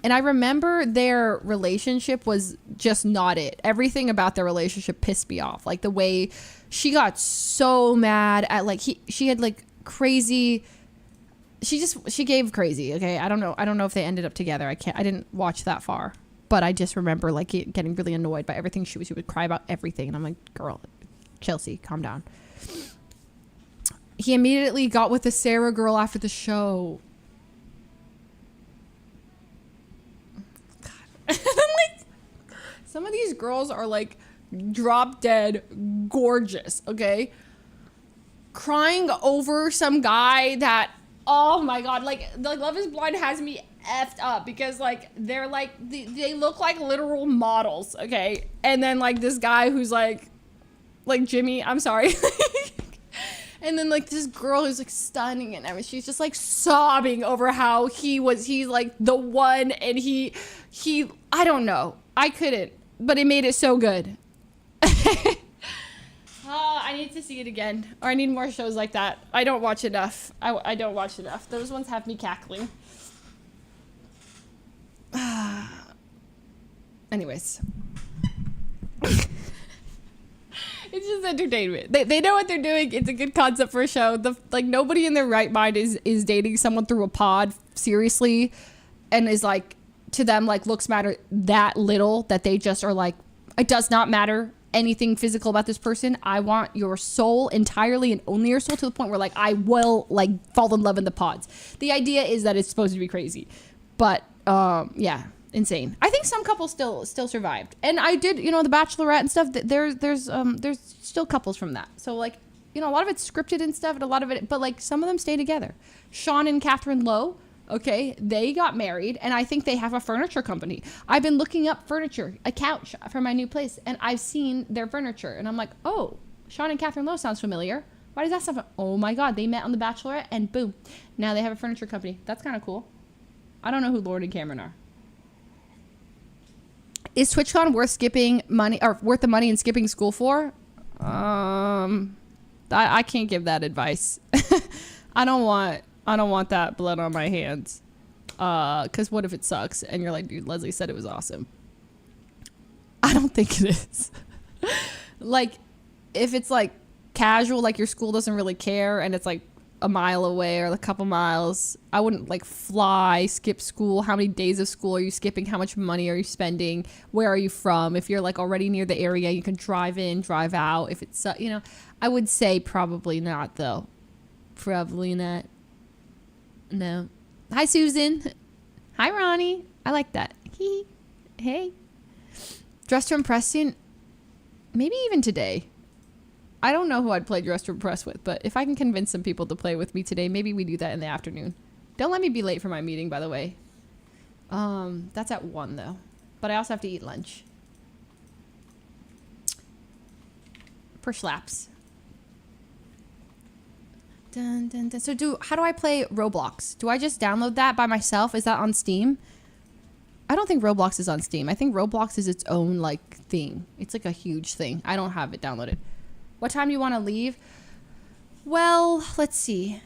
And I remember their relationship was just not it. Everything about their relationship pissed me off. Like the way she got so mad at like she had like crazy. She gave crazy. Okay, I don't know if they ended up together. I didn't watch that far, but I just remember like getting really annoyed by everything she would cry about everything, and I'm like, girl, Chelsea, calm down. He immediately got with the Sarah girl after the show. God. Like, some of these girls are like drop dead gorgeous, okay? Crying over some guy that, oh my God, like the Love is Blind has me effed up because like they're like, they look like literal models, okay? And then like this guy who's like Jimmy, I'm sorry. And then like this girl who's like stunning and everything, she's just like sobbing over how he's like the one, and he I don't know, I couldn't, but it made it so good. I need to see it again, or I need more shows like that. I don't watch enough. I don't watch enough. Those ones have me cackling. Anyways. It's just entertainment. They know what they're doing. It's a good concept for a show. Like nobody in their right mind is dating someone through a pod seriously, and is like, to them, like looks matter that little that they just are like, it does not matter anything physical about this person. I want your soul entirely and only your soul, to the point where like I will like fall in love in the pods. The idea is that it's supposed to be crazy, but yeah, insane. I think some couples still survived, and I did, you know, the Bachelorette and stuff. There's still couples from that. So like, you know, a lot of it's scripted and stuff, and a lot of it, but like some of them stay together. Sean and Catherine Lowe. Okay, they got married, and I think they have a furniture company. I've been looking up furniture, a couch for my new place, and I've seen their furniture, and I'm like, oh, Sean and Catherine Lowe sounds familiar. Why does that sound? Oh my God, they met on The Bachelorette, and boom, now they have a furniture company. That's kind of cool. I don't know who Lord and Cameron are. Is TwitchCon worth skipping money, or worth the money and skipping school for? I can't give that advice. I don't want that blood on my hands. Because what if it sucks? And you're like, dude, Leslie said it was awesome. I don't think it is. Like, if it's like casual, like your school doesn't really care, and it's like a mile away or a couple miles. I wouldn't like fly, skip school. How many days of school are you skipping? How much money are you spending? Where are you from? If you're like already near the area, you can drive in, drive out. If it's, you know, I would say probably not though. Probably not. No. Hi, Susan. Hi, Ronnie. I like that. Hey. Dress to impress soon? Maybe even today. I don't know who I'd play Dress to Impress with, but if I can convince some people to play with me today, maybe we do that in the afternoon. Don't let me be late for my meeting, by the way. That's at 1, though. But I also have to eat lunch. Per slaps. Dun, dun, dun. So how do I play Roblox? Do I just download that by myself? Is that on Steam? I don't think Roblox is on Steam. I think Roblox is its own, like, thing. It's like a huge thing. I don't have it downloaded. What time do you want to leave? Well, let's see.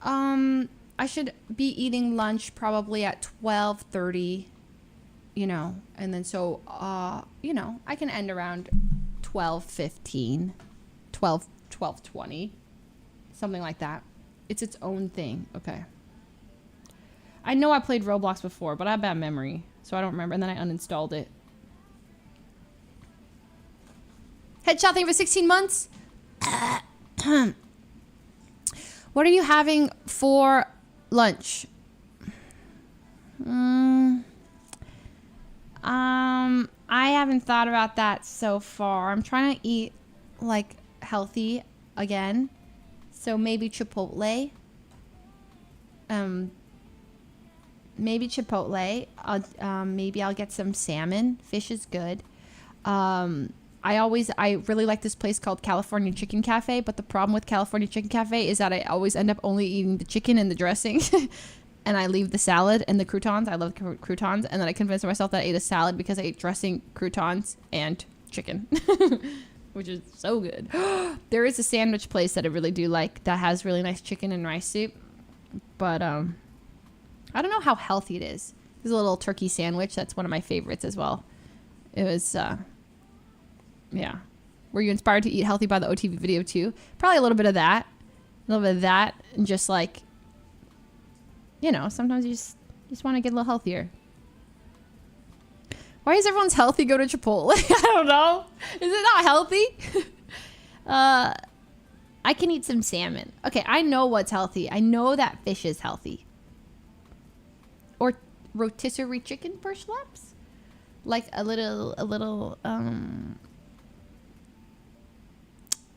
I should be eating lunch probably at 12:30, you know, and then so, you know, I can end around 12:15, 12:20, something like that. It's its own thing. Okay. I know I played Roblox before, but I have bad memory, so I don't remember, and then I uninstalled it. Headshot thing for 16 months? What are you having for lunch? I haven't thought about that so far. I'm trying to eat like healthy again. So maybe Chipotle. Maybe Chipotle. Maybe I'll get some salmon. Fish is good. I really like this place called California Chicken Cafe, but the problem with California Chicken Cafe is that I always end up only eating the chicken and the dressing, and I leave the salad and the croutons. I love croutons, and then I convince myself that I ate a salad because I ate dressing, croutons, and chicken, which is so good. There is a sandwich place that I really do like that has really nice chicken and rice soup, but I don't know how healthy it is. There's a little turkey sandwich. That's one of my favorites as well. It was... yeah. Were you inspired to eat healthy by the OTV video too? Probably a little bit of that. A little bit of that. And just like, you know, sometimes you just want to get a little healthier. Why is everyone's healthy go to Chipotle? I don't know. Is it not healthy? I can eat some salmon. Okay, I know what's healthy. I know that fish is healthy. Or rotisserie chicken perhaps? Like a little,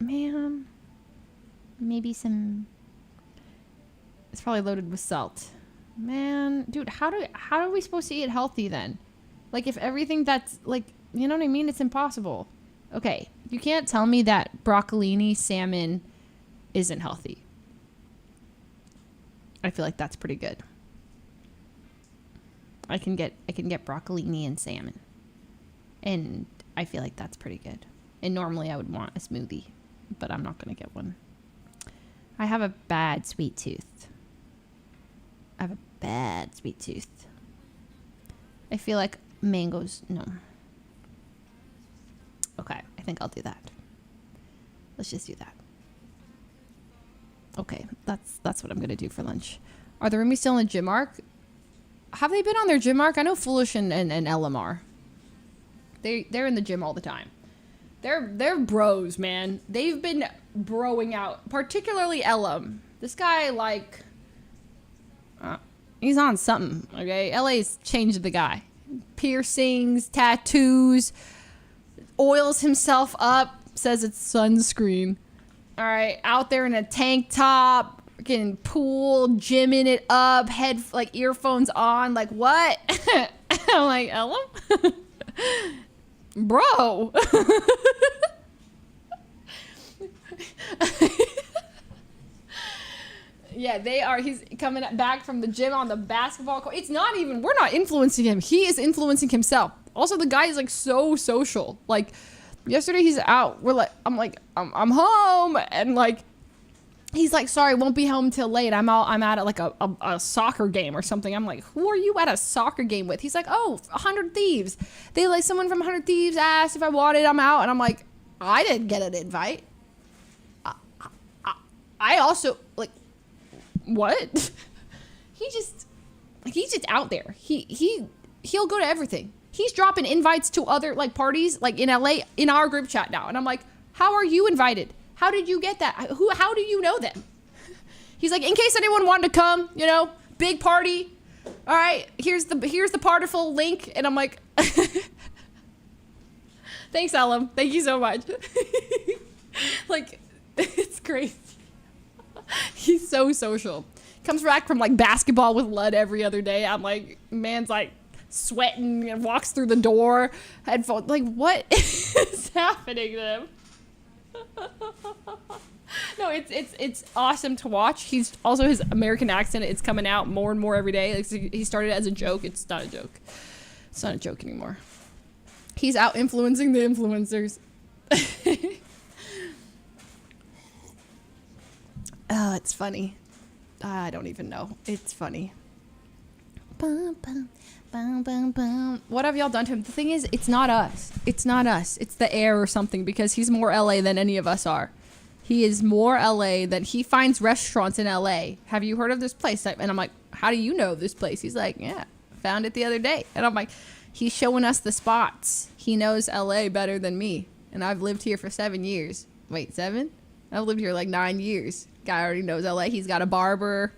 man, maybe some, it's probably loaded with salt. Man, dude, how are we supposed to eat healthy then? Like if everything that's like, you know what I mean? It's impossible. Okay, you can't tell me that broccolini salmon isn't healthy. I feel like that's pretty good. I can get broccolini and salmon. And I feel like that's pretty good. And normally I would want a smoothie, but I'm not going to get one. I have a bad sweet tooth. I feel like mangoes, no. Okay, I think I'll do that. Let's just do that. Okay, that's what I'm going to do for lunch. Are the roomies still in the gym arc? Have they been on their gym arc? I know Foolish and LMR. They're in the gym all the time. They're bros, man. They've been broing out, particularly LM. This guy, like, he's on something, okay? LA's changed the guy. Piercings, tattoos, oils himself up, says it's sunscreen. All right, out there in a tank top, freaking pool, gymming it up, like earphones on, like what? I'm like, LM? Bro. Yeah, they are. He's coming back from the gym on the basketball court. It's not even, we're not influencing him. He is influencing himself. Also, the guy is like so social. Like yesterday he's out. I'm home. And like, he's like, sorry, won't be home till late. I'm at like a soccer game or something. I'm like, who are you at a soccer game with? He's like, oh, 100 Thieves. They like someone from 100 Thieves asked if I wanted. I'm out. And I'm like, I didn't get an invite. I also like, what? He's just out there. He'll go to everything. He's dropping invites to other like parties like in LA in our group chat now. And I'm like, how are you invited? How did you get that? How do you know them? He's like, in case anyone wanted to come, you know, big party. All right, here's the partiful link. And I'm like, thanks, Ellum. Thank you so much. Like, it's crazy. He's so social. Comes back from like basketball with Lud every other day. I'm like, man's like sweating and walks through the door. Headphones. Like, what is happening to him? No, it's awesome to watch. He's also, his American accent, it's coming out more and more every day. Like, he started as a joke. It's not a joke. It's not a joke anymore. He's out influencing the influencers. Oh, it's funny. I don't even know. It's funny. Bum, bum, bum, bum, bum. What have y'all done to him? The thing is, it's not us. It's not us. It's the air or something, because he's more LA than any of us are. He is more LA than he finds restaurants in LA. Have you heard of this place? And I'm like, how do you know this place? He's like, yeah, found it the other day. And I'm like, he's showing us the spots. He knows LA better than me. And I've lived here for 7 years. Wait, 7? I've lived here like 9 years. Guy already knows LA. He's got a barber.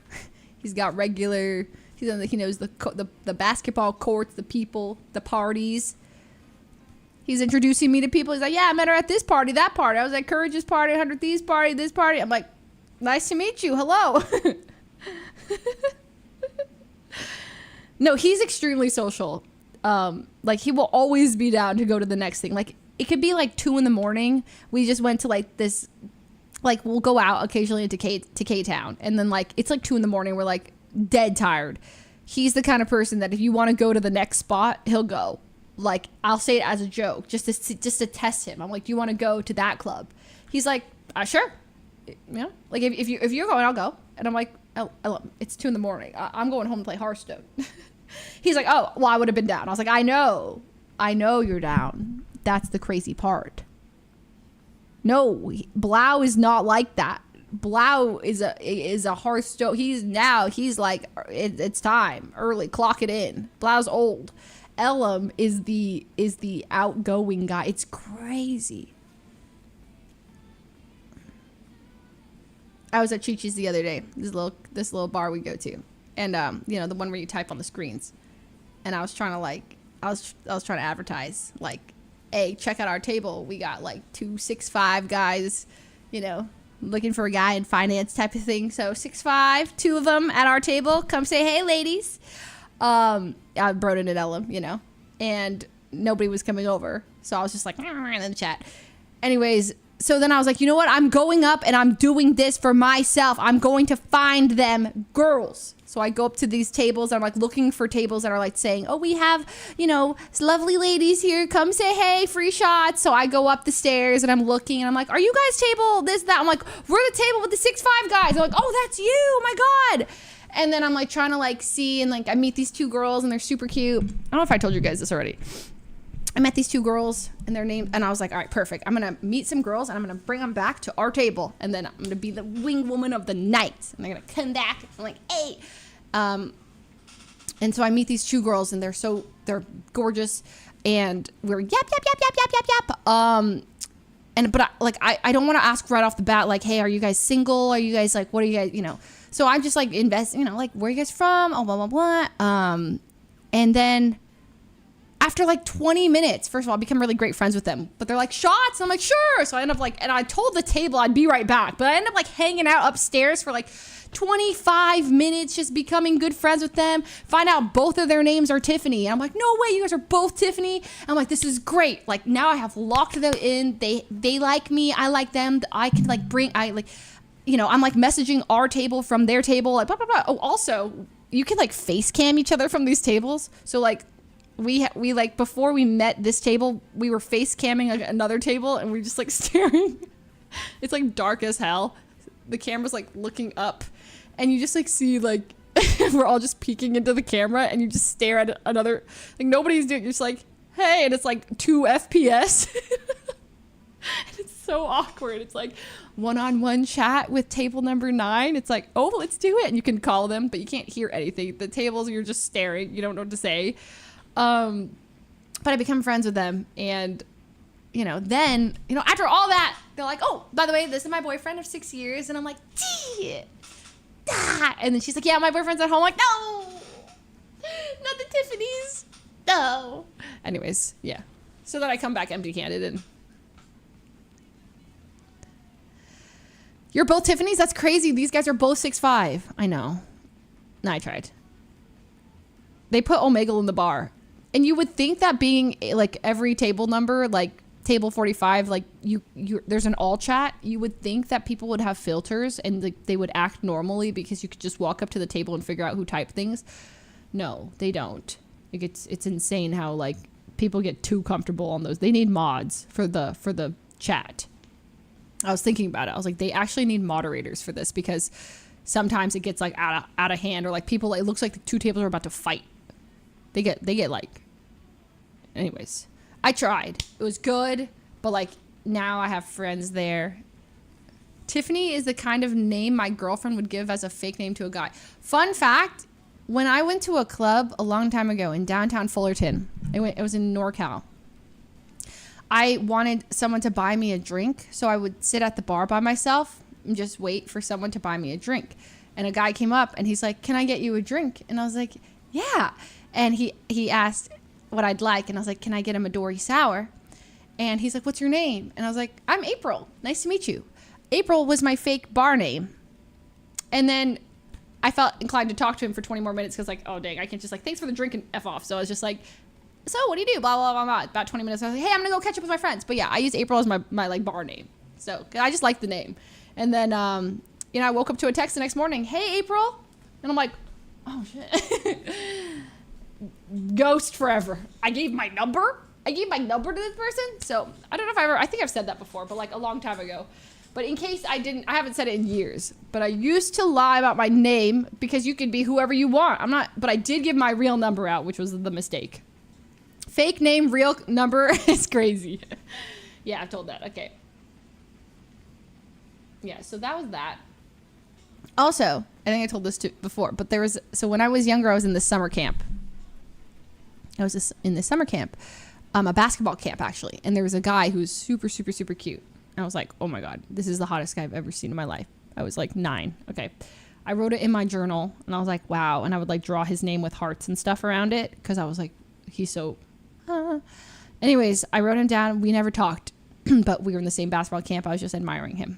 He's got regular. He knows the basketball courts, the people, the parties. He's introducing me to people. He's like, yeah, I met her at this party, that party. I was at Courage's party, 100 Thieves party, this party. I'm like, nice to meet you. Hello. No, he's extremely social. Like, he will always be down to go to the next thing. Like, it could be like 2 in the morning. We just went to like this, like, we'll go out occasionally to K-Town. And then like, it's like 2 in the morning. We're like dead tired. He's the kind of person that if you want to go to the next spot, he'll go. Like, I'll say it as a joke, just to test him. I'm like, do you want to go to that club? He's like, sure. You know, like if you're going, I'll go. And I'm like, oh, it's 2 in the morning. I'm going home to play Hearthstone. He's like, oh, well, I would have been down. I was like, I know you're down. That's the crazy part. No, Blau is not like that. Blau is a Hearthstone. He's like, it's time. Early, clock it in. Blau's old. Ellum is the outgoing guy. It's crazy. I was at Chi-Chi's the other day. This little bar we go to, and you know, the one where you type on the screens. And I was trying to advertise, like, hey, check out our table. We got like 2 6'5" guys, you know, looking for a guy in finance type of thing. So 6'5", 2 of them at our table. Come say hey, ladies. I wrote it at Ellum, you know, and nobody was coming over. So I was just like, in the chat. Anyways, so then I was like, you know what? I'm going up and I'm doing this for myself. I'm going to find them girls. So I go up to these tables. I'm like looking for tables that are like saying, oh, we have, you know, lovely ladies here. Come say hey, free shots. So I go up the stairs and I'm looking and I'm like, are you guys table this, that? I'm like, we're the table with the 6'5" guys. I'm like, oh, that's you. Oh my God. And then I'm like trying to like see, and like I meet these 2 girls and they're super cute. I don't know if I told you guys this already. I met these 2 girls and their name, and I was like, all right, perfect. I'm gonna meet some girls and I'm gonna bring them back to our table, and then I'm gonna be the wing woman of the night. And they're gonna come back. I'm like, hey. And so I meet these 2 girls and they're gorgeous, and we're yap. But I don't want to ask right off the bat, like, hey, are you guys single? Are you guys like, what are you guys, you know? So I'm just like you know, like, where are you guys from? Oh, blah, blah, blah. And then after like 20 minutes, first of all, I become really great friends with them, but they're like, shots. And I'm like, sure. So I end up like, and I told the table I'd be right back, but I end up like hanging out upstairs for like 25 minutes, just becoming good friends with them. Find out both of their names are Tiffany. And I'm like, no way, you guys are both Tiffany. I'm like, this is great. Like, now I have locked them in. They like me. I like them. I can like you know, I'm like messaging our table from their table, like blah, blah, blah. Oh, also, you can like face cam each other from these tables. So like we like, before we met this table, we were face camming like another table, and we were just like staring. It's like dark as hell. The camera's like looking up, and you just like see like we're all just peeking into the camera, and you just stare at another, like nobody's doing, you're just like, hey, and it's like 2 FPS. And it's so awkward. It's like one-on-one chat with table number 9. It's like, oh, let's do it. And you can call them, but you can't hear anything. The tables, you're just staring. You don't know what to say. But I become friends with them. And, then, after all that, they're like, oh, by the way, this is my boyfriend of 6 years. And I'm like, gee. And then she's like, yeah, my boyfriend's at home. I'm like, no, not the Tiffany's. No. Anyways, yeah. So then I come back empty-handed and... You're both Tiffany's? That's crazy. These guys are both 6'5". I know. No, I tried. They put Omegle in the bar. And you would think that being, like, every table number, like, table 45, like, there's an all chat. You would think that people would have filters and like, they would act normally because you could just walk up to the table and figure out who typed things. No, they don't. Like, it's insane how, like, people get too comfortable on those. They need mods for the chat. I was thinking about it. I was like, they actually need moderators for this because sometimes it gets like out of hand, or like people, it looks like the two tables are about to fight. They get like, anyways, I tried. It was good, but like now I have friends there. Tiffany is the kind of name my girlfriend would give as a fake name to a guy. Fun fact, when I went to a club a long time ago in downtown Fullerton, it was in NorCal. I wanted someone to buy me a drink, so I would sit at the bar by myself and just wait for someone to buy me a drink. And a guy came up and he's like, "Can I get you a drink?" And I was like, "Yeah." And he asked what I'd like, and I was like, "Can I get him a Dory Sour?" And he's like, "What's your name?" And I was like, "I'm April. Nice to meet you." April was my fake bar name. And then I felt inclined to talk to him for 20 more minutes because, like, oh, dang, I can't just, like, thanks for the drink and F off. So I was just like, "So what do you do?" Blah, blah, blah, blah. About 20 minutes, I was like, "Hey, I'm going to go catch up with my friends." But, yeah, I use April as my like, bar name. So I just like the name. And then, I woke up to a text the next morning. "Hey, April." And I'm like, oh, shit. Ghost forever. I gave my number to this person. So I don't know if I think I've said that before, but, like, a long time ago. But in case I haven't said it in years. But I used to lie about my name because you can be whoever you want. But I did give my real number out, which was the mistake. Fake name, real number is crazy. Yeah, I've told that. Okay. Yeah, so that was that. Also, I think I told this before, but so when I was younger, I was in this summer camp. I was in this summer camp, a basketball camp, actually. And there was a guy who was super, super, super cute. I was like, oh my God, this is the hottest guy I've ever seen in my life. I was like 9. Okay. I wrote it in my journal and I was like, wow. And I would like draw his name with hearts and stuff around it because I was like, he's so... Anyways, I wrote him down. We never talked, but we were in the same basketball camp. I was just admiring him.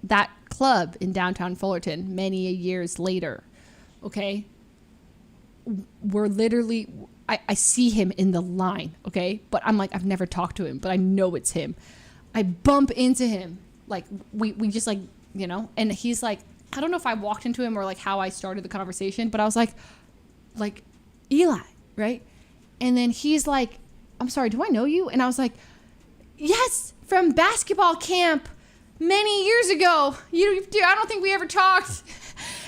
That club in downtown Fullerton, many years later, okay, we're literally... I see him in the line, okay? But I'm like, I've never talked to him, but I know it's him. I bump into him, like we just like, and he's like, I don't know if I walked into him or like how I started the conversation, but I was like Eli, right? And then he's like, "I'm sorry, do I know you?" And I was like, "Yes, from basketball camp many years ago. I don't think we ever talked."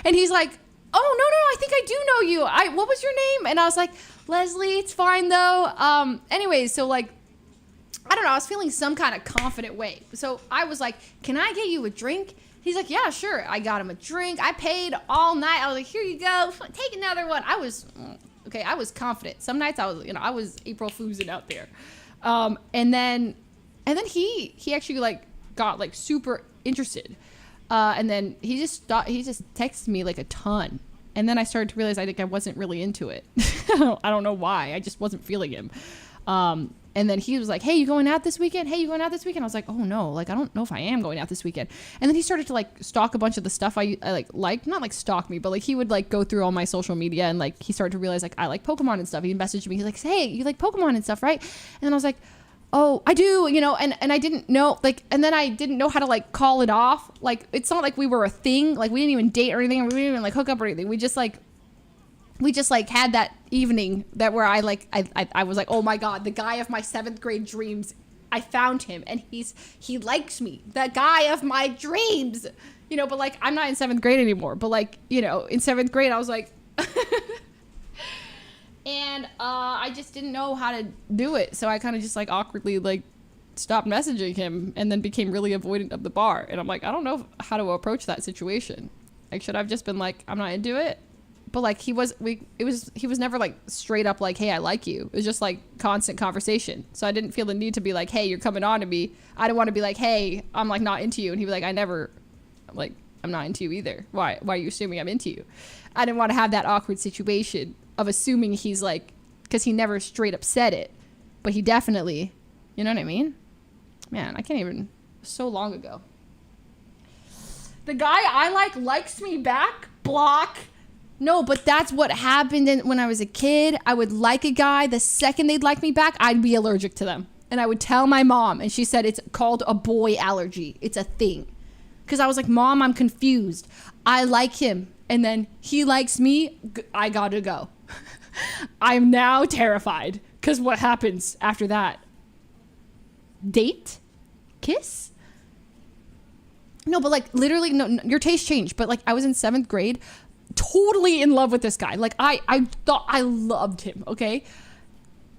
And he's like, "Oh, no, I think I do know you. What was your name?" And I was like, "Leslie, it's fine though." Anyways, so like, I don't know, I was feeling some kind of confident way. So I was like, "Can I get you a drink?" He's like, "Yeah, sure." I got him a drink. I paid all night. I was like, "Here you go. Take another one." I was confident. Some nights I was April Foolsing out there. And then he actually like got like super interested. And then he just texted me like a ton. And then I started to realize I wasn't really into it. I don't know why. I just wasn't feeling him. And then he was like, "Hey, you going out this weekend? Hey, you going out this weekend?" I was like, "Oh no, like I don't know if I am going out this weekend." And then he started to like stalk a bunch of the stuff I liked, not like stalk me, but like he would like go through all my social media and like he started to realize like I like Pokemon and stuff. He messaged me, he's like, "Hey, you like Pokemon and stuff, right?" And then I was like, "Oh, I do," and I didn't know like, and then I didn't know how to like call it off. Like it's not like we were a thing, like we didn't even date or anything, or we didn't even like hook up or anything. We just had that evening that where I was like, oh my God, the guy of my 7th grade dreams, I found him and he likes me, the guy of my dreams, but like, I'm not in 7th grade anymore, but like, in 7th grade, I was like, and I just didn't know how to do it. So I kind of just like awkwardly like stopped messaging him and then became really avoidant of the bar. And I'm like, I don't know how to approach that situation. Like, should I have just been like, I'm not into it? But like he was never like straight up like, hey, I like you. It was just like constant conversation. So I didn't feel the need to be like, hey, you're coming on to me. I didn't want to be like, hey, I'm like not into you. And he'd be like, I'm not into you either. Why are you assuming I'm into you? I didn't want to have that awkward situation of assuming he's like, because he never straight up said it, but he definitely, you know what I mean? Man, I can't even, so long ago. The guy I like likes me back, block. No, but that's what happened when I was a kid. I would like a guy. The second they'd like me back, I'd be allergic to them. And I would tell my mom, and she said it's called a boy allergy. It's a thing. Because I was like, Mom, I'm confused. I like him. And then he likes me. I gotta go. I'm now terrified. Because what happens after that? Date? Kiss? No, but like literally, no, your taste changed. But like I was in 7th grade. Totally in love with this guy. Like I thought I loved him. Okay,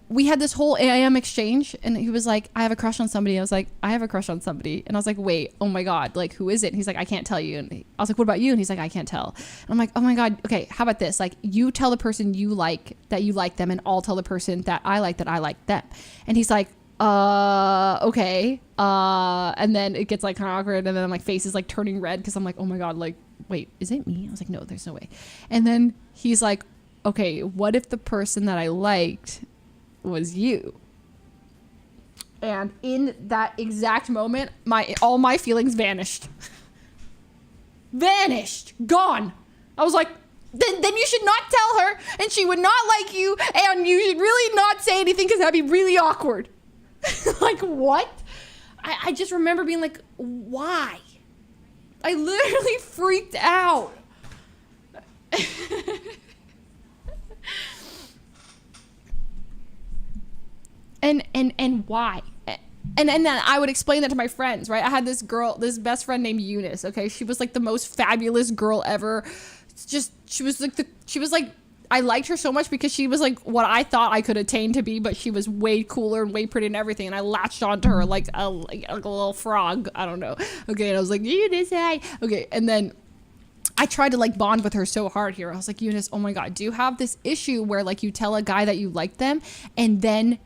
we had this whole AIM exchange, and he was like, I have a crush on somebody. I was like, I have a crush on somebody. And I was like, wait, oh my god, like who is it? And he's like, I can't tell you. And I was like, what about you? And he's like, I can't tell. And I'm like, oh my god, okay, how about this? Like, you tell the person you like that you like them, and I'll tell the person that I like them. And he's like, okay. And then it gets like kind of awkward, and then my face is like turning red because I'm like, oh my god, like, wait, is it me? I was like, no, there's no way. And then he's like, okay, what if the person that I liked was you? And in that exact moment, all my feelings vanished. Vanished. Gone. I was like, then you should not tell her, and she would not like you, and you should really not say anything because that'd be really awkward. Like, what? I just remember being like, why? I literally freaked out. and why? And then I would explain that to my friends, right? I had this best friend named Eunice, okay? She was like the most fabulous girl ever. She was like I liked her so much because she was like what I thought I could attain to be, but she was way cooler and way pretty and everything. And I latched onto her like a little frog. I don't know. Okay. And I was like, Eunice, hi. Okay. And then I tried to like bond with her so hard here. I was like, Eunice, oh my God, do you have this issue where like you tell a guy that you like them and then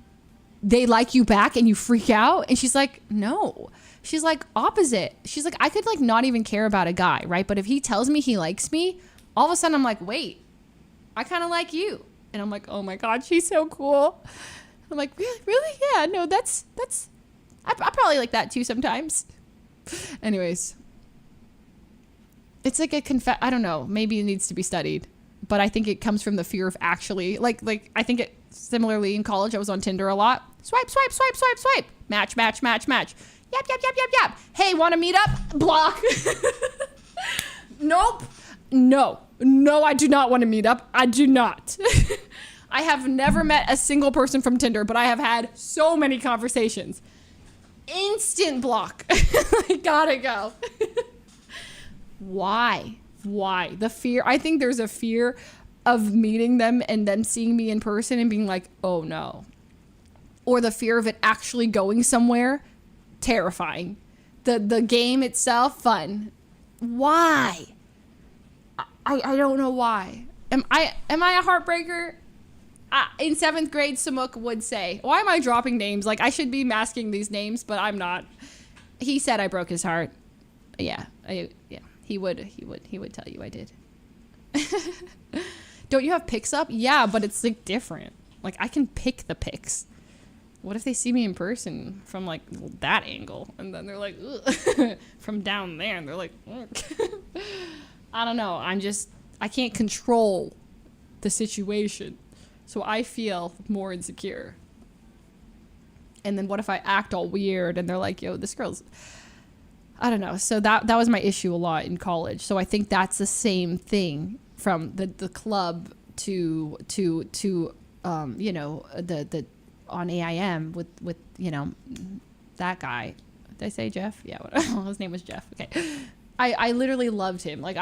they like you back and you freak out? And she's like, no. She's like, opposite. She's like, I could like not even care about a guy, right? But if he tells me he likes me, all of a sudden I'm like, wait, I kind of like you. And I'm like, oh my God, she's so cool. I'm like, really? Yeah, no, I probably like that too sometimes. Anyways, it's like I don't know, maybe it needs to be studied, but I think it comes from the fear of actually, like I think it, similarly in college, I was on Tinder a lot. Swipe, swipe, swipe, swipe, swipe. Match, match, match, match. Yap, yap, yap, yap, yap. Hey, want to meet up? Block. Nope. No, I do not want to meet up. I do not. I have never met a single person from Tinder, but I have had so many conversations. Instant block. I gotta go. Why? The fear. I think there's a fear of meeting them and them seeing me in person and being like, oh no. Or the fear of it actually going somewhere. Terrifying. The game itself, fun. Why? I don't know why. Am I a heartbreaker? In 7th grade, Samuk would say, why am I dropping names? Like, I should be masking these names, but I'm not. He said I broke his heart. Yeah. He would tell you I did. Don't you have pics up? Yeah, but it's like different. Like, I can pick the pics. What if they see me in person from like that angle? And then they're like, ugh. From down there, and they're like, I don't know. I can't control the situation. So I feel more insecure. And then what if I act all weird and they're like, yo, this girl's, I don't know. So that was my issue a lot in college. So I think that's the same thing from the club to you know, the on AIM with you know, that guy. Did I say Jeff? Yeah, whatever. His name was Jeff. Okay. I literally loved him. Like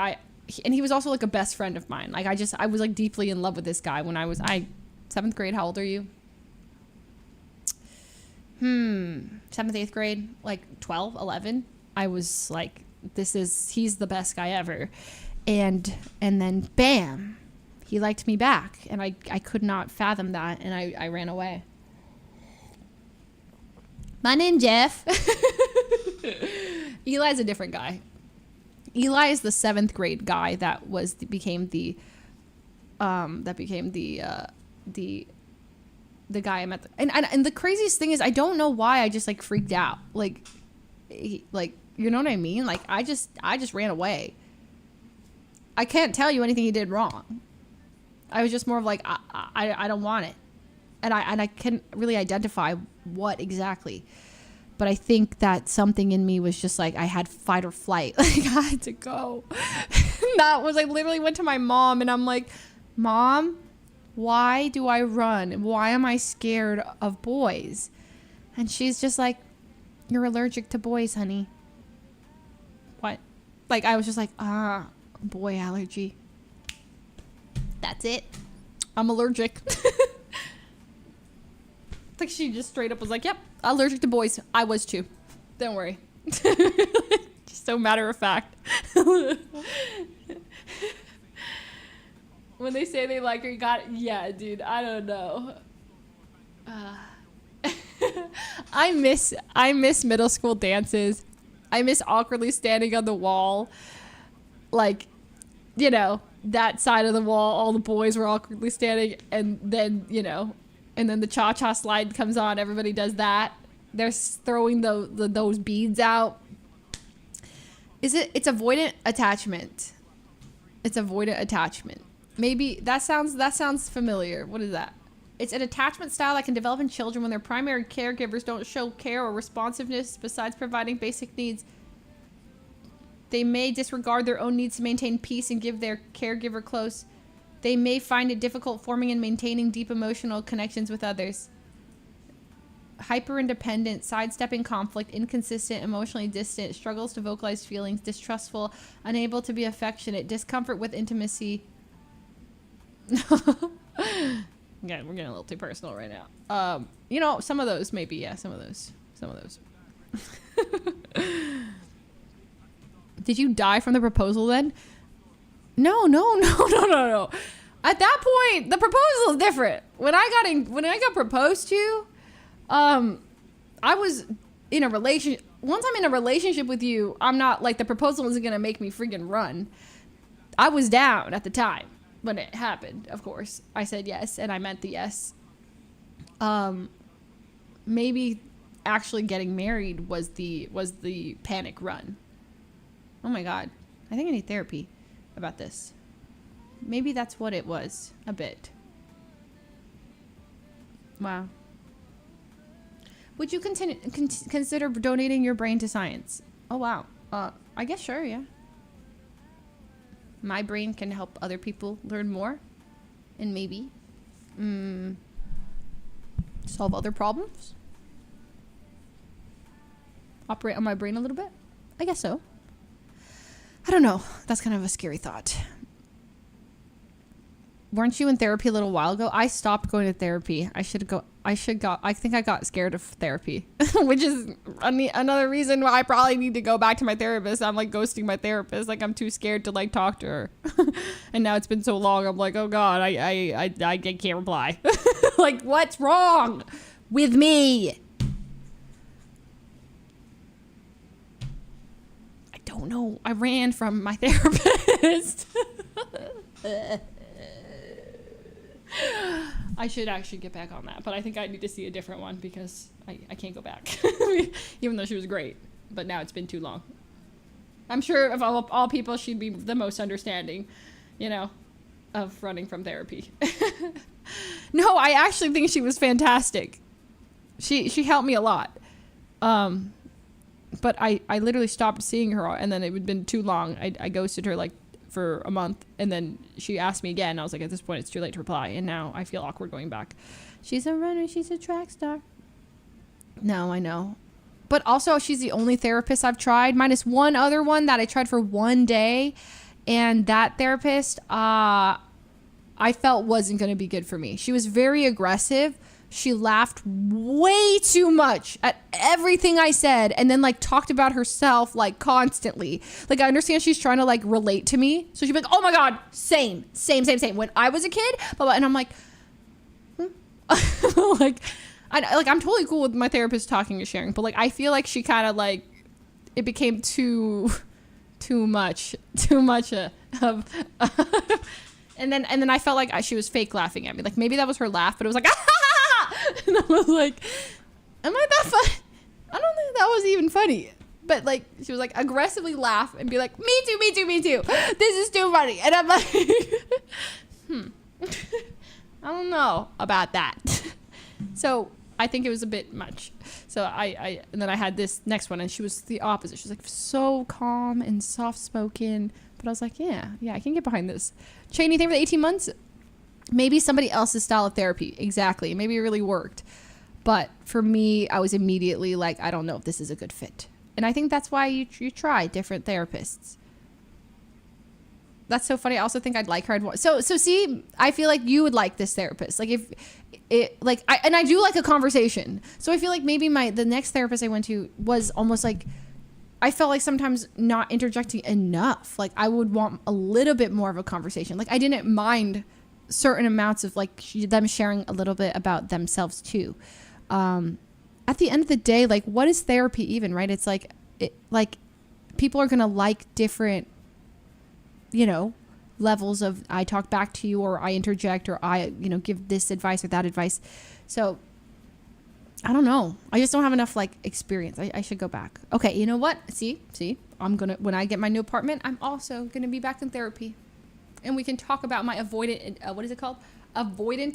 and he was also like a best friend of mine. Like I was like deeply in love with this guy when I was 7th grade. How old are you? 7th, 8th grade, like 12, 11, I was like, he's the best guy ever. And then bam, he liked me back. And I could not fathom that. And I ran away. My name's Jeff. Eli's a different guy. Eli is the 7th grade guy that became the guy I met. And the craziest thing is, I don't know why I just like freaked out. Like, you know what I mean? Like, I just ran away. I can't tell you anything he did wrong. I was just more of like, I don't want it. And I couldn't really identify what exactly. But I think that something in me was just like, I had fight or flight. Like, I had to go. That was, I literally went to my mom and I'm like, Mom, why do I run? Why am I scared of boys? And she's just like, you're allergic to boys, honey. What? Like, I was just like, boy allergy. That's it. I'm allergic. Like, she just straight up was like, yep, allergic to boys. I was too. Don't worry. Just so matter of fact. When they say they like her, yeah, dude, I don't know. I miss middle school dances. I miss awkwardly standing on the wall. Like, you know, that side of the wall, all the boys were awkwardly standing, and then, you know, and then the cha-cha slide comes on. Everybody does that. They're throwing those beads out. It's avoidant attachment. It's avoidant attachment. Maybe that sounds familiar. What is that? It's an attachment style that can develop in children when their primary caregivers don't show care or responsiveness besides providing basic needs. They may disregard their own needs to maintain peace and give their caregiver close. They may find it difficult forming and maintaining deep emotional connections with others. Hyper-independent, sidestepping conflict, inconsistent, emotionally distant, struggles to vocalize feelings, distrustful, unable to be affectionate, discomfort with intimacy. Okay, we're getting a little too personal right now. You know, some of those maybe, yeah, some of those. Did you die from the proposal then? No. At that point, the proposal is different. When I got proposed to, I was in a relationship. Once I'm in a relationship with you, I'm not like, the proposal isn't gonna make me freaking run. I was down at the time when it happened. Of course, I said yes, and I meant the yes. Maybe actually getting married was the panic run. Oh my God, I think I need therapy about this. Maybe that's what it was, a bit. Wow. Would you consider donating your brain to science? Oh wow. I guess sure, yeah. My brain can help other people learn more, and maybe solve other problems. Operate on my brain a little bit. I guess so. I don't know. That's kind of a scary thought. Weren't you in therapy a little while ago? I stopped going to therapy. I think I got scared of therapy, which is another reason why I probably need to go back to my therapist. I'm like ghosting my therapist. Like, I'm too scared to like talk to her. And now it's been so long. I'm like, oh God, I can't reply. Like, what's wrong with me? I don't know. I ran from my therapist. I should actually get back on that, but I think I need to see a different one because I can't go back. Even though she was great, but now it's been too long. I'm sure of all people, she'd be the most understanding, you know, of running from therapy. No, I actually think she was fantastic. She helped me a lot. But I literally stopped seeing her, and then it had been too long. I ghosted her like for a month, and then she asked me again. I was like, at this point it's too late to reply, and now I feel awkward going back. She's a runner, she's a track star. No, I know, but also she's the only therapist I've tried, minus one other one that I tried for one day, and that therapist I felt wasn't going to be good for me. She was very aggressive, she laughed way too much at everything I said and then like talked about herself like constantly. Like I understand she's trying to like relate to me. So she'd be like, oh my God, same. When I was a kid, and I'm like, like, I'm totally cool with my therapist talking and sharing, but like, I feel like she kind of like, it became too much of, and then I felt like she was fake laughing at me. Like maybe that was her laugh, but it was like, and I was like, am I that funny? I don't think that was even funny. But like, she was like aggressively laugh and be like, me too. This is too funny. And I'm like, I don't know about that. So I think it was a bit much. So and then I had this next one and she was the opposite. She was like so calm and soft spoken. But I was like, yeah, I can get behind this. Chay, anything for the 18 months? Maybe somebody else's style of therapy. Exactly. Maybe it really worked. But for me, I was immediately like, I don't know if this is a good fit. And I think that's why you try different therapists. That's so funny. I also think I'd like her. So see, I feel like you would like this therapist. Like if it like I do like a conversation. So I feel like maybe the next therapist I went to was almost like, I felt like sometimes not interjecting enough. Like I would want a little bit more of a conversation. Like I didn't mind certain amounts of like them sharing a little bit about themselves too. At the end of the day, like what is therapy even, right? It's like people are gonna like different, levels of I talk back to you or I interject or I, give this advice or that advice. So I don't know. I just don't have enough like experience. I should go back. Okay, you know what? See, when I get my new apartment, I'm also gonna be back in therapy. And we can talk about my avoidant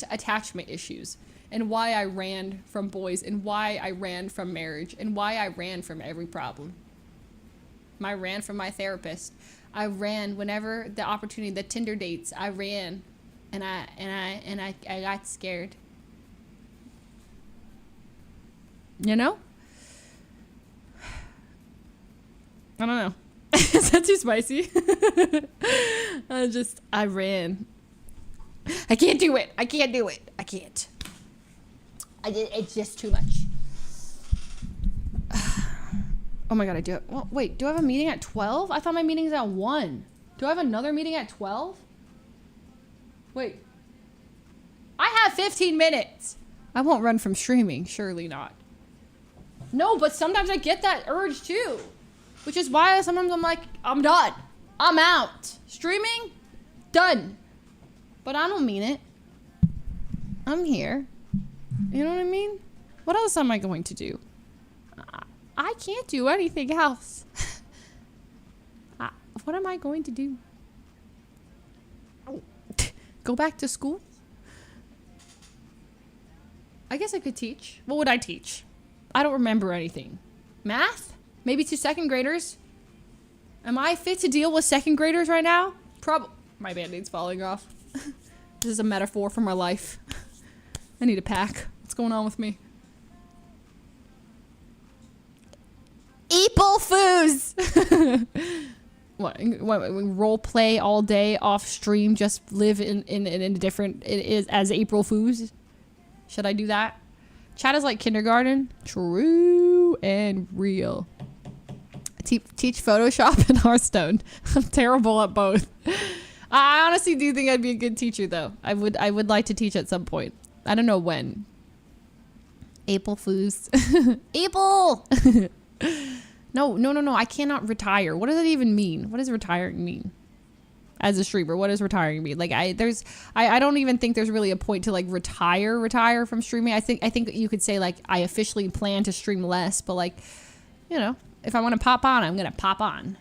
attachment issues and why I ran from boys and why I ran from marriage and why I ran from every problem. I ran from my therapist. I ran whenever the opportunity, the Tinder dates, I ran and I got scared. I don't know. Is that too spicy? I ran. I can't do it. I can't. It's just too much. Oh my God, I do it. Well, wait, do I have a meeting at 12? I thought my meeting's at 1. Do I have another meeting at 12? Wait. I have 15 minutes. I won't run from streaming. Surely not. No, but sometimes I get that urge too. Which is why sometimes I'm like, I'm done. I'm out. Streaming? Done. But I don't mean it. I'm here. You know what I mean? What else am I going to do? I can't do anything else. What am I going to do? Go back to school? I guess I could teach. What would I teach? I don't remember anything. Math? Maybe to second graders? Am I fit to deal with second graders right now? My band-aid's falling off. This is a metaphor for my life. I need a pack. What's going on with me? April Fools! What? Role play all day off stream? Just live in a different... It is as April Fools? Should I do that? Chat is like kindergarten. True and real. Teach Photoshop and Hearthstone. I'm terrible at both. I honestly do think I'd be a good teacher though. I would like to teach at some point. I don't know when. April Fools. April! No. I cannot retire. What does that even mean? What does retiring mean? As a streamer, what does retiring mean? Like I don't even think there's really a point to like retire from streaming. I think you could say like I officially plan to stream less, but like, if I want to pop on, I'm going to pop on.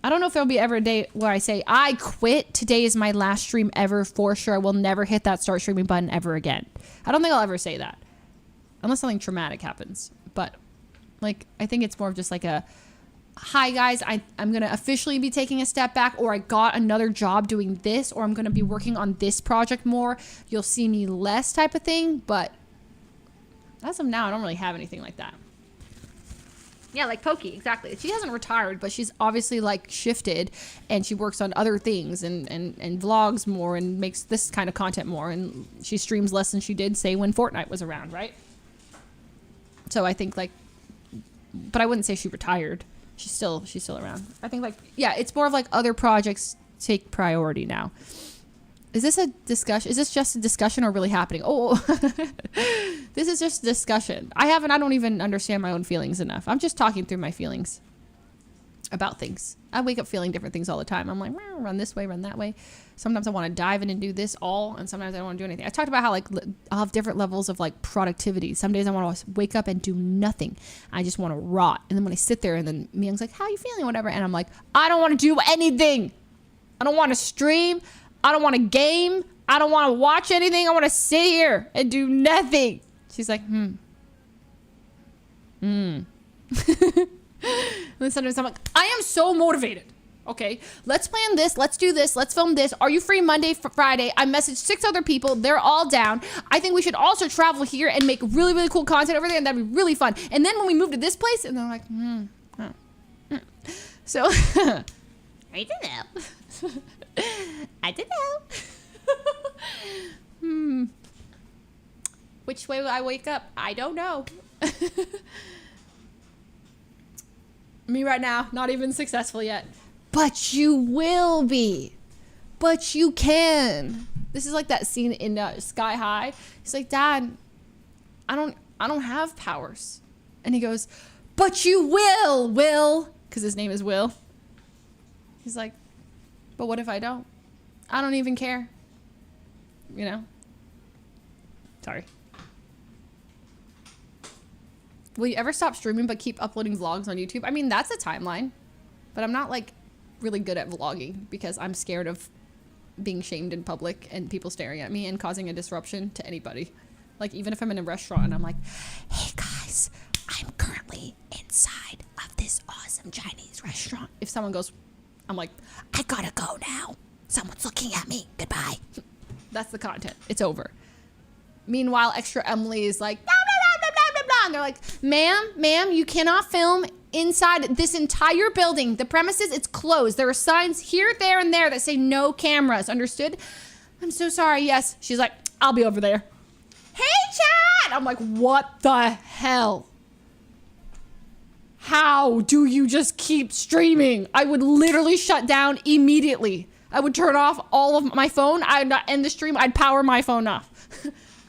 I don't know if there'll be ever a day where I say, I quit. Today is my last stream ever for sure. I will never hit that start streaming button ever again. I don't think I'll ever say that. Unless something traumatic happens. But, like, I think it's more of just like a, hi guys, I'm going to officially be taking a step back, or I got another job doing this, or I'm going to be working on this project more. You'll see me less type of thing. But as of now, I don't really have anything like that. Yeah, like Pokey, exactly. She hasn't retired, but she's obviously like shifted, and she works on other things and vlogs more and makes this kind of content more, and she streams less than she did, say, when Fortnite was around, right? So I think like, but I wouldn't say she retired. She's still around. I think like, yeah, it's more of like other projects take priority now. Is this a discussion? Is this just a discussion or really happening? Oh, this is just a discussion. I don't even understand my own feelings enough. I'm just talking through my feelings about things. I wake up feeling different things all the time. I'm like, run this way, run that way. Sometimes I want to dive in and do this all, and sometimes I don't want to do anything. I talked about how like I'll have different levels of like productivity. Some days I want to wake up and do nothing. I just want to rot. And then when I sit there and then Myung's like, how are you feeling? Whatever. And I'm like, I don't want to do anything. I don't want to stream. I don't want to game. I don't want to watch anything. I want to sit here and do nothing. She's like, And then sometimes I'm like, I am so motivated. Okay, let's plan this. Let's do this. Let's film this. Are you free Monday, Friday? I messaged 6 other people. They're all down. I think we should also travel here and make really, really cool content over there, and that'd be really fun. And then when we move to this place, and they're like, So, I don't know. I don't know. Which way will I wake up? I don't know. Me right now, not even successful yet. But you will be. But you can. This is like that scene in Sky High. He's like, Dad, I don't have powers. And he goes, but you will. Because his name is Will. He's like, but what if I don't? I don't even care. You know? Sorry. Will you ever stop streaming but keep uploading vlogs on YouTube? I mean, that's a timeline. But I'm not like really good at vlogging because I'm scared of being shamed in public and people staring at me and causing a disruption to anybody. Like even if I'm in a restaurant and I'm like, hey guys, I'm currently inside of this awesome Chinese restaurant. If someone goes, I'm like, I gotta go now. Someone's looking at me. Goodbye. That's the content. It's over. Meanwhile, extra Emily is like, blah, blah, blah, blah, blah, blah. And they're like, ma'am, you cannot film inside this entire building. The premises, it's closed. There are signs here, there, and there that say no cameras. Understood? I'm so sorry. Yes. She's like, I'll be over there. Hey, chat. I'm like, what the hell? How do you just keep streaming? I would literally shut down immediately. I would turn off all of my phone. I'd not end the stream. I'd power my phone off.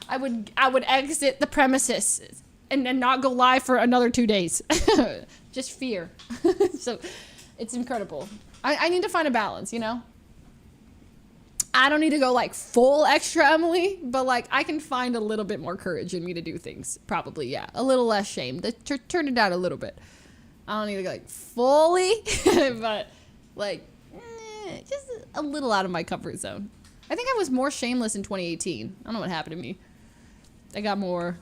I would exit the premises and then not go live for another 2 days. Just fear. So it's incredible. I need to find a balance, you know? I don't need to go like full extra Emily, but like I can find a little bit more courage in me to do things. Probably, yeah. A little less shame. Turn it down a little bit. I don't need to go like fully, but like just a little out of my comfort zone. I think I was more shameless in 2018. I don't know what happened to me. I got more.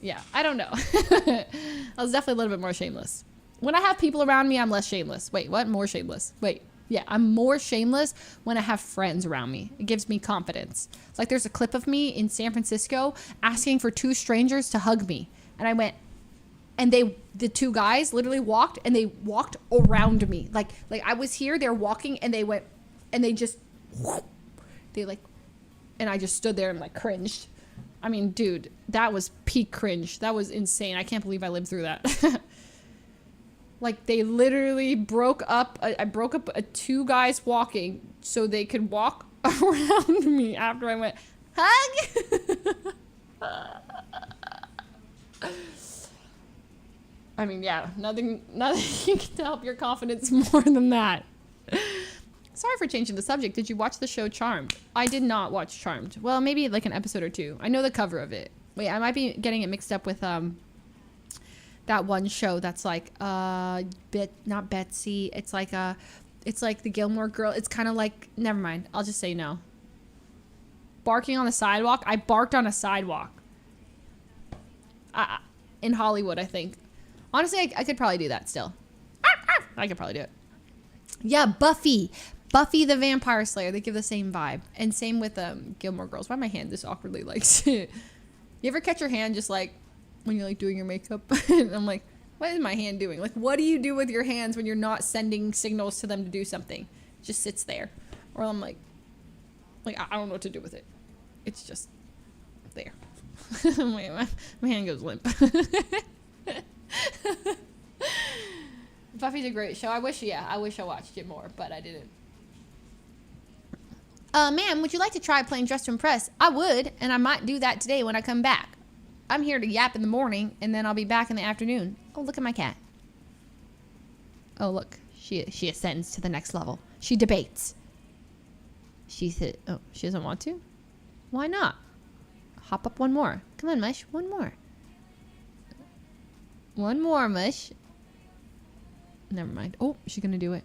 Yeah, I don't know. I was definitely a little bit more shameless. When I have people around me, I'm less shameless. Wait, what? More shameless. Wait, yeah, I'm more shameless when I have friends around me. It gives me confidence. It's like there's a clip of me in San Francisco asking for 2 strangers to hug me. And I went, and the 2 guys literally walked and they walked around me. Like I was here, they're walking and they went, and they like, and I just stood there and like cringed. I mean, dude, that was peak cringe. That was insane. I can't believe I lived through that. Like they literally broke up. I broke up 2 guys walking so they could walk around me after I went, hug. I mean, yeah, nothing to help your confidence more than that. Sorry for changing the subject. Did you watch the show Charmed? I did not watch Charmed. Well, maybe like an episode or 2. I know the cover of it. Wait, I might be getting it mixed up with that one show that's like not Betsy. It's like the Gilmore Girl. It's kind of like, never mind. I'll just say no. Barking on the sidewalk. I barked on a sidewalk. In Hollywood, I think. Honestly, I could probably do that still. I could probably do it. Yeah, Buffy the Vampire Slayer. They give the same vibe. And same with Gilmore Girls. Why my hand this awkwardly like? You ever catch your hand just like when you're like doing your makeup. And I'm like, what is my hand doing? Like, what do you do with your hands when you're not sending signals to them to do something? It just sits there. Or I'm like I don't know what to do with it. It's just there. my hand goes limp. Buffy's a great show. I wish I watched it more, but I didn't. Ma'am, would you like to try playing Dress to Impress? I would, and I might do that today when I come back. I'm here to yap in the morning, and then I'll be back in the afternoon. Oh, look at my cat. Oh, look. She ascends to the next level. She debates. She said, oh, she doesn't want to? Why not? Hop up one more. Come on, Mush. One more. One more, Mush. Never mind. Oh, she's gonna do it.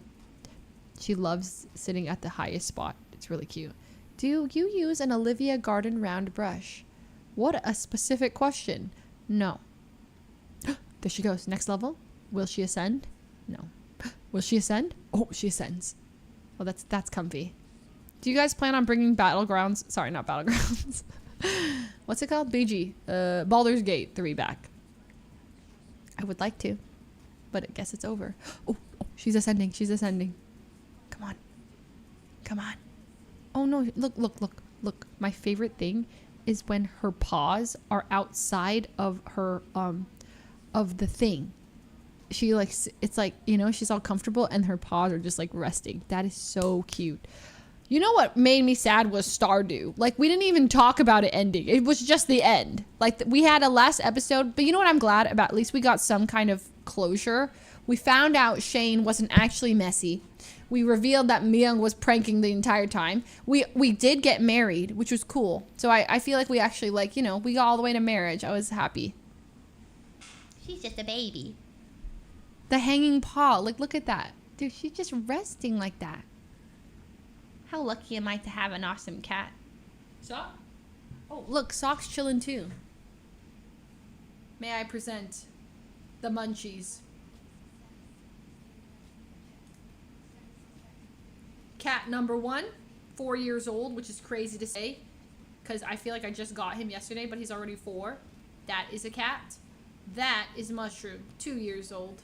She loves sitting at the highest spot. It's really cute. Do you use an Olivia Garden round brush? What a specific question. No. There she goes. Next level. Will she ascend? No. Will she ascend? Oh, she ascends. Well, that's comfy. Do you guys plan on bringing Battlegrounds? Sorry, not Battlegrounds. What's it called? BG. Baldur's Gate 3 back. I would like to, but I guess it's over. Oh, she's ascending. She's ascending. Come on. Come on. Oh no, look. My favorite thing is when her paws are outside of her, of the thing. She like, it's like, you know, she's all comfortable and her paws are just like resting. That is so cute. You know what made me sad was Stardew. Like, we didn't even talk about it ending. It was just the end. Like, we had a last episode, but you know what I'm glad about? At least we got some kind of closure. We found out Shane wasn't actually messy. We revealed that Myung was pranking the entire time. We did get married, which was cool. So I feel like we actually, like, you know, we got all the way to marriage. I was happy. She's just a baby. The hanging paw. Like, look at that. Dude, she's just resting like that. How lucky am I to have an awesome cat? Sock? Oh, look, Sock's chilling too. May I present the munchies? Cat number 1, 4 years old, which is crazy to say because I feel like I just got him yesterday, but he's already 4. That is a cat. That is Mushroom, 2 years old.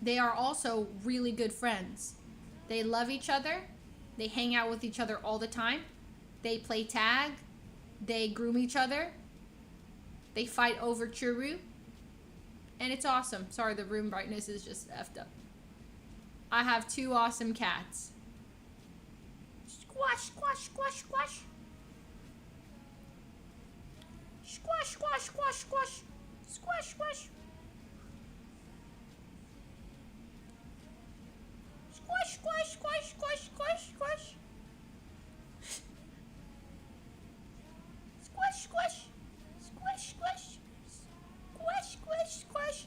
They are also really good friends. They love each other. They hang out with each other all the time. They play tag. They groom each other. They fight over Churu. And it's awesome. Sorry, the room brightness is just effed up. I have 2 awesome cats. Squash, squash, squash, squash. Squash, squash, squash, squash. Squash, squash. Squash, squash, squash, squash, squash, squash. Squash, squash. Squash, squash. Squash, squash, squash.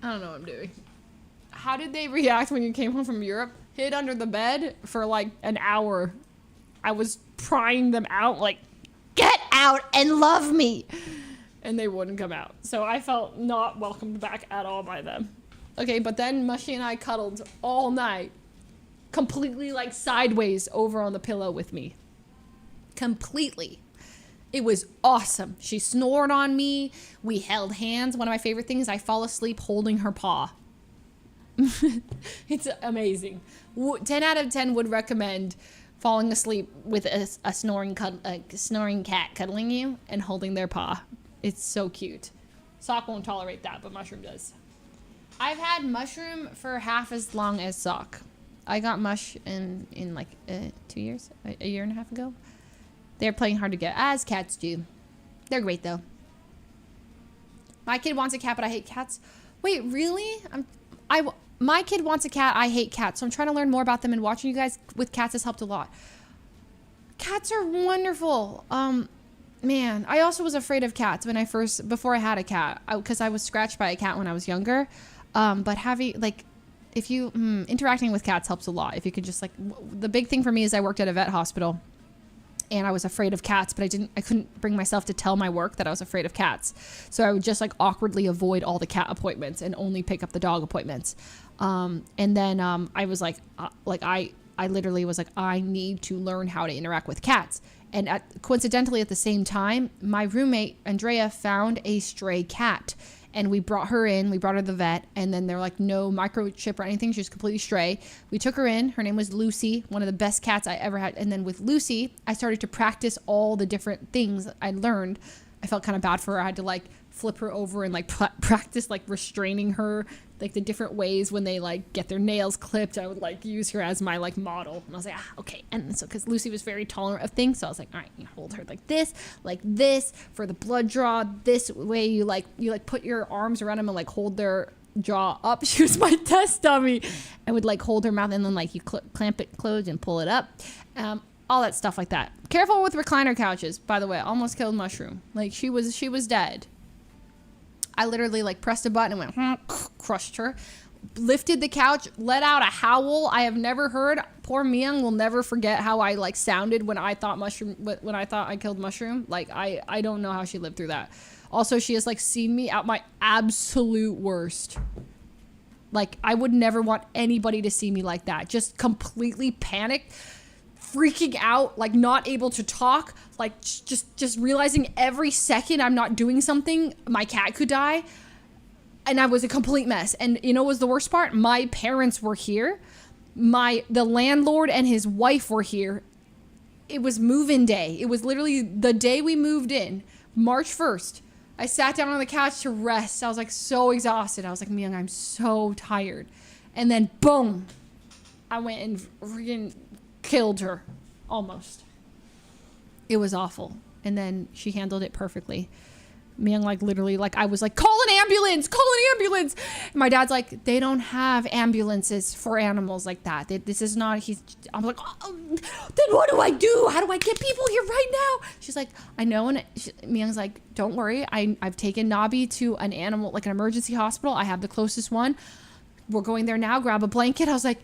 I don't know what I'm doing. How did they react when you came home from Europe? Hid under the bed for like an hour. I was prying them out like, get out and love me. And they wouldn't come out. So I felt not welcomed back at all by them. Okay, but then Mushy and I cuddled all night. Completely like sideways over on the pillow with me. Completely. It was awesome. She snored on me. We held hands. One of my favorite things, I fall asleep holding her paw. It's amazing. 10 out of 10 would recommend falling asleep with a snoring cat cuddling you and holding their paw. It's so cute. Sock won't tolerate that, but Mushroom does. I've had Mushroom for half as long as Sock. I got Mush in like 2 years, a year and a half ago. They're playing hard to get, as cats do. They're great though. My kid wants a cat, but I hate cats. Wait, really? My kid wants a cat. I hate cats. So I'm trying to learn more about them, and watching you guys with cats has helped a lot. Cats are wonderful. Man, I also was afraid of cats before I had a cat, because I was scratched by a cat when I was younger. But having, like, if you, interacting with cats helps a lot. If you could just, like, the big thing for me is I worked at a vet hospital, and I was afraid of cats, but I couldn't bring myself to tell my work that I was afraid of cats. So I would just like awkwardly avoid all the cat appointments and only pick up the dog appointments. And then I was like I literally was like, I need to learn how to interact with cats. And coincidentally at the same time, my roommate Andrea found a stray cat. And we brought her to the vet, and then they're like, no microchip or anything. She was completely stray. We took her in. Her name was Lucy, one of the best cats I ever had. And then with Lucy, I started to practice all the different things I learned. I felt kind of bad for her. I had to like flip her over and like practice like restraining her, like the different ways when they like get their nails clipped. I would like use her as my like model. And I was like, okay. And so because Lucy was very tolerant of things, so I was like, all right, you hold her like this for the blood draw. This way you put your arms around them and like hold their jaw up. She was my test dummy. I would like hold her mouth and then like you clamp it closed and pull it up. All that stuff like that. Careful with recliner couches, by the way. I almost killed Mushroom. Like she was dead. I literally like pressed a button and went, crushed her, lifted the couch, let out a howl I have never heard. Poor Myung will never forget how I like sounded when I thought I killed Mushroom. Like I don't know how she lived through that. Also, she has like seen me at my absolute worst. Like I would never want anybody to see me like that. Just completely panicked, freaking out, like not able to talk, like just realizing every second I'm not doing something, my cat could die. And I was a complete mess. And you know what was the worst part? My parents were here. The landlord and his wife were here. It was move-in day. It was literally the day we moved in, March 1st. I sat down on the couch to rest. I was like so exhausted. I was like, Myung, I'm so tired. And then boom, I went and freaking killed her. Almost. It was awful. And then she handled it perfectly. Myung like literally like I was like, call an ambulance. And my dad's like, they don't have ambulances for animals like that. This is not, I'm like, oh, then what do I do? How do I get people here right now? She's like, I know. And Myung's like, don't worry. I've taken Nabi to an animal, like an emergency hospital. I have the closest one. We're going there now. Grab a blanket. I was like,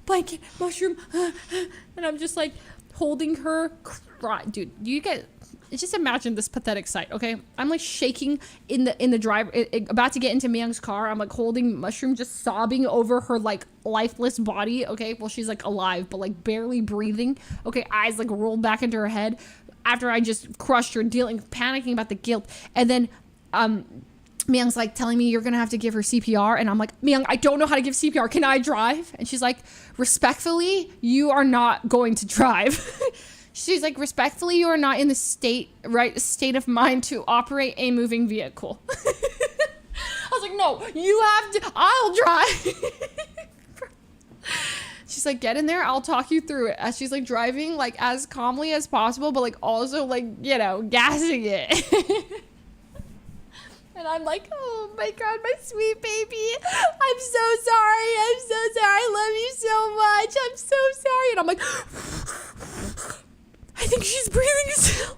blanket, Mushroom. And I'm just like holding her. Dude, just imagine this pathetic sight, okay? I'm like shaking in the driver, about to get into Myung's car. I'm like holding Mushroom, just sobbing over her like lifeless body, okay? Well, she's like alive, but like barely breathing. Okay, eyes like rolled back into her head after I just crushed her, panicking about the guilt. And then Myung's like telling me you're gonna have to give her CPR, and I'm like, Myung, I don't know how to give CPR. Can I drive? And she's like, respectfully, you are not going to drive. She's like, respectfully, you are not in the state of mind to operate a moving vehicle. I was like, no, you have to, I'll drive. She's like, get in there, I'll talk you through it. As she's like driving like as calmly as possible, but like also like, you know, gassing it. And I'm like, oh my God, my sweet baby. I'm so sorry. I love you so much. I'm so sorry. And I'm like, I think she's breathing still.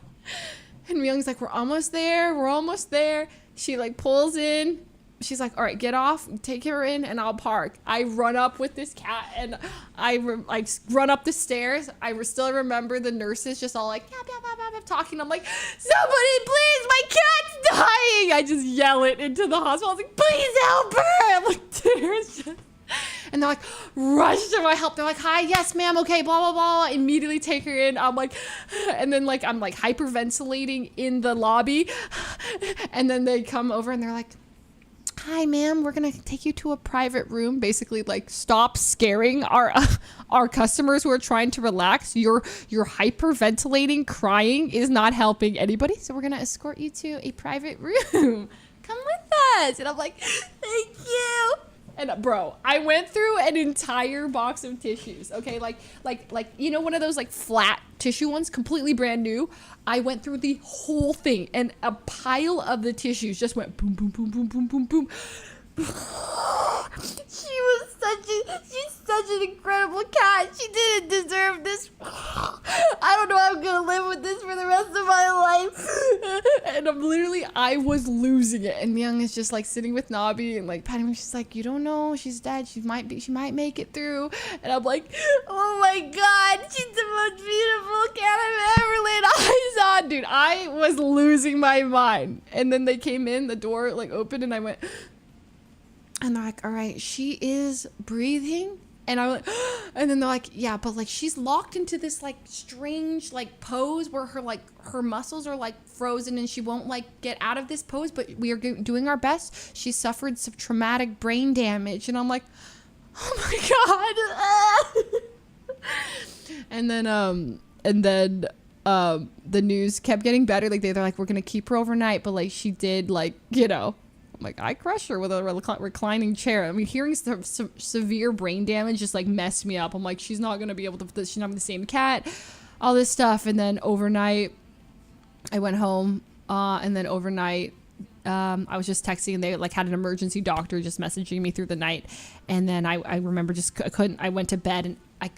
And Myung's like, we're almost there. She like pulls in. She's like, all right, get off, take her in, and I'll park. I run up with this cat, and I run up the stairs. I still remember the nurses just all like, talking. I'm like, somebody please, my cat's dying. I just yell it into the hospital. I was like, please help her. I'm like, tears just... And they're like, rush to my help. They're like, hi, yes, ma'am, okay, blah, blah, blah. Immediately take her in. I'm like, and then like, I'm like hyperventilating in the lobby. And then they come over and they're like, hi, ma'am, we're going to take you to a private room. Basically like, stop scaring our customers who are trying to relax. Your hyperventilating, crying is not helping anybody. So we're going to escort you to a private room. Come with us. And I'm like, thank you. And bro, I went through an entire box of tissues, okay? Like, you know, one of those like flat tissue ones, completely brand new. I went through the whole thing, and a pile of the tissues just went boom, boom, boom, boom, boom, boom, boom. She's such such an incredible cat. She didn't deserve this. I don't know how I'm gonna live with this for the rest of my life. And I was losing it. And Myung is just like sitting with Nabi and like patting me. She's like, you don't know, she's dead. She might make it through. And I'm like, Oh my God, she's the most beautiful cat I've ever laid eyes on. dude, I was losing my mind. And then they came in, the door like opened, and I went, and they're like, all right, she is breathing. And I went, and then they're like, yeah, but like she's locked into this like strange like pose where her muscles are like frozen and she won't like get out of this pose, but we are doing our best. She suffered some traumatic brain damage. And I'm like, oh my God. And then the news kept getting better. Like they're like, we're gonna keep her overnight, but like she did like, you know, I'm like, I crushed her with a reclining chair. I mean, hearing some severe brain damage just like messed me up. I'm like, she's not gonna be able to, she's not the same cat, all this stuff. And then overnight I went home, and then overnight I was just texting, and they like had an emergency doctor just messaging me through the night. And then I remember just I went to bed, and I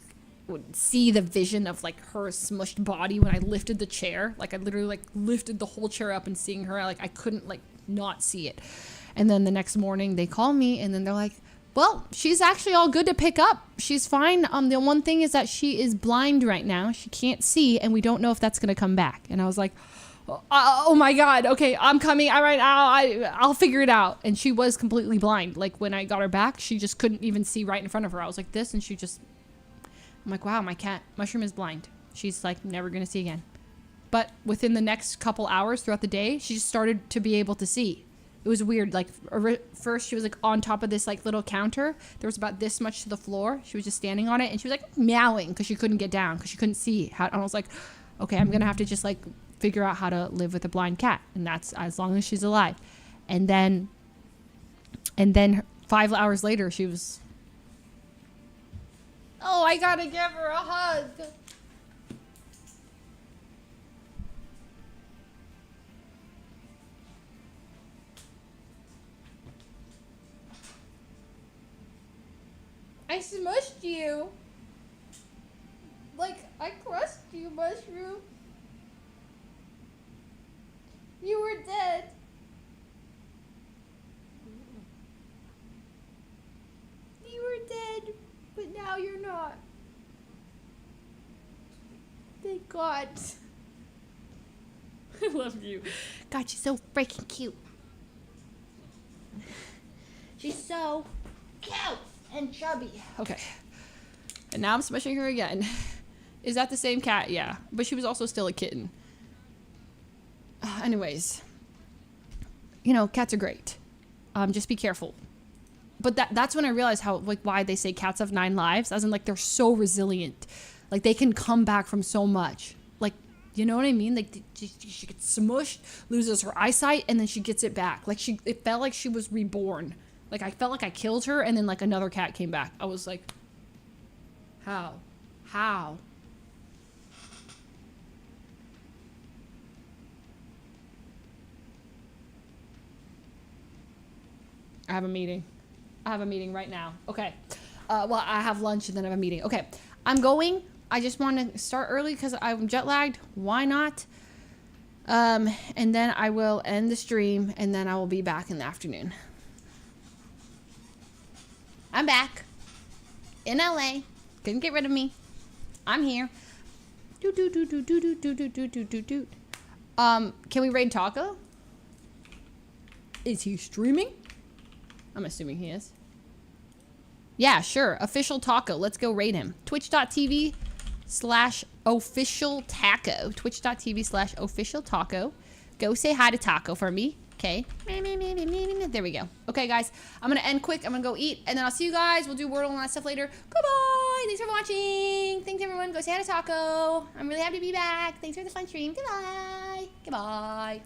would see the vision of like her smushed body when I lifted the chair. Like I literally like lifted the whole chair up, and seeing her, like I couldn't like not see it. And then the next morning they call me, and then they're like, well, she's actually all good to pick up. She's fine. The one thing is that she is blind right now. She can't see, and we don't know if that's going to come back. And I was like, oh my God. Okay, I'm coming. All right, I'll figure it out. And she was completely blind. Like when I got her back, she just couldn't even see right in front of her. I was like this, and she just, I'm like, wow, my cat Mushroom is blind. She's like never going to see again. But within the next couple hours throughout the day, she just started to be able to see. It was weird. Like first she was like on top of this like little counter. There was about this much to the floor. She was just standing on it, and she was like meowing because she couldn't get down because she couldn't see. And I was like, okay, I'm going to have to just like figure out how to live with a blind cat. And that's as long as she's alive. And then 5 hours later, she was, oh, I got to give her a hug. I smushed you. Like, I crushed you, Mushroom. You were dead. You were dead, but now you're not. Thank God. I love you. God, she's so freaking cute. She's so cute and chubby. Okay. And now I'm smushing her again. Is that the same cat? Yeah. But she was also still a kitten. Anyways. You know, cats are great. Just be careful. But that's when I realized how, like, why they say cats have 9 lives. As in, like, they're so resilient. Like, they can come back from so much. Like, you know what I mean? Like, she gets smushed, loses her eyesight, and then she gets it back. Like, it felt like she was reborn. Like, I felt like I killed her, and then, like, another cat came back. I was like, how? How? I have a meeting. I have a meeting right now. Okay. Well, I have lunch and then I have a meeting. Okay. I'm going. I just want to start early because I'm jet lagged. Why not? And then I will end the stream, and then I will be back in the afternoon. I'm back. In LA. Couldn't get rid of me. I'm here. Can we raid Taco? Is he streaming? I'm assuming he is. Yeah, sure. Official Taco. Let's go raid him. Twitch.tv/official taco. Twitch.tv/official taco. Go say hi to Taco for me. Okay. There we go. Okay, guys. I'm going to end quick. I'm going to go eat. And then I'll see you guys. We'll do Wordle and all that stuff later. Goodbye. Thanks for watching. Thanks, everyone. Go say hi to Taco. I'm really happy to be back. Thanks for the fun stream. Goodbye. Goodbye.